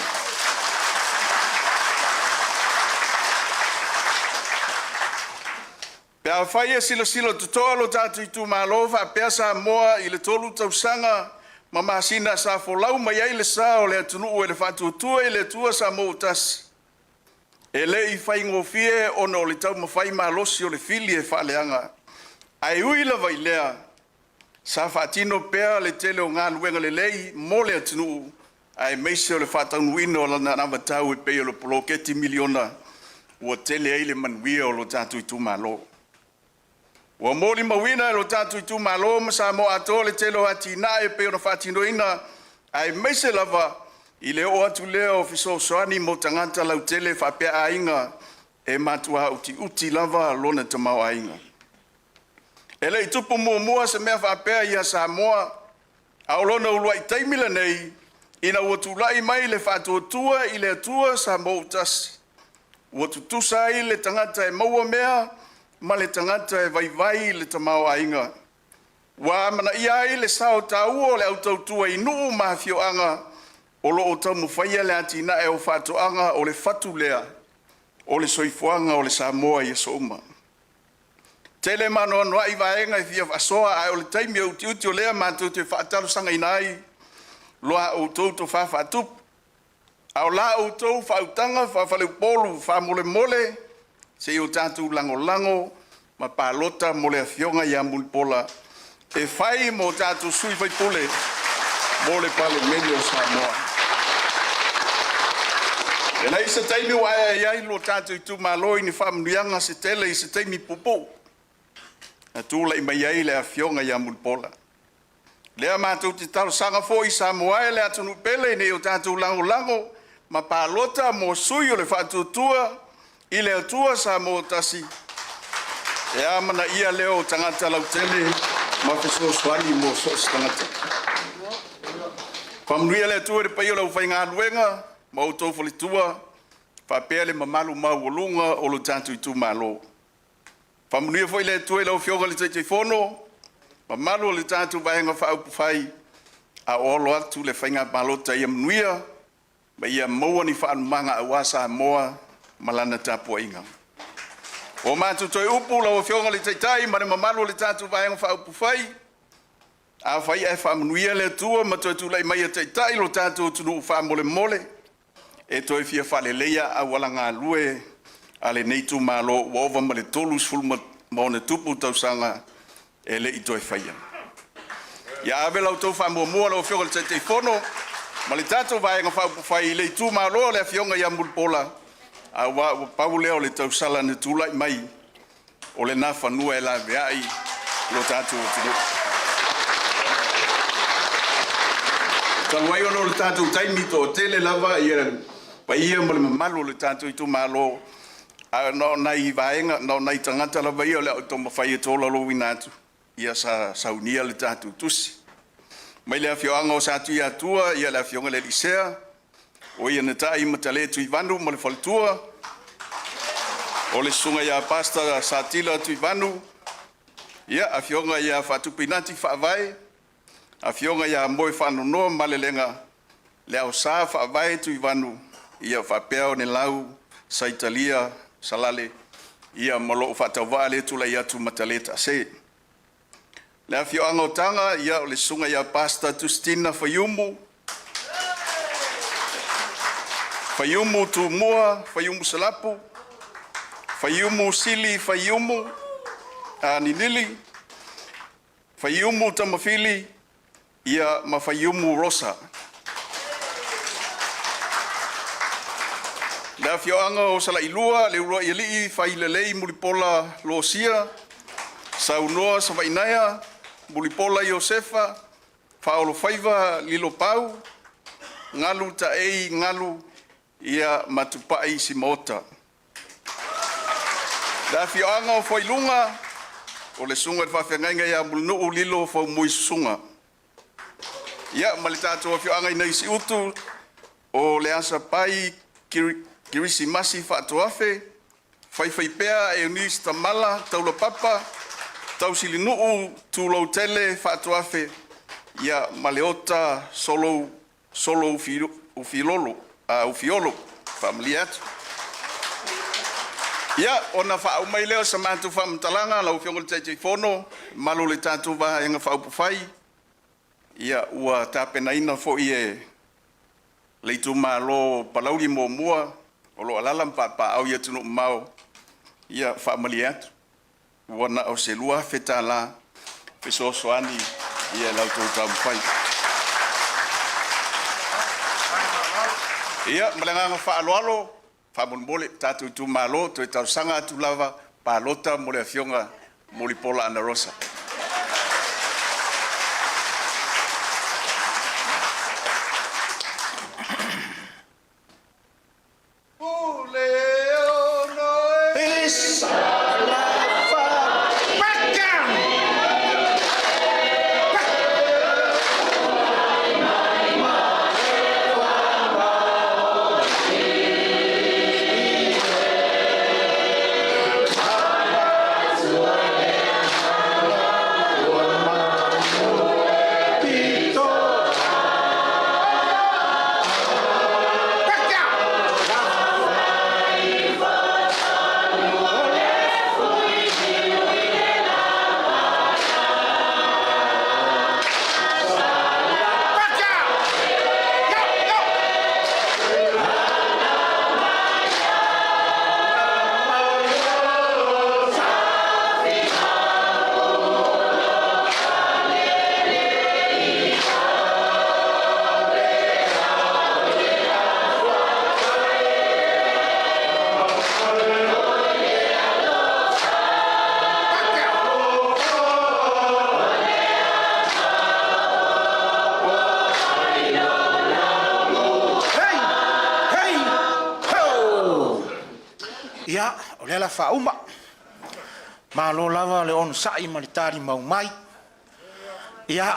Pea whai e silo tutoa lo tātou i tū malo whaapea sa moa i le tolu tausanga ma masina sa folau mai ai le sa o le atunu o le whaatuatua i le atua sa mō utasi. E le i whai ngofie o no le tau mawhai malosi o le fili e whaaleanga. Ai ui la vai lea, sa whaatino pēr le tele o ngā luenga le lei, mo le atinu, ai meise o le whaataunuina o lana namatau e peo le poloketi miliona, ua tele ai le manuia o lo tātou i tū malo. Ua mōli mawina e lo tātou i tū malo, ma sa mo ato le tele o atina e peo na whaatinoina, ai meise lava, I le o atu lea o fiso soani mo tangata lau tele whapea ainga e matua uti lava lona tamau ainga. E le i tupu mua se mea whapea ia Samoa, au lona ulua i taimila nei, ina ua tulai mai le whatuatua i le atua Samoa utasi. Ua tutusa ai le tangata e maua mea, ma le tangata e vai le tamau ainga. Wa mana ia ai le sao tau o le autautua i nuu mafio anga, o lo o tau mawhaia le atina e o whatoanga o le whatu lea, o le soifuanga o le Samoa i so uma. Tele mano no ai vaenga I fia fasoa ai o le taimi o tiuti o lea mātou te whaatalo sanga inai loa o tau to whawhatup. Ao la o tau whautanga whawhale polu whamole mole se o tātou lango lango ma pālota mole a fionga I a Mulipola e whai mo tātou sui whai pule mole pale mele o Samoa. E nei se taimi o aia iai lo tātou I tu maloi ni whamnuianga se tele I se taimi popo. Na tūla I mai ai le a fionga I a Mulipola. Lea mātou te talo sanga fo I Samoa e le atunu pele ne o tātou lango lango ma pālota mo sui o le whaatutua I le atua Samoa tasi. E amana ia leo tangata lau tele ma feso swali mo sos tangata. Whamnuia le atua re pai o lau whainga aluenga ma o tau whalitua whapea le mamalu mau o lunga o lo tātou I tu malo. Whamnuia fwoi le atua lau fionga le teitei whono mamalu o le tātou vahenga whaaupu whai a olo atu le whainga malota ia mnuia ma ia maua ni whaanumanga a wasa moa malana tāpua inga. O mātou toi upu lau fionga le teitai ma le mamalu o le tātou vahenga whaaupu whai a whai e whaamnuia le atua ma toi tūlai mai a teitai lo tātou tunu whaamole mole e toi fia whale leia a wala ngā lue a le neitu malo wova ma le tolus fulma maone tupu tausanga e le I toi whaia. Ia awe lau tau whamua mua lau fionga le teitai whono ma le tātou vaenga whaupu whai le tu malo le fionga I a Mulipola a wa pau leo le tausala ne tūlai mai o le nā whanua e la veai lo tātou tunu. Taluai ono le tātou taimito o tele lava ia pa ia mo le mamalu le tātou I tu malo no nai vaenga no nai tangata lava ia le o toma whai e tola lo winatu ia sa saunia le tātou tusi. Mai le afioanga o sa tu ia tua ia le afionga le lisea o ia na tai matale tu Ivanu mo le faltua o le sunga ia pasta sa tila tu Ivanu ia afionga ia fatupinati whaavai afionga ia moe whanonoa malelenga le au sa whaavai tu Ivanu ia whapea ne lau sa Italia salale ia malo whatawaa le tula ia tu mataleta se. Le afioanga o tanga ia o le sunga ia pasta Tustina Fayumu Fayumu tu mua Fayumu salapu Fayumu sili Fayumu ninili Fayumu tamafili ia ma Fayumu rosa. Le afioanga o sala ilua le ua ili failelei Mulipola losia saunoa sa vainaya Mulipola Iosefa Paolo Faiva Lilo Pau ngalu ta ei ngalu ia matupai simota. Da fioanga o foilunga o le sunga fa fenga ia mulno lilo fo muisunga. Ia malitato fioanga nei si utu o le asa pai kirisi masi fa toafe fai pea e ni stamala taula papa tau silinu tu lo tele fa toafe ia maleota solo ufilolo ufiolo familia ia ona fa o mai leo samantu fam talanga la ufiongol tete fono malo le tatu va nga fa upufai ia ua tapena ina fo ie le tu malo palauli mo mua o lo alalam pa au ia tunu mau ia familia wana o selua fetala peso soani ia la tu tam fai ia malanga fa alo fa mole tatu tu malo to ta sanga tu lava pa lota mole fionga Mulipola ana rosa. whauma. Malo lava le on sai ma le tari mau mai. Ia,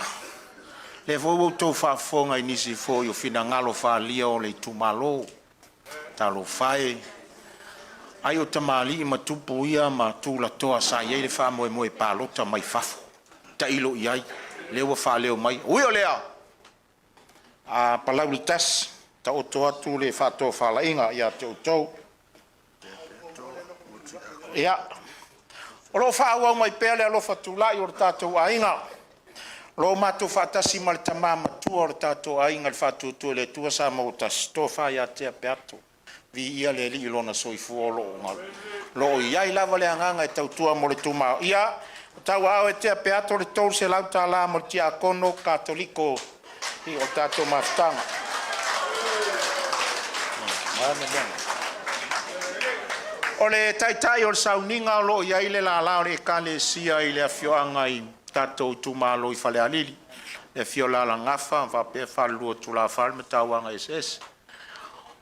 le vau tau whaafonga inisi fo i o whina ngalo whaalia o le tumalo. Talo whae. Ai o tamali i matupu ia ma tūla toa sa iei le wha moe moe pālota mai whafo. Ta ilo iai, lewa wha leo mai. Ui o lea! A Palauli tas, ta o toa tu le wha toa wha lainga ia te o tau. Ia. O lo wha awau mai pēle alofa tūlai o le tātou ainga. Lo mātou wha tasi ma le tamama tua o le tātou ainga le wha tūtua le tua sa mau tas. Tō wha ia tea peato. Vi ia le li ilona soifu o loo ngal. Loo iai lava le anganga e tautua mo le tumao. Ia, tau au e tea peato le tau se lau tā la mo le tia kono katoliko i o tātou maftanga. O le taitai o le sauninga o loo iai le la lao le kale sia i le afioanga i tātou tumalo i fale alili. Le fiola la ngafa, va pe falua tula falme tauanga SS.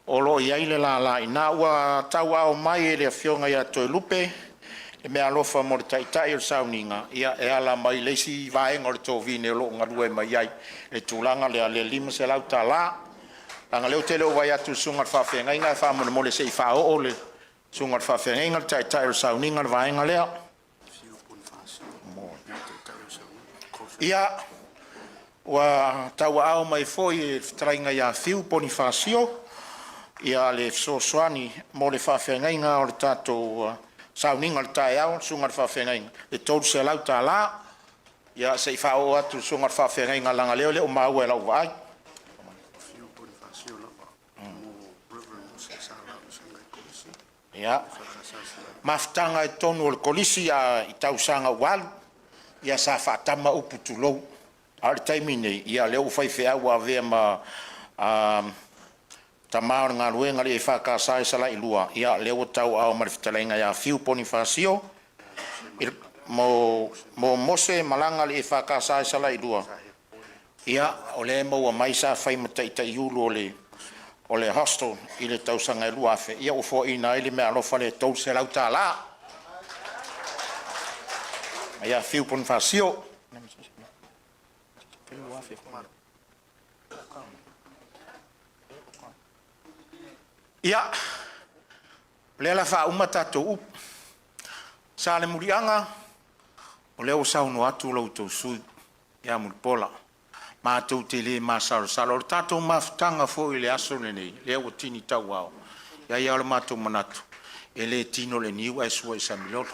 O lo iai le la ina ua tau au mai e le afionga ia toi lupe e mea alofa mo le taitai o sauninga ia e ala mai leisi vaenga o le tō vine o lo ngarue mai ai le tūlanga le ale lima se lau ta la langa leo te leo vai atu sungar whawhenga inga e whamone mo le sei whao o le sungar whawhenga inga le taitai o sauninga le vaenga lea ia ua tau au mai foi e trainga ia fiu Bonifacio ia le sosoani mo le whawhengainga o le tātou sauninga le tae au, sunga le whawhengainga. Le tōru se lau tā la, ia se i whao atu sunga le whawhengainga langa leo leo maua e lau vai. Ia, maftanga e tonu o le kolisi i tausanga walu, ia sa whaatama upu tulou. A le taimine, ia leo whaiwhea ua vea ma tamao ngā ruenga le e whakasai sala i lua. Ia leo tau au marifitalenga ia fiu Bonifacio. Mo mose malanga le e whakasai sala i lua. Ia o le maua mai sa whaimata i ta iulu o le hostel i le tausanga i lua afe. Ia o fo ina ili mea alofa le tau se lau tā la. Ia fiu Bonifacio. Ia, le la wha umata tō up. Sa le murianga, o leo sauno atu lau tō sui, ia muripola. Ma tō te le ma saro. O le tātou mawhitanga fo i le aso le nei, le o tini tau au. Ia ia le mātou manatu, e le tino le niu e sua i sa milolo.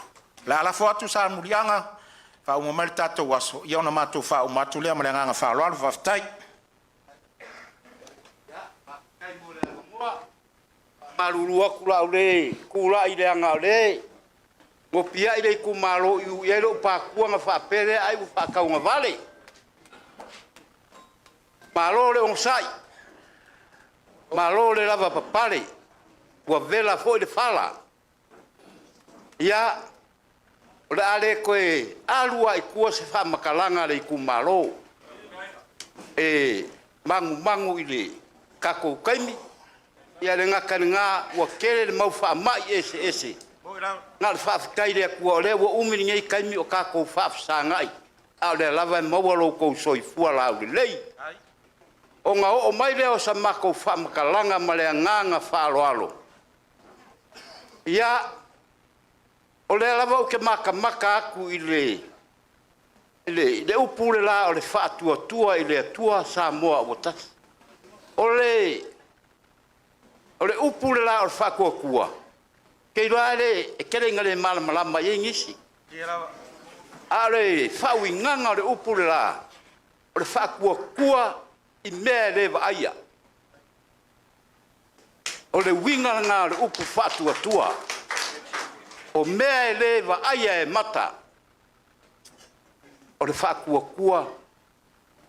La ala fo atu sa le murianga, wha umamari tātou aso, ia ona mātou wha umatu lea malenganga wha aloalu whaftai. Marurua kula ule, kula ile anga ule. Ngopia ile kumalo yu yelo pakua nga whapere ai whakau nga vale. Malo le onsai. Malo le lava papare. Ua vela foi de fala. Ia, ole ale koe alua i kua se wha makalanga le kumalo. Mangu ile kako kaimi. Ia le ngaka ngā ua kere le mau wha mai ese. Ngā le whaafikai rea kua o le ua umini ngei kaimi o kākou whaafisa ngai. A le lava e maua lou kou soi fua lau le lei. O ngā o mai leo sa makou whaamakalanga ma lea nganga whaaloalo. Ia, o le lava o ke maka aku i le upule la o le whaatua i le atua sa moa o tasi. O le upule la o le whakuakua. Kei roa e kerenga le malamalama i ngisi. A le whauinganga o le upule la o le whakuakua i mea le aia. O le winganga o le upu whatuatua. O mea le aia e mata. O le whakuakua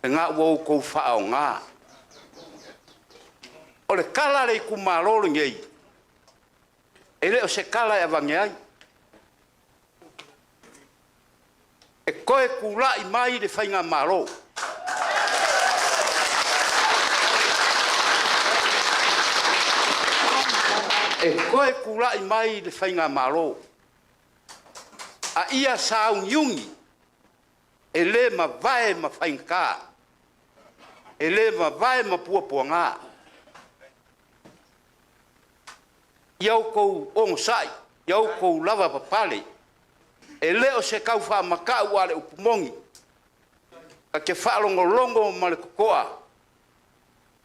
e ngā ua kou whaao ngā. O le kala le kumalolo ngei. Ele o se kala e avange ai. E koe kula i mai le whainga malo. E koe kula i mai le whainga malo. a ia saungiungi e le mavae mafainka e le mavae mapuapuanga iau kou ongosai iau kou lava papale e le o se kau wha makau ale upumongi ka ke whaalongolongo ma le kokoa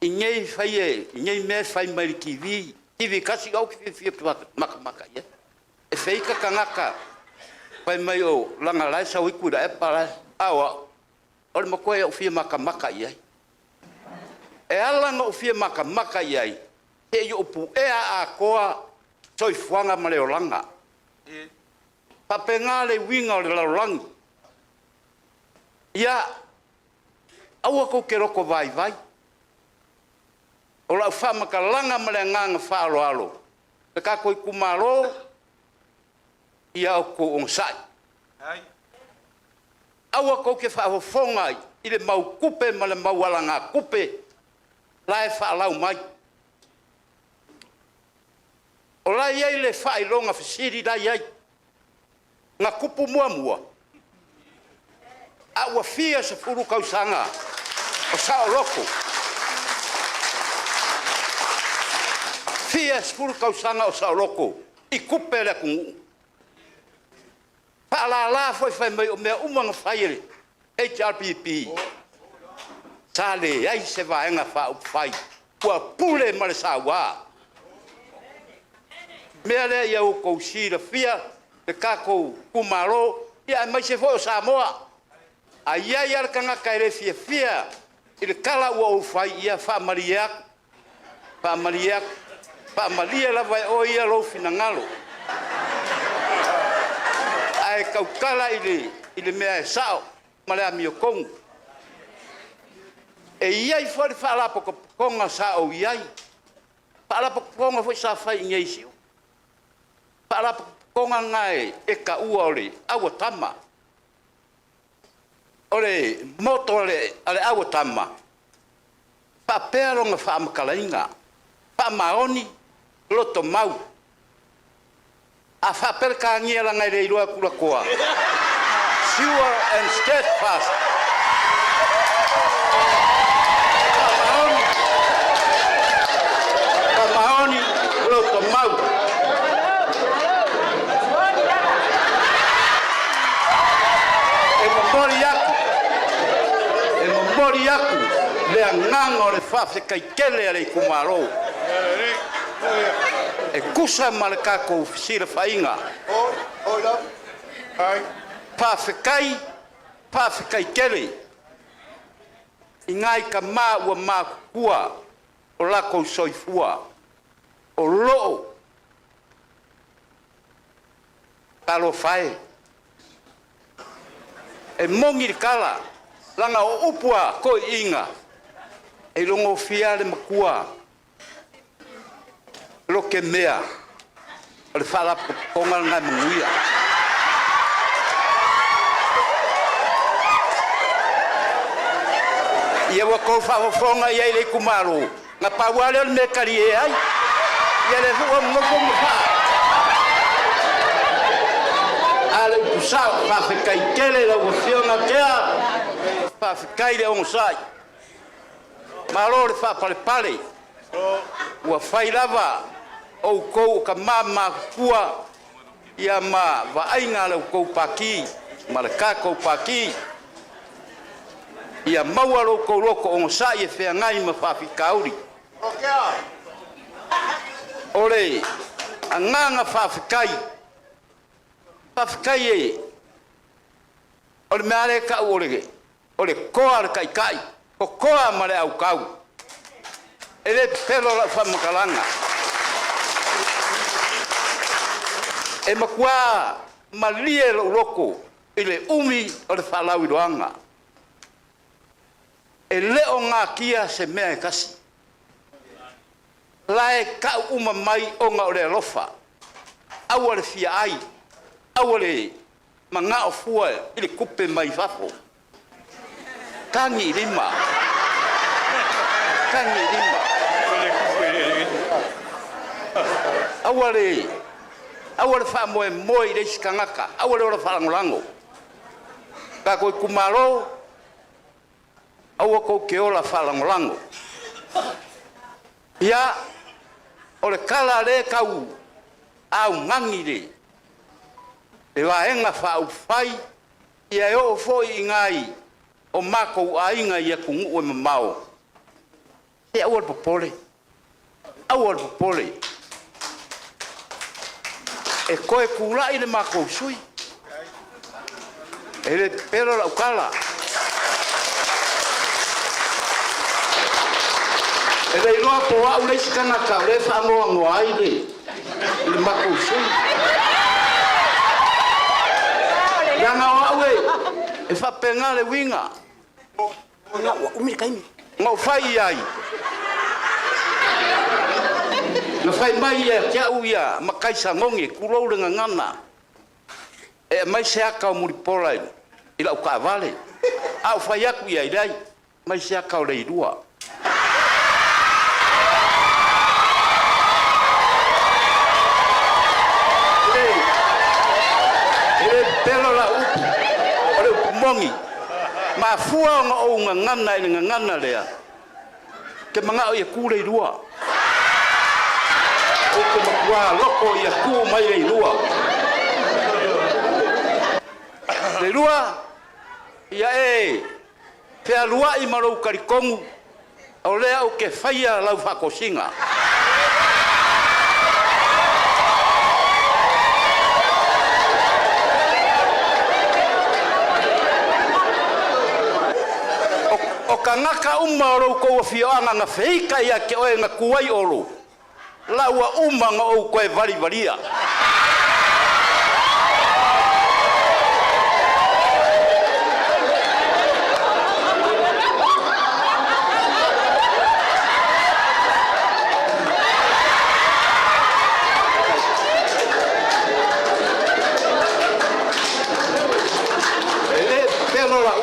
i ngei whaie i ngei mea whai mai kiwi kasi au ki whiwhia maka ia e whika kangaka whai mai o langa lai sa wikura e para awa o le makoe o whia maka ia e alanga o whia maka ia e i upu ea a koa toi fuanga ma le o langa papenga le winga o le laulangi ia aua ko ke roko vai o la fama ka langa ma le nganga whaalo alo le ka koi kumaro ia o ko onsai aua ko ke whaafonga i le mau kupe ma le mau alanga kupe la e whaalau mai o la iei le whailonga whisiri la iei nga kupu mua aua fia se furu kausanga o sao loko fia se furu kausanga o sao loko i kupe le kungu la foi fai mai o mea umanga whaire HRPP sale ai se vaenga wha upwhai kua pule ma le sawa mea lea ia o kou sira fia le kako kumaro ia mai se fo Samoa a ia ia kanga kaire fia i le kala ua o fai ia fa maria la vai o ia lo fina ngalo ai kaukala i le mea e sao ma le amio kongu e iai fo le fala pokonga sao iai fala pokonga fo sa fai ngei siu fala konga ngai e ka ua ole awa tama ole moto ale awa tama pa pero nga fa makalainga pa maoni loto mau a fa per ka ngia la ngai re roa kula koa sure and steadfast pa maoni loto mau mori aku le nganga le fafe kai kele ale kumaro e kusa malaka ko sira fainga fafe kai kele ingai ka ma wa ma kua o la ko soifua o lo talo fai e mongi kala langa o upua ko inga e longo fia le makua lo ke mea le fala ponga nga muia ia wa ko fa fonga ia le kumaro nga pa wale me karie ai ia le fu mo mo fa ale usao fa kai kele la wosiona kea fa kai le onsai malor fa pale wa fai lava o ko ka mama kua ia ma va ainga le ko paki malaka ko paki ia maua ko loko onsai e fe ngai ma fa fikauri ole anganga fa fikai e ole mare ka ole koa kai o koa mare au kau ele pelo la fama kalanga e makua malie loko ele umi ole falau doanga ele o nga kia se mea kasi lae ka uma mai o nga ole lofa awale fia ai awale manga o fua ile kupe mai fafo kangi lima awale Au le fa moe moe le skangaka. Au le ora falangolango. Ka ko kumalo. Au ko ke ola falangolango. Ia o le kala le kau au ngangi le. E waenga fa u fai ia e o foi ngai o mako ainga ia kungu o mamao. E au al popole. Au al popole. E koe kula i le mako sui. E le pelo la ukala. E le iloa po au le sikana ka le whangoa ngoa i le mako sui. Yanga wawe e whapenga le winga. Umiri kaimi. Ngau whai ai. Na whai mai ia kia uia makaisa ngongi kurou le ngangana. E mai se aka o muripola i lau ka vale. Au whai aku ia irai. Mai se aka o le irua. Pelo la upu, ole upu mongi, ma fua nga o ngangana i ngangana lea, ke mga o ia kule i rua, o ke makua loko ia ku mai i rua. Le rua, ia e, pea lua i marou karikongu, o lea o ke whaia lau whakosinga. Ka ngaka uma ro ko fioanga na feika ia ke oe na kuai oro la ua uma nga o koe vari varia pelo la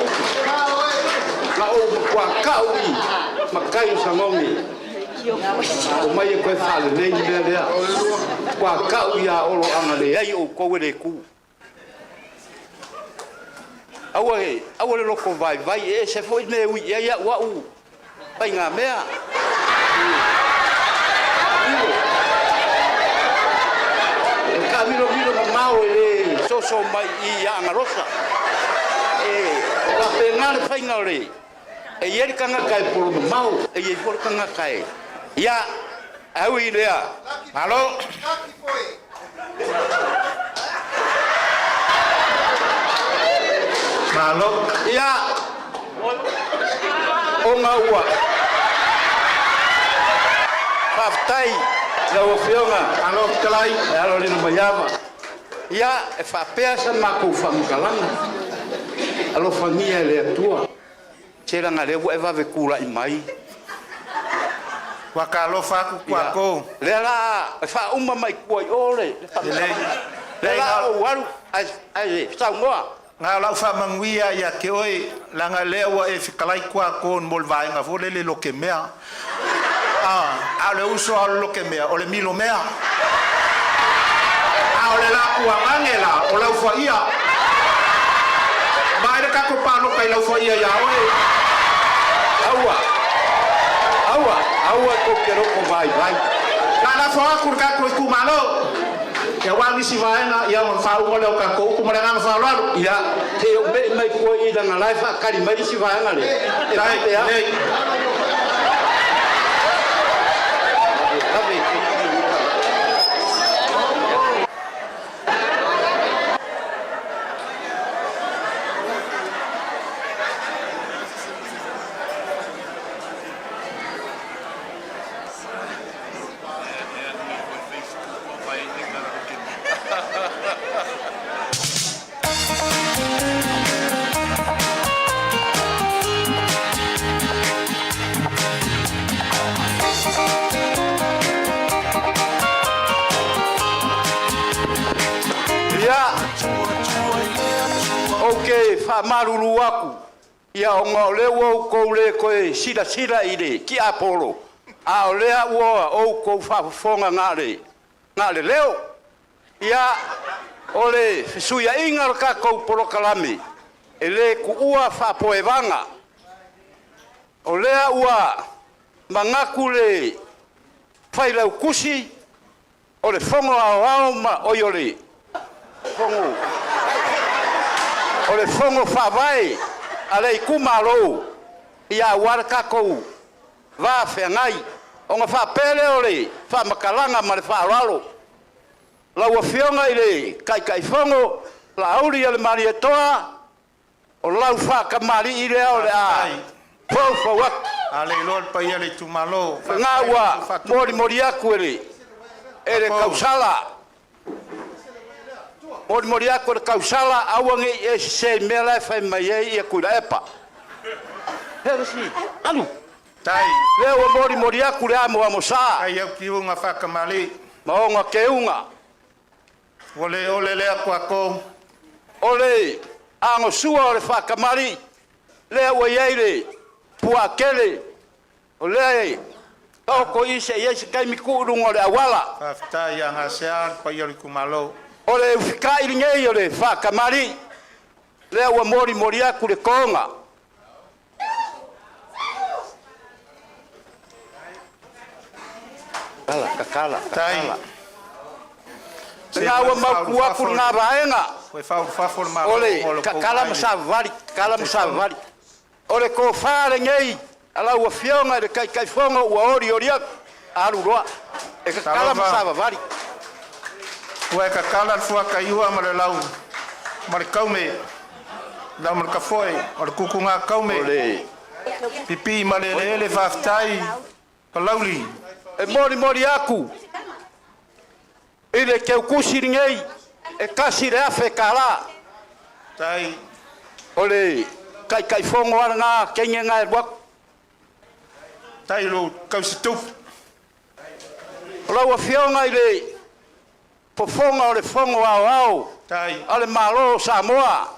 kwa kaui makai sangongi o mai ko fale nei le kwa kaui ya olo anga le ai o ko le ku awe loko vai e se foi me ui ia wa u pai nga mea ka miro mau e so mai ia anga rosa la penal faingale e yeri kanga kai por mau e yeri por kanga kai ya au idea halo halo ya onga ua paftai la ofionga halo klai halo lino mayama ya e fa pesa mako famkalanga alo famia le tua tera ngale wo eva ve kula i mai wa ka lo fa ku kwa ko le la fa umma mai koi ole le la o waru ai sa ngoa nga la fa mangwia ya ke oi la nga le wa e fikalai kwa ko mol vai nga fo le lo ke mea ale uso al lo ke mea ole milo mea ole la kwa ngela ole fa ia mai ka ko pa no kai la fa ia ya oi aua ko kero ko vai na fa ku ka ko ku malo ya wangi si vai na ya mon fa mo le ka ko ku mo na fa lo ya te mai ko i da na life kali mai si vai na le ya marulu aku ia o ngole wo ko le ko sila ile ki apolo a o le wo o ko fa fonga ngale leo Ia ole suia inga o kako porokalami. Ele ku ua whapoevanga. O lea ua mangaku le whailau kusi o le whongo ao ma oiole. Whongo. O le whongo whawai a le kumaro ia wara kakou wa whengai. O ngā whapele o le whamakalanga ma le whararo. La ua whionga i le kai whongo la auri a le marietoa o lau whakamari i lea o le a. Pau wak. Ale lor pa ia le tumalo. Ngā ua mori aku ele kausala. Mori aku ele kausala awangi e se mela fai mai e kuira epa. Heresi. Alu. Tai. Leo mori aku le amo amosa. Ai au ki unga whakamali. Maonga keunga. Ole lea kua ko. Ole ango sua o le whakamari. Lea ua yeire. Pua kele. Ole toko ise yese kai miku rungo le awala. Whaftai a ngā sean pa ia le kumalo. Ole ufikai ringei o le whakamari. Lea ua mori aku le konga. Kakala. Tai. Ngā ua maku aku ngā vaenga. Koe whawhawhawhor ma. Ole kakala masavari. Ole ko whare ngei. Ala ua whionga le kai whonga ua ori aku. Aru roa. E kakala masavari. Ua e kakala fua ka iua ma le lau. Ma le kaume. Lau ma le kafoe. O le kuku ngā kaume. Ole. Pipi ma le lele whaftai. Palauli. E mori aku. Ile ke ukusi ngei. E kasi le afe kala. Tai. Ole kai whonga wara ngā kenge ngā e waku. Tai lo kausi tup. Lau a whionga i le pofonga o le whonga ao. Tai. Ale malo Samoa.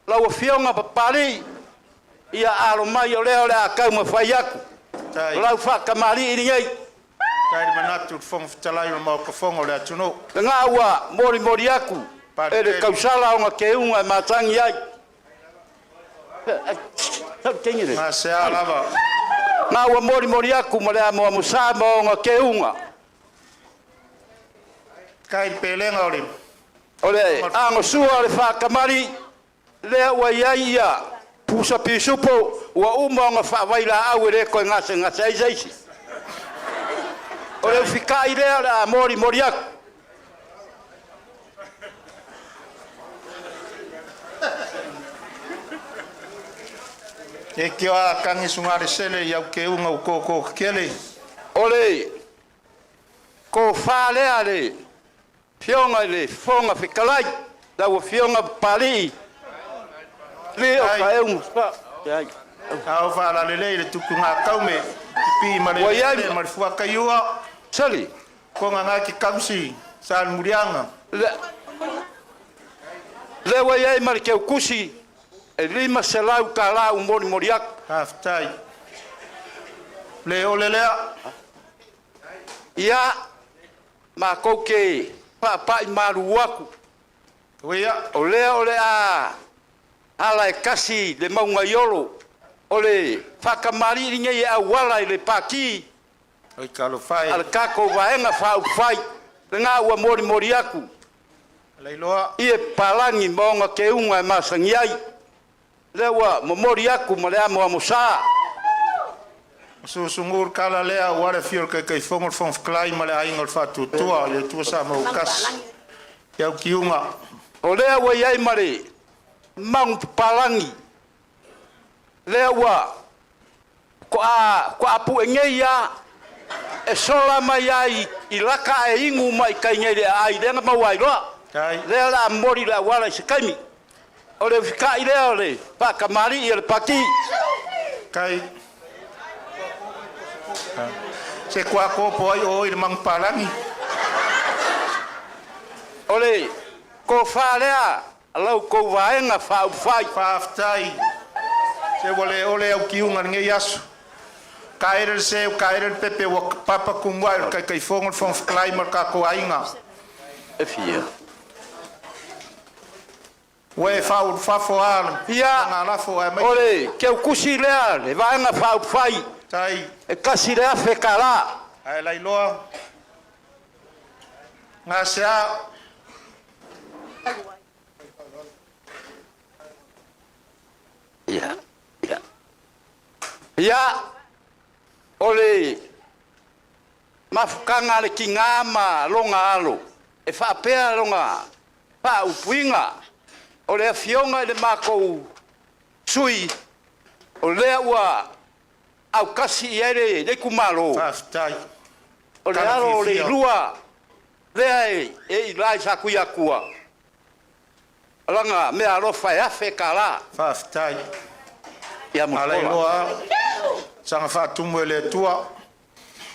Lau a whionga papari. Ia aro mai o leo le a kauma whai aku. Tai. Lau whakamari i ngei. Tai manatu fonga fitalai o mau ka fonga le atuno. Ngā ua mori aku. E le kausala o ngā keunga e mātangi ai. Ngā sea lava. Ngā ua mori aku ma le a moa musama o ngā keunga. Kai pelenga o le. Ole ango sua le whakamari. Lea ua iai ia. Pusa pisupo. Ua uma o ngā whawaila au e re koe ngase aisaisi. Ole ufikai lea le a mori aku. E kia a kangi sungare sele iau ke unga u koko kele. Ole, ko whālea le, whionga le, whonga whikalai, lau whionga pari. Le o ka eungu spa. Au whaala lele le tuku ngā kaume, pi ma le ma le fuaka iua. Sali. Ko ngā ki kausi, sān murianga. Le wa iai ma le keu kusi, e lima se lau ka lau mori aku. Haftai. Le ole lea. Ia, ma kouke, papai maru aku. Wea. Ole a, ala e kasi le maunga iolo. Ole whakamari ringa i au wala i le paki. Oi kalo whai. Ala kako waenga whau whai. Le ngā ua mori aku. Leiloa. I e palangi maunga ke unga e masangi ai. Le ua mori aku ma le amo amosa. Sungur kala lea wale fiol kai fongol fong klai ma le ainga o whatu tua. Le tua sa mau kas. Iau ki unga. O lea ua iai mare. Maung palangi. Lea ua. Ko apu e ngei ia. E sola mai ai. I laka e ingu mai kai ngei le ai. Lenga mau ai roa. Lea la mori la wala i se kaimi. O le whikai lea o le. Pakamari i le paki. Kai. Se kua kopo ai o i le mang palangi. O le. Ko whalea. Alau kou waenga whau whai. Whaftai. Se wale ole au kiunga ngei asu. Kaere se kaere pepe wa papa kumwa kai fongol fong klai mar ka ko ainga. e fia. We fau fafo al. Ia, Nga lafo ai mai. ole, ke u kusi lea, le vaenga fau fai, Tai. e kasi lea whekala. Ai lai loa. Nga sea. Ia, ia. Ia, ole, mafukanga le ki ngā ma longa alo, e whaapea longa, wha upuinga, o lea fionga le mākou sui, o lea ua au kasi i ere le kumalo, Faftai. o le alo o le ilua, lea e Iulai sa kuia kua. Alanga mea alofa e afe ka la, Faftai. ia Alai mukola. loa. Sanga whātumu e le tua.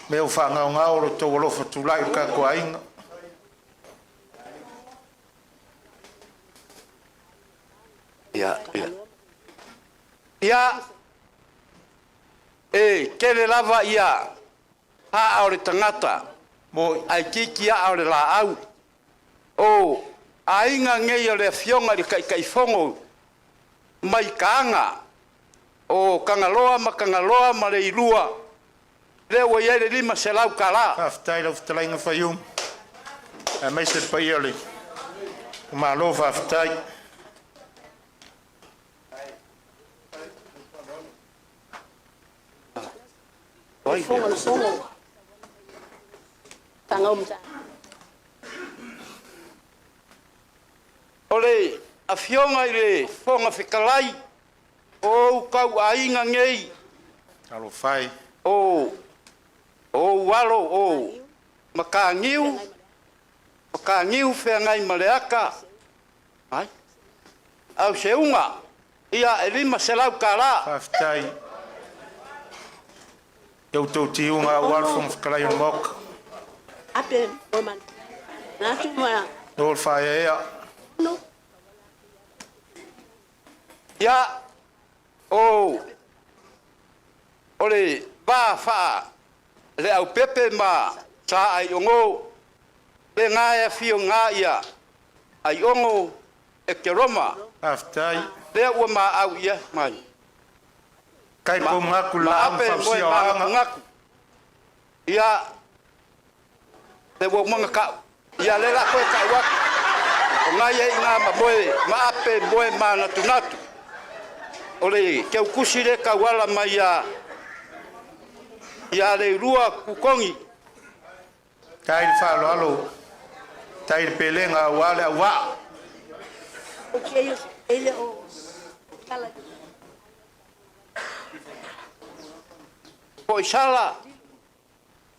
Me o whangau ngau ro tō walofa tūlai ka kua inga. Ia, ia. Ia, e kere lava ia, ha aore tangata, Moi. ai kiki a aore la au. O, a inga ngei o le fionga li kai fongo, mai kaanga, o kangaloa ma le ilua, le ua iere lima se lau kala. Faftai lau whtalainga whaium. E mai se pai ole. O malo faftai. Oi, Fonga no songo. Tanga umta. ole, a fionga i le fonga whikalai, o kau a inga ngei, Alo whai. o walo, o makangiu whea ngai maleaka, ai, au se unga, ia e lima se lau ka la, Faftai. Iau tau ti unga walfong whakalai on mok. Ape oman. Na tu ma Nol whai e ea. no. ia, ole, ba faa, le au pepe ma, sa ai ongo, le ngā e fio ngā ia, ai ongo, e ke roma, Faftai. le ua ma au ia, mai. Kai po ngaku la am ape moe whapsia o ma anga. ngaku. Ia, le ua mga kau, ia le la koe kai waku, o ngai e ngā ma moe, ma ape moe ma natu natu. Ole, keu kusi le kauala mai ia le rua kukongi, Tai le whaalo alo. Tai le pelenga wale a wa. O que ele o kala.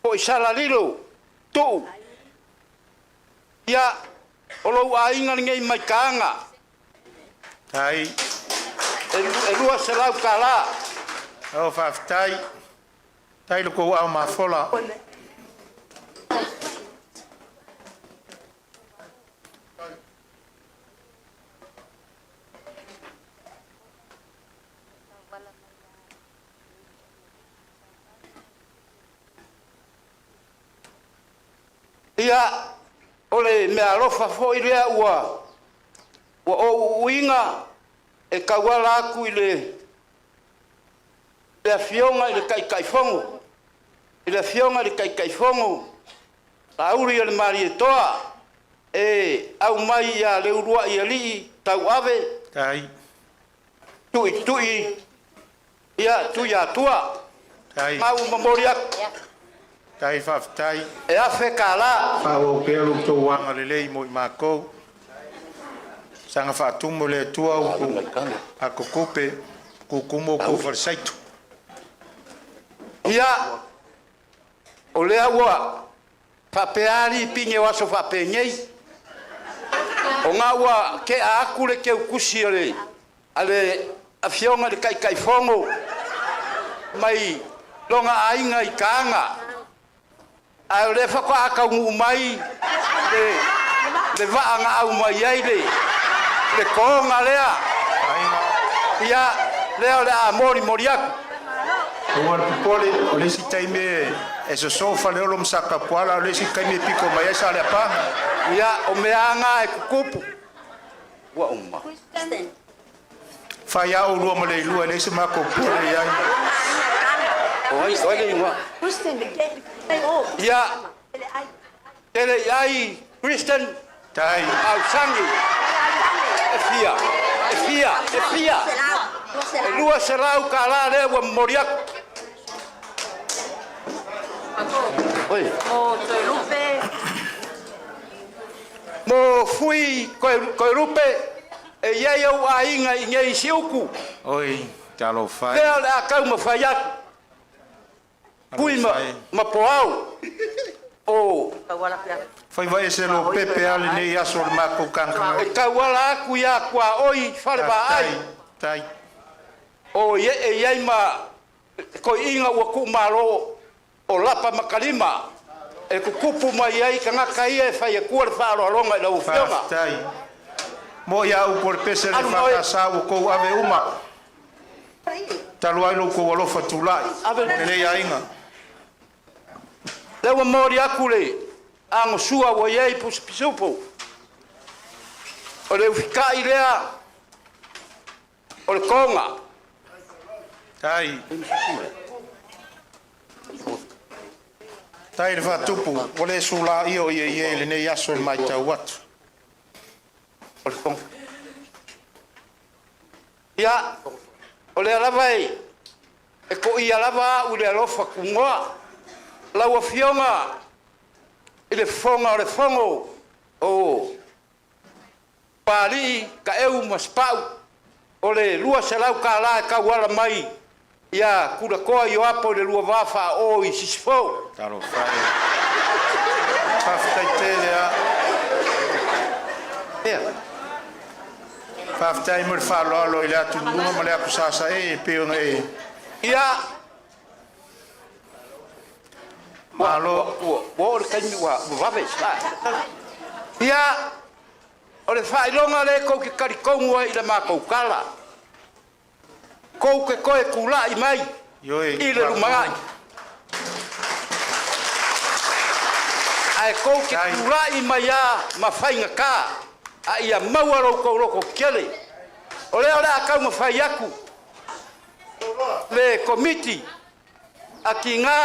po isala lilo, tu. Ia, olo a inga ngei mai kaanga, Tai. e rua se lau ka la, O whaftai. Tai le kou au ma fola. ia, ole me alofa fo i lea ua o uinga e kauala aku i le fionga i le kaikaifongo, i le fionga i le kaikaifongo, la uri i le marietoa, e au mai ia le urua i alii, tau ave, Tai. tui, ia tui atua, Tai. mau mamori aku, Tai whaftai. e afe ka la, Whao pēlu tō wanga le lei mo i mākou. Sanga whātumu le tua uku. A kukupe. Kukumo ko wharisaitu. ia, o lea ua, whapeari pinge waso whapengei, o ngā ua ke a akure ke ukusi ale a fionga le kaikaifongo, mai longa ainga i kaanga, a le whaka akaungu mai, le vaanga au mai ai le konga lea, ia, lea le a mori aku, Ua pipole o lesi taime e so sofa le olo msaka puala o lesi kaime piko mai esa le apanga. Ia o meanga e kukupu. Ua uma. Fai au lua mo le ilua lesi mako pole iai. Oi le inga. Ia. Tele iai Kristen. Tai. Au sangi. E fia. E lua serau ka la le ua moriaku. Oi. O te lupe. Mo fui koe rupe e iei au a inga i ngei siuku. Oi, talo fai. Lea le a kau ma fai atu. Pui ma poau. O. Fai vai se lo pepe ale nei aso le mako kankanga. E kawala aku ia kua oi whare ba ai. Tai. O iei ma koe inga ua ku maro o lapa makalima. E kukupu mai ai ka ngaka ia e whai e kua le whaaro alonga i lau whionga. Tai. Mo ia u por pese le whakasa o kou ave uma. Talu ailo kou alofa tulai. Ele a inga. Lewa mori aku le ango sua wa iei pusupisupu. O le ufika i lea o le konga. Tai. Tai le whatupu, o le sula io ie le nei aso mai tau watu. O le konga. Ia, o le alava e ko i alava u le alofa kungoa. Lau a fionga i le fonga o le fongo o pali ka eu maspau o le lua se lau ka la ka wala mai ia kura koa i o apo le lua wafa o i sisifo. Talo fai. Faftai tele a. Ea. Faftai mur falo alo i le atu luma ma le aku sasa e peonga e. Ia. Malo. Wo le kaimi wa wawe sa. Ia. O le whailonga le kou ke karikonga i le mākou kala. Kou ke koe kula i mai. I le rumangai. Ai kou ke kula i mai a mawhainga ka. A ia maua roko roko kele. O leo le a kau mawhai aku. Le komiti. A ki ngā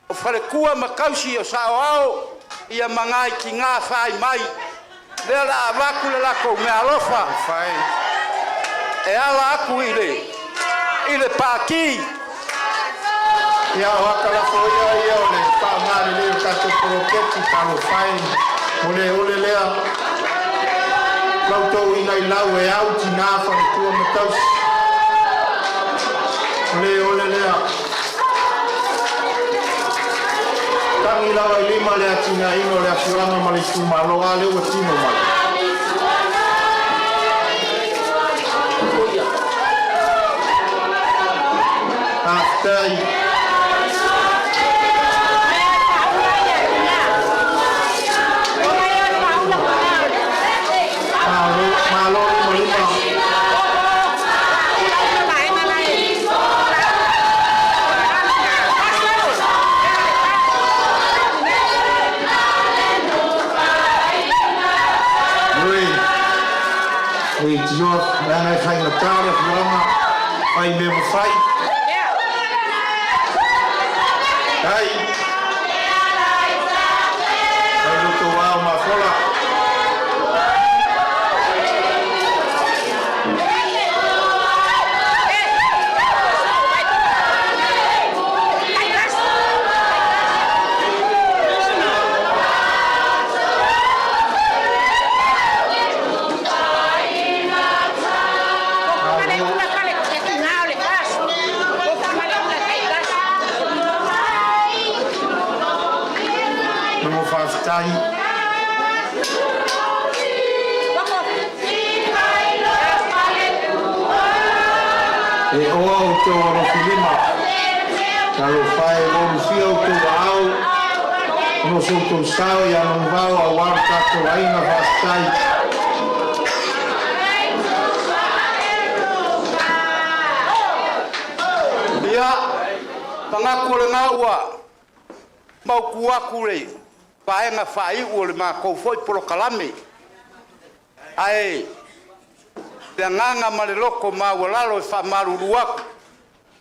o wharekua makausi o sao ao. Ia mangai ki ngā whai mai. Lea la avaku le lako me alofa. Fai. E ala aku i le pāki. Ia o akala fo ia o le whaamari leo kato proketi talo fai. Ole lea. Lautou ina i lau e au ti nā wharekua makausi. Ole lea. Tangi lawa i lima le atina ino le asuranga ma le tumaloa leo e tino mai. Aftai. Malo i lima. Oi, tio, nana fai na tara, flama, fai mesmo fai. Ai. Ai no teu alma fora. Não faz time. E o auto no filima. Calo fai o fio tu au. No so tu sao ya non va a guarda tu aí na vastai. Ia pangaku le ngaua mau kuaku le paenga fai o le mako foi polo kalame ai le nganga ma le loko maualalo e whamaruruaku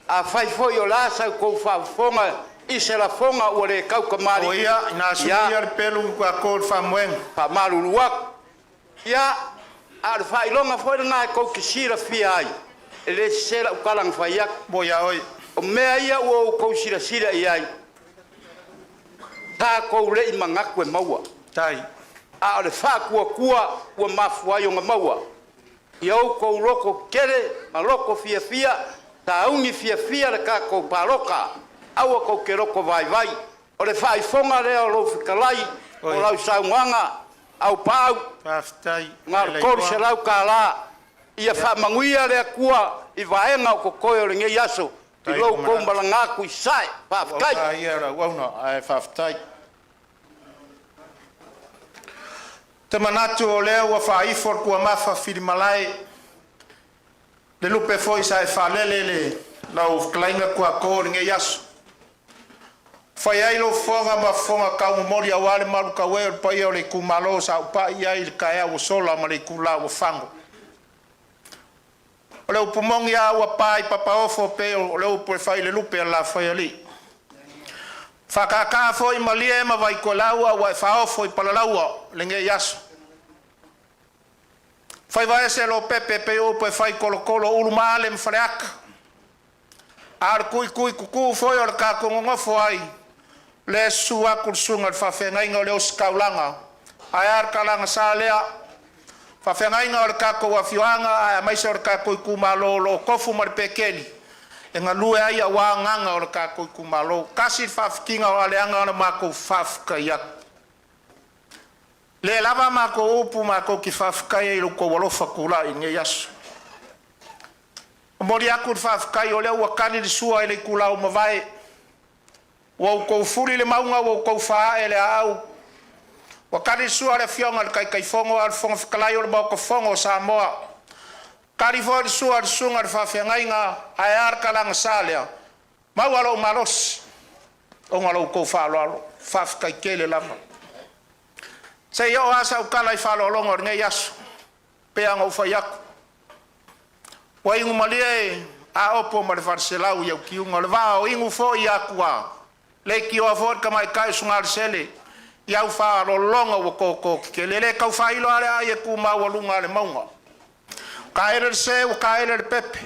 a fai foi o lasa ko whafonga ise la fonga o le kaukamari o ia ina suia le pelu kwa kol whamueng whamaruruaku ia a le whailonga foi le ngai ko kisira fia ai e le sera ukalang whaiak bo ia oi o mea ia o ko sira iai ta ko le i mangaku e maua tai a le whakua ua mafuai o ngā maua i au kou loko kere ma loko fia ta aungi fia le ka kou paroka aua kou ke loko vai o le whaifonga lea o lo whikalai o lau saunganga au pau tai ngā kori se lau ka la ia whamanguia lea kua i vaenga o kokoe o le ngei aso i lou kou malangaku i sae whafkai o ia ra wauna ai whaftai te manatu o lea ua whaifor kua mafa whirimalai le lupe foi sa e whalele le lau klainga kua kōri nge yasu whai ai lo fonga ma fonga kau mori a wale maru ka weo pai o le kumalo sa upa i ai le kai au sola ma le kula o whango o le upumongi a ua pai papa ofo pe o le upo e whai le lupe a la whai ali whakaka foi malia e ma vai ko laua wa fa foi pala laua le nge yasu fai vai se lo pepe o pe fai kolo ulu male mfreak ar kui kuku foi or ka ko ngo foi le sua kursunga fa fenga ngo le oskaulanga ai ar kalanga salea fa fenga ngo or ka ko wa fianga ai mai se or ka ko ku malo lo kofu mar pekeni e nga lue ai a wā nganga o le kākou kumalo. Kasi whawhikinga o aleanga o le mākou whawhika ia. Le lava mākou upu mākou ki whawhika ia i luko walofa kula i nge yasu. Mori aku whawhika i o lea ua kani li sua i le kula o mawai. Ua ukou furi le maunga ua ukou whaa e le au. Ua kani li sua le fionga le kai fongo al fonga whikalai o le mauko fongo sa moa. Kari fo sua sunga fa fengainga ai ar kalanga salea mau alo malos o ngalo ko fa lo fa kai kele lama se yo asa o kala fa lo longo nge yasu pe anga o fa yak wa ingu malie a opo ma le farselau ya ki un va o ingu fo yakwa le ki o for ka mai kai sunga sele ya fa lo longo ko kele le ka fa ilo ale ai ku ma walunga le maunga kaere se o kaere pepe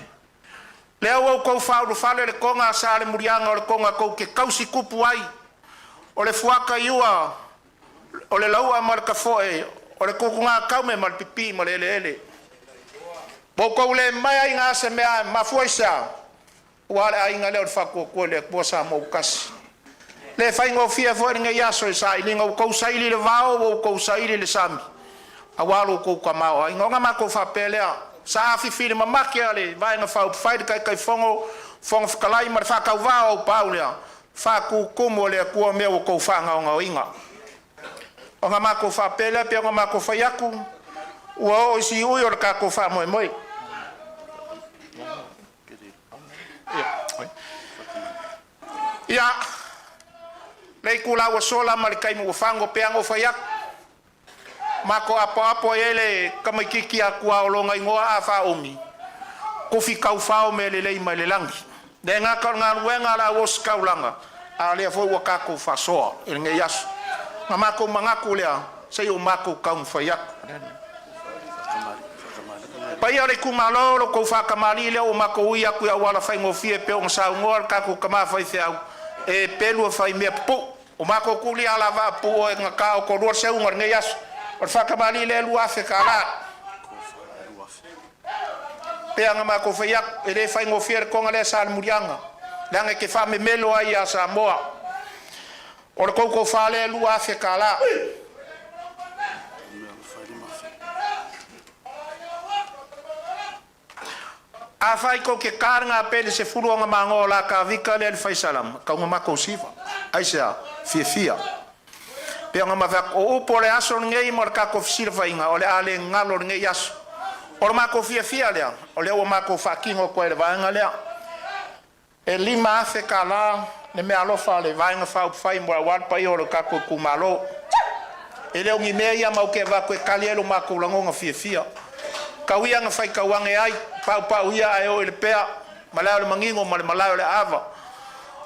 leo o ko fa do fale le konga sa le murianga o le konga ko ke kausi kupu ai o le fuaka iua o le laua marka foe o le kukunga kaume mal pipi mal ele bo ko le mai ai nga se mea ma fuisa o ale ai nga le fa ko le ko sa mo kas le fa ngo fia fo nga yaso sa i ngo ko sa ile le vao o ko sa ile le sami awalo ko kama ai nga ma ko fa pelea sa afi fili mamaki ale vai na fa fai kai fongo kalai mar fa ka va o paulia fa ku kumo le ku me o ko fa nga inga o nga ma ko fa pele pe nga ma ko fa yaku o si u yo ka ko fa moi ya le ku la o sola mar kai mo fango pe nga fa yaku mako apo ele kama kiki akua olonga ingoa afa omi ko fikau fao mele le malelangi de nga ka nga wenga la woska ulanga ale fo waka ko faso nge yas mako mangaku le se yo mako ka un fayak pa ya le kumalo ko fa kamali le o mako uya ku ya wala fa ngofie pe on sa ngor ka ko kama fa fe e pelu fa me po o mako kuli ala va po nga ka ko ro se un nge yas o whakamani le lua whekala. Peanga ma ko whaiak, e le whai ngofia konga le sa murianga. Langa ke wha me melo ai a Samoa. O le kouko wha le lua whekala. A whai ko ke kāringa pele se furuanga mango la ka vika le whai salam. Kaunga mako siva. Aisea, fia. Peanga mavak o upo le aso ngei marka ko sirva inga ole ale ngalo ngei aso o ma ko fia lea o le o ma ko fakingo ko le vanga lea E lima afe ka la, ne me alofa le vainga whau whai mua wan pa i oro kako kumalo. E leo ngi mea ia mau ke wako e kalielo mako langonga fia. Kauia nga whai kauange ai, pau ia ai o ele pea, malao le mangingo, malao le ava.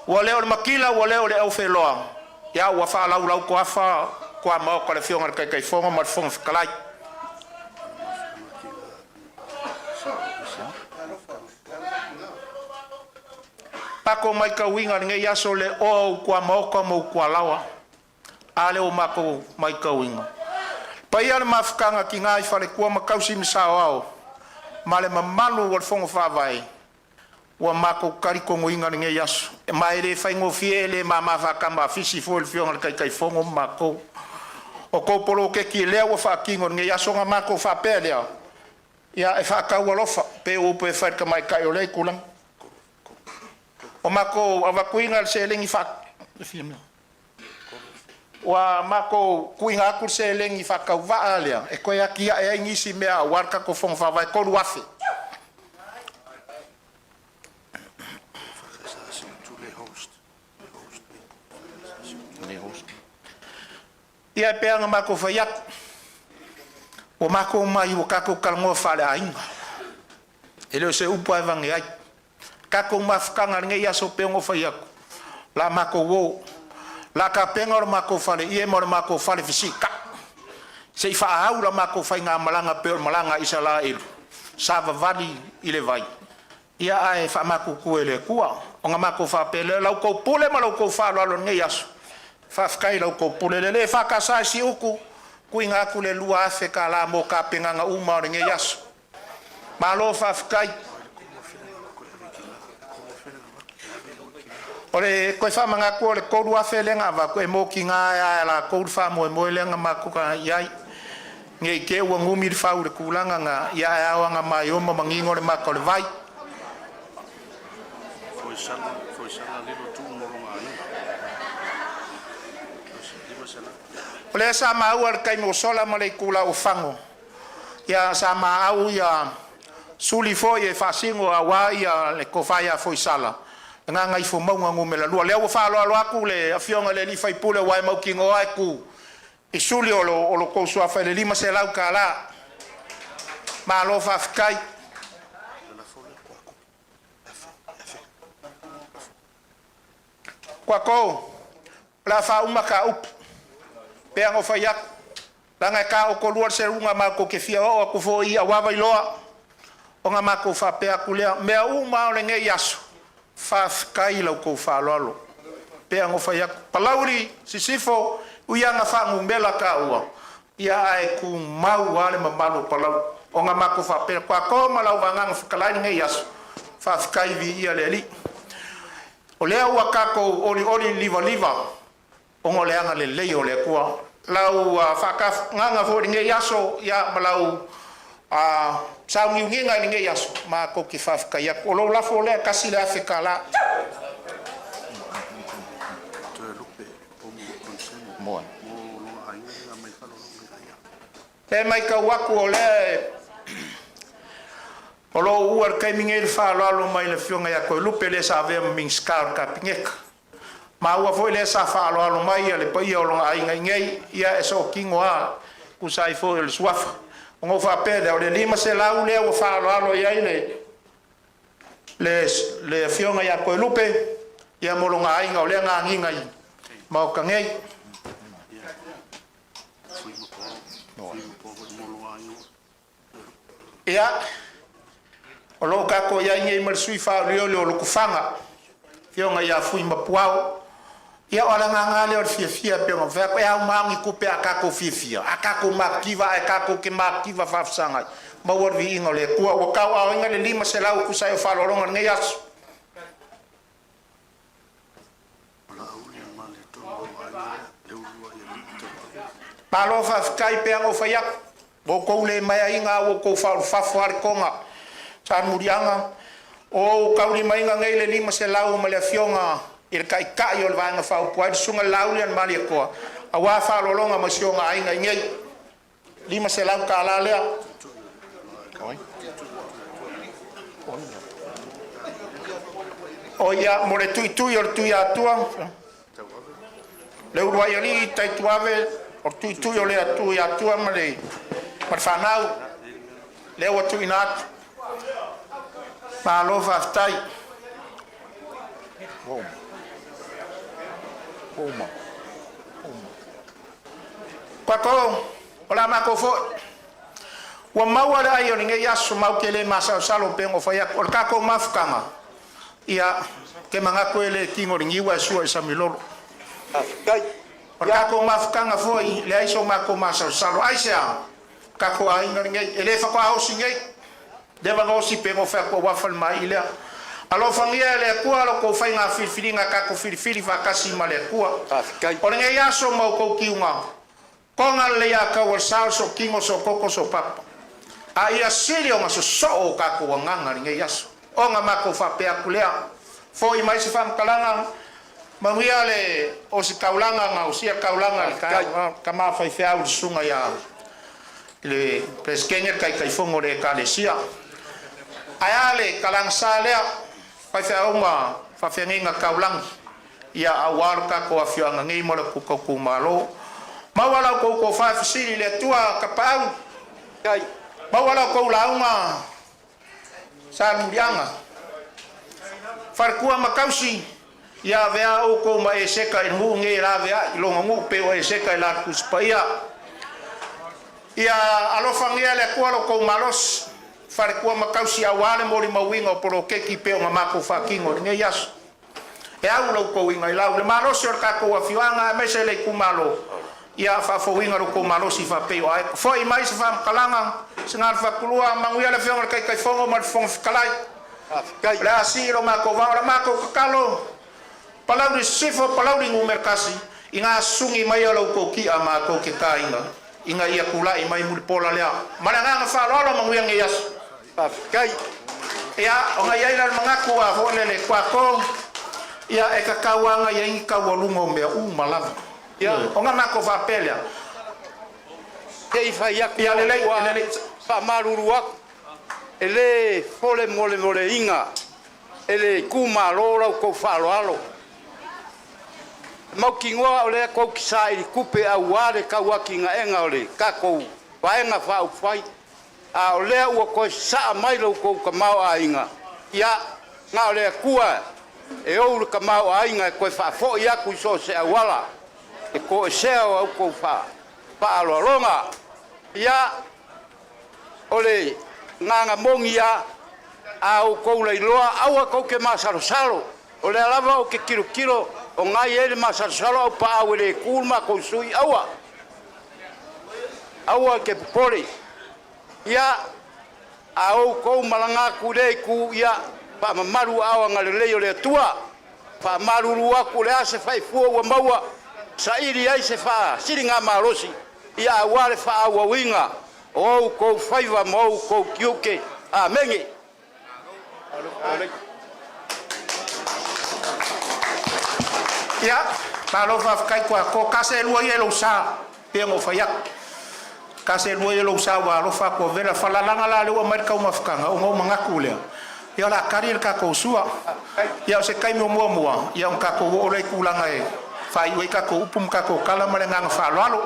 Ua leo le makila, ua leo le au wheloa. Ia ua wha lau lau ko afa, kua mao ka le fionga le kai fonga, ma le fonga whikalai. Pako mai ka winga nge yaso le o kua maoka mo kua lawa. Ale o mako mai ka winga. Pa ia le mafukanga ki ngai whare kua makausi misao ao. Ma le mamalu wal fonga whawai. Ua mako karikongo inga nge yaso. E mai le whaingo fie le ma mawhakamba fisi fo le fionga le kai fongo mako. O kopolo ke ki lea ua whakingo nge yaso nga mako whapea lea. Ia e whakau alofa. Pe upo e whaika mai kai o lei kulang. O mako avakuinga se lengi fa wa mako kuinga ku se lengi fa ka va alia e ko ya ki e ngisi mea warka ko fong fa vai ko luafe ia pe nga mako fa yak o mako mai o ka ko kalmo fa le ainga ele se upo evangi ai kako mafukanga nge yaso pengo fayaku la mako wo la ka pengo mako fale ie mo mako fale fisika se fa au la mako fa nga malanga pe malanga isala ilu sava vali ile vai ia ai fa mako kuele kua onga mako fa pele la ko pule ma la ko fa lo nge yaso fa fkai la ko pule le fa ka sa si uku kuinga ku le lua afe ka la mo ka penga nga uma nge yaso malo fa fkai Ore koe wha manga kua le kouru afe lenga wa koe mo ki ngā ea la kouru wha moe moe lenga ma kuka iai. Nge ke ua ngumi le whau le kulanga nga ia ea wanga mai oma mangingo le mako le vai. Ole sa maua le kaimo sola ma le kula o whango. Ia sa maau ia suli fo e whasingo a wā ia le kowhai foi sala. Nga ngai fo maunga ngumela lua leo fa lo aku le afionga le li fai pule wai mau kingo ai ku e suli o lo ko so fa le lima se lau kala ma lo fa fkai kwa ko la fa uma ka up pe ngo fa yak la nga ka o ko luar se runga ma ko ke fia o ko fo ia wa vai loa o nga ma ko fa pe akule me uma o le nge yaso Fafkai lau kou whalolo. Pea ngofa ia Palauli, sisifo, uianga whangumbela ka ua. Ia ai ku mau wale mamalo Palau. O nga mako whapea. Kwa koma lau wanganga whakalaini ngai aso. Fafkai vi ia le li. O lea ua kako oli liva. O ngo leanga le lei o le kua. Lau whakanganga fōri ngai aso. Ia malau Sao ngi ngai nge yaso ma ko ki fafka ya ko lo la fo le kasi la afrika la mo e mai ka waku ole o lo uar kai mingel fa lo mai le fionga ya ko lupe le sa ve min skar ka pingek ma ua fo le sa fa lo mai le pa ia lo ai ngai ia eso kingoa ku sai fo el swafa ngo fa pede o le lima se lau le o fa lo ia le fionga ya ko lupe ia mo lo ngai nga o le nga nginga i ma o kangei ia o lo ka ko ia ngai mar sui fa le lo ku fanga fionga ya fui ma puao ia ora nga le or fia pe mo va ko ya ma ngi ku pe aka ko fia aka ko makiva aka ko ke makiva fa sanga ma wor vi ngole ku o ka wa nga le lima se la ku sa fa lo nga ngai as pa lo fa kai pe ngo fa ya bo ko le mai nga o ko fa fa ko nga sa murianga o ka uri mai nga ngai le lima se la o ma le fionga il kai kai o vanga fa o puai sunga laulian mali ko a wa fa lo longa ma sionga ai ngai lima se lau ka la le O ia mo le tui o le tui atua. Le urua ia li tai tuave o tui o le atua ma le whanau. Le ua tui nāt. Ma alo whaftai. Kwako, o la mako fo. Wa maua le ai o ninge yaso mau ke le masa salo pengo fa ya o kako mafkanga. Ia ke manga ko le kingo ringiwa sua sa milolo. Kai. O kako mafkanga fo i le ai so mako masa salo ai sia. Kako ai no ninge ele fa ko au singe. Deva no si pengo fa ko wa fal mai le. Alo fangia le kua lo ko fai nga filinga kako filifili fa kasi male kua. O ninge yaso mau ko kiunga. Konga le ya ka wa sal so kingo so koko so papa. A ia sili o ngaso so o kako wa nganga ninge yaso. O nga mako fa pe akulea. Fo i mai se fam kalanga. Mangia le o si kaulanga nga o si kaulanga ka ma fai fe au sunga ya. Le preskenger kai kai fongo le kalesia. Aya le kalang salea fai fe au ma fa fe nga kaulang. Ia awar ka ko afio nga ngi mo le ku ko malo. Mawala ko fa fisili le tua ka pau. Kai mawala ko launga sa murianga farkua makausi ya vea o ko ma eseka in nge la vea longa ngu pe o eseka la kuspaia ya alofangia le ko malos farkua makausi awale mori mawinga por o keki pe o mako fa kingo nge yas e au lo ko winga la le malos or ka ko afianga mesele kumalo ia fa fo winga ko malos fa pe o fo i mais fa kalanga sengar fa kulua manguia le fianga kai fongo mar fong kalai kai la siro mako va mako kakalo palauli sifo palauli ngumerkasi inga sungi mai lo ko ki ama ko ke kainga inga ia kula i mai mul pola lea malanga fa lolo manguia ngias kai ia onga ia ila mangaku a holele kwa ko ia e kakawanga ia inga kawalungo me malava ia onga mako fa pelia Kei fai aku ia lele fa marurua ele fole mole inga ele kuma lora ko fa alo mau kingoa ole ko kisai kupe au wale ka wakinga enga ole ka ko vaenga fa u fai a ole u ko sa mai lo ko ka mau ainga ia nga ole kua e o ka mau ainga ko fa fo ia ku so se awala e ko se o ko fa alo longa ia ole nganga mongia au ko le loa au ko ke masalo salo ole lava o ke kilo o ngai ele masalo salo pa au le kulma ko sui aua ke pori ia au ko malanga ku le ku ia pa mamaru au ngale le tua pa maru aku le ase fai fu wa maua sairi ai se fa siringa marosi ia wale fa wa winga o ko faiva mo ko kiuke a mengi ia palo fa kai ko kase lu yelo sa pengo fa yak kase lu yelo sa wa lo fa ko vela fa la langa la le wa marka uma fkanga o mangaku le ia la karir ka ko sua ia se kai mo ia ka ko o le kulanga e fa i ka ko upum ka ko kala male nga fa lo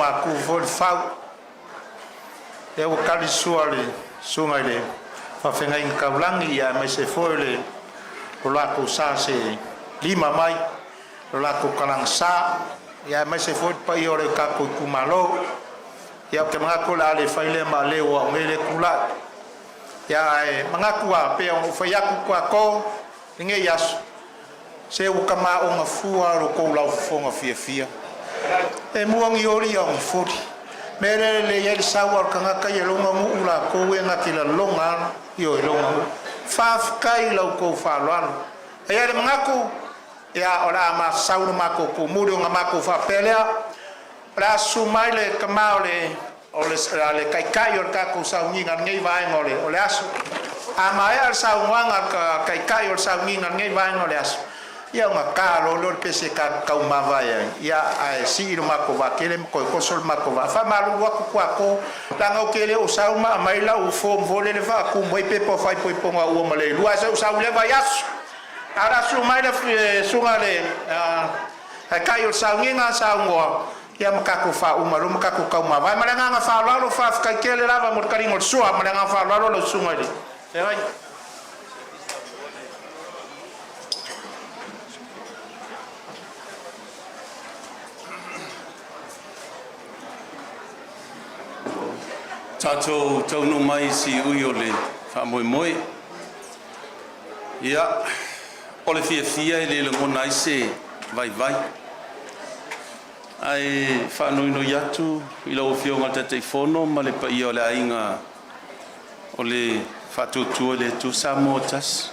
aku fo fau e o kali suale sunga le fa fenga in kaulangi ya mai se fo le o la ko sa se lima mai o la ko kalang sa ya mai se fo pa i o le ka ko kumalo ya ke mga ko la le faile ma le o ngele kula ya e mga kuwa pe o fa ya ku kwa ko nge yas se o kama o nga fua ro ko la fo nga fia e muang yori ang foti mere le yel sawa kanga ka yelonga mu ula ko we nga kila longa yo longa faf kai lo ko fa lwan e ya mga ko ya ora ma sauru ma ko ko mudo nga ma ko fa pelea ra sumaile kama ole le kai kai or ka ko sa nginga ngai vai ngole ole asu ama ya sa nganga ka kai kai or sa nginga ngai vai ngole asu ya nga ka lo pese ka ka ma vai ya ai si ma ko va kele ko sol ma ko va fa ma lu ko ko la nga kele o sa ma mai la o fo vole le va ku moi pe po fai po nga o ma le lu sa le va yas ara su mai le su nga le kai or sa nginga sa ngo ya makaku fa umaru makaku ka uma vai malanga fa lalo fa ka kele lava mo karingo sua malanga fa lalo lo sunga di vai Tato tau no mai si uiole fa moi moi ya ole fia ele le ngona ise vai ai fa no yatu ila o fio ngata te fono ma le pa ia le ainga o le fa tu le tu samotas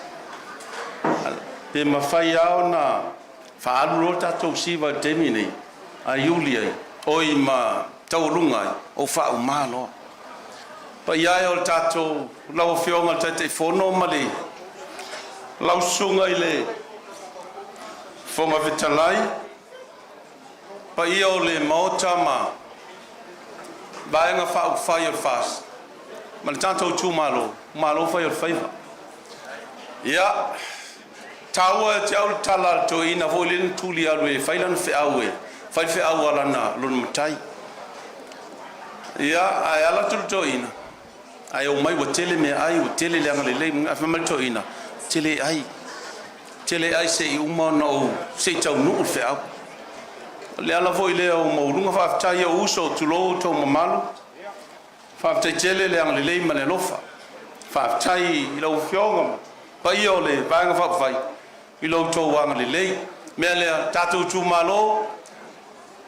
pe ma fai au na fa alu ta to si va termine a Iulai oi ma taulunga o fa o malo pa ia o tato la o fio ngata te fono ma le la sunga ile fonga vitalai pa ia o le maota ma vaenga fa fire fast ma le tanto tu malo fire favor ia taua te au tala to ina volin tuli alwe failan fe awe fai fe awala na lon mutai ia ai ala to ina ai o mai wotele me ai wotele le ngale le afa mal to ina tele ai se uma no se tau nu fe au le ala foi le o mourunga fa tai o uso tulo to mamalu fa tai tele le ang le mane lofa fa tai lo fionga pa io le banga fa fai i lo to wang le me le tatu tu malo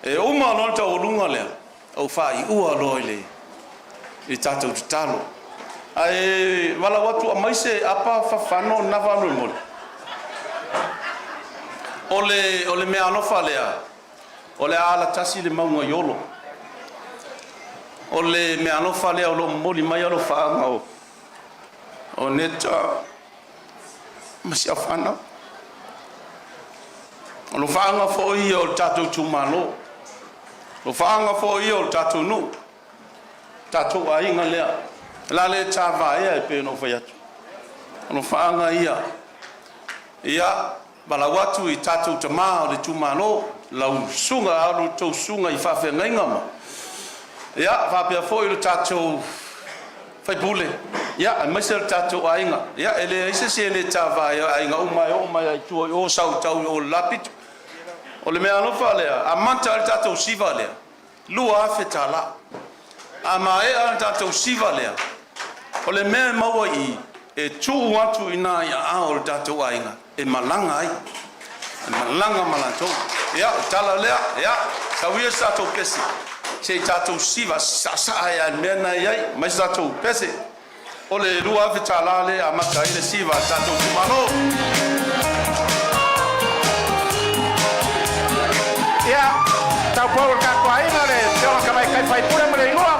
e o malo to lunga le o fa i ua lo le i tatu talo ai wala watu a mai se apa fa fano na va no mo ole me alofa le ole ala tasi le maunga yolo ole me alofa le o lo moli mai alofa nga o neta masi afana o faanga fo i o tatu tumalo o faanga fo i o tatu nu tatu ai nga le la le tava e pe no fa yatu o faanga ia bala watu i tatu tama o le tumalo lau sunga alu to sunga i fa fe ngama ya fa pe fo i tatu fai bule ya mai se tatu ainga ya ele ise se le tava ainga o mai tu o sau tau o lapit o le mea no fale a manta al tatu sivale lua fetala a mai al tatu sivale o le mea maua i e tu watu ina ya a tatu ainga e malanga ai malanga malanto ya tala le ya sawia sa to pesi se tatu siva sa ya mena yai mas tatu pesi ole lua fetala le a maka ile siva tatu mano ya tau por ka kwa ina le te o ka mai kai fai pura mo le ngua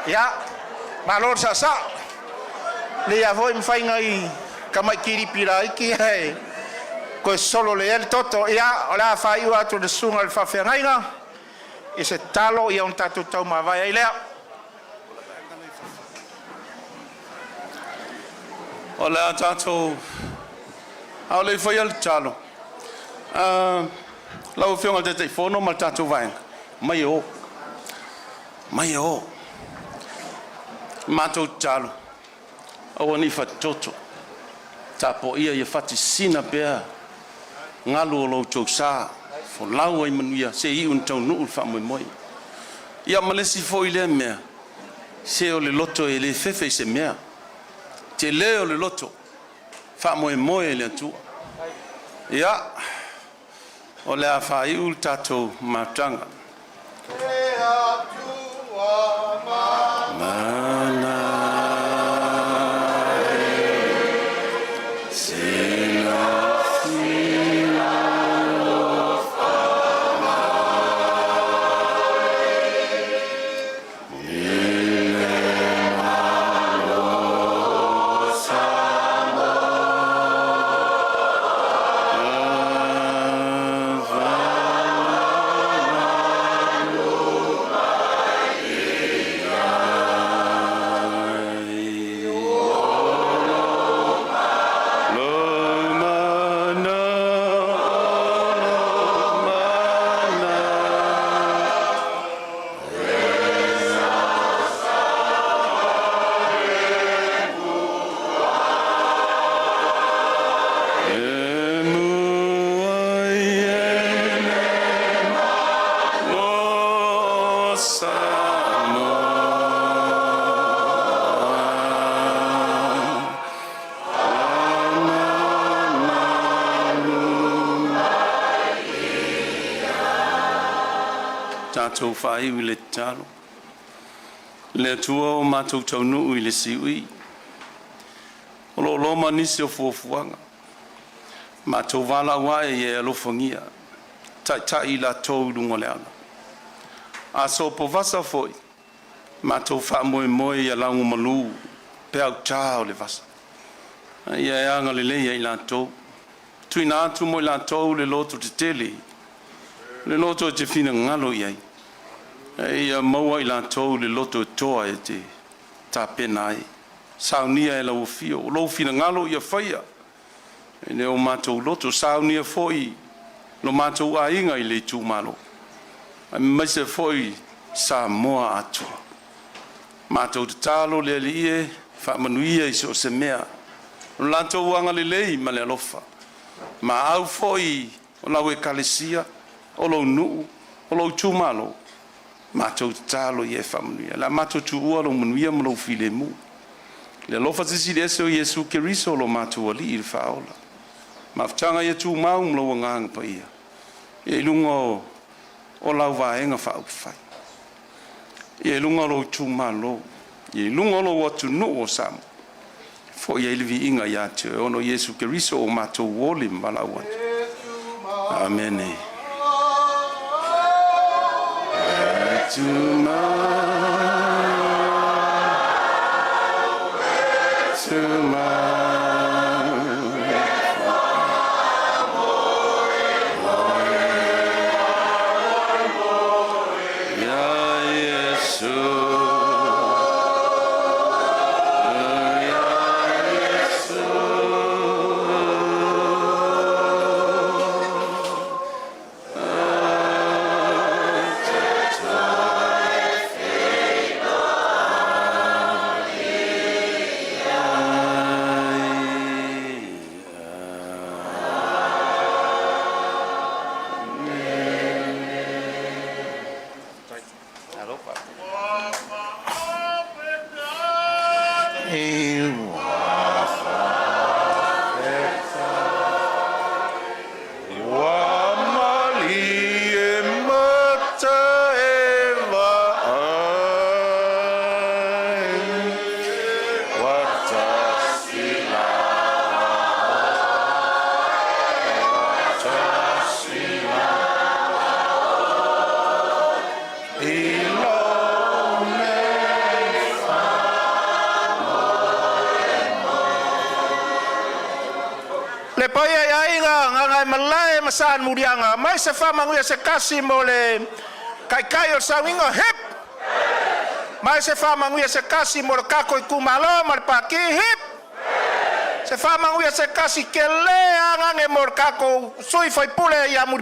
Ya, malor sa. Le voi mfaingai kama kiri pira iki hai. Ko solo le el toto ya ola fai wa to de sunga fa fengaina. Ese talo ia un tatu tau ma vai ile. Ola tato. Ole foi el talo. Lau fionga te telefono mal tatu vai. Mai o. Matou talo. O ni fa toto. Tapo ia fati sina pea. Ngalu lo toksa. Fo lau ai manuia se I un tau nu fa moi. Ia malesi fo ile mea. Se o le loto e le fefe se mea. Te leo le loto. Fa moi le tu. Ia. O le afa I ul tato matanga. Tatou whai I le talo. Le tua o mātou taunu I le siwi. O lo loma nisi o fuafuanga. Mātou wala wae e alofangia. Tai la tau lunga le ana. A so po vasa foi. Mātou wha moe I langu malu. Pe au tau le vasa. Ia e anga le leia I la tau. Tui nā atu mo I la tau le loto te tele. Le loto te fina ngalo iai. Ia maua I la tau le loto toa e te ta pena ai. Saunia e lau fio. Lo fina ngalo ia whaia. E ne o mātou loto. Saunia foi. Lo mātou a inga I le tū malo. Maise foi sa moa atua. Mātou te talo le alie. Wha manuia I so se mea. Lo lantou anga le lei ma le alofa. Ma au foi. O lau e kalesia. O lo nuu, o lo tūmalo, mātou tālo I e whamanuia. La mātou tūua lo manuia ma lo file mu. Le lofa tisi le ese o Yesu Keriso lo mātou ali I le whaola. Ma whtanga I tū mau mlo wa ngāng pa ia. I lunga o lau vaenga whau whai. I lunga lo tūmalo. I lunga lo watu nu o samu. Fo I levi inga ia te ono Yesu Keriso o mātou wole malawan. Amen. le paia ya inga nga malai masan murianga mai se fa manguia se kasi mo le kai o sawinga hip mai se fa manguia se kasi mo kako i kumalo mar paki hip se fa manguia se kasi kele anga nge mo kako sui foi pule ya mur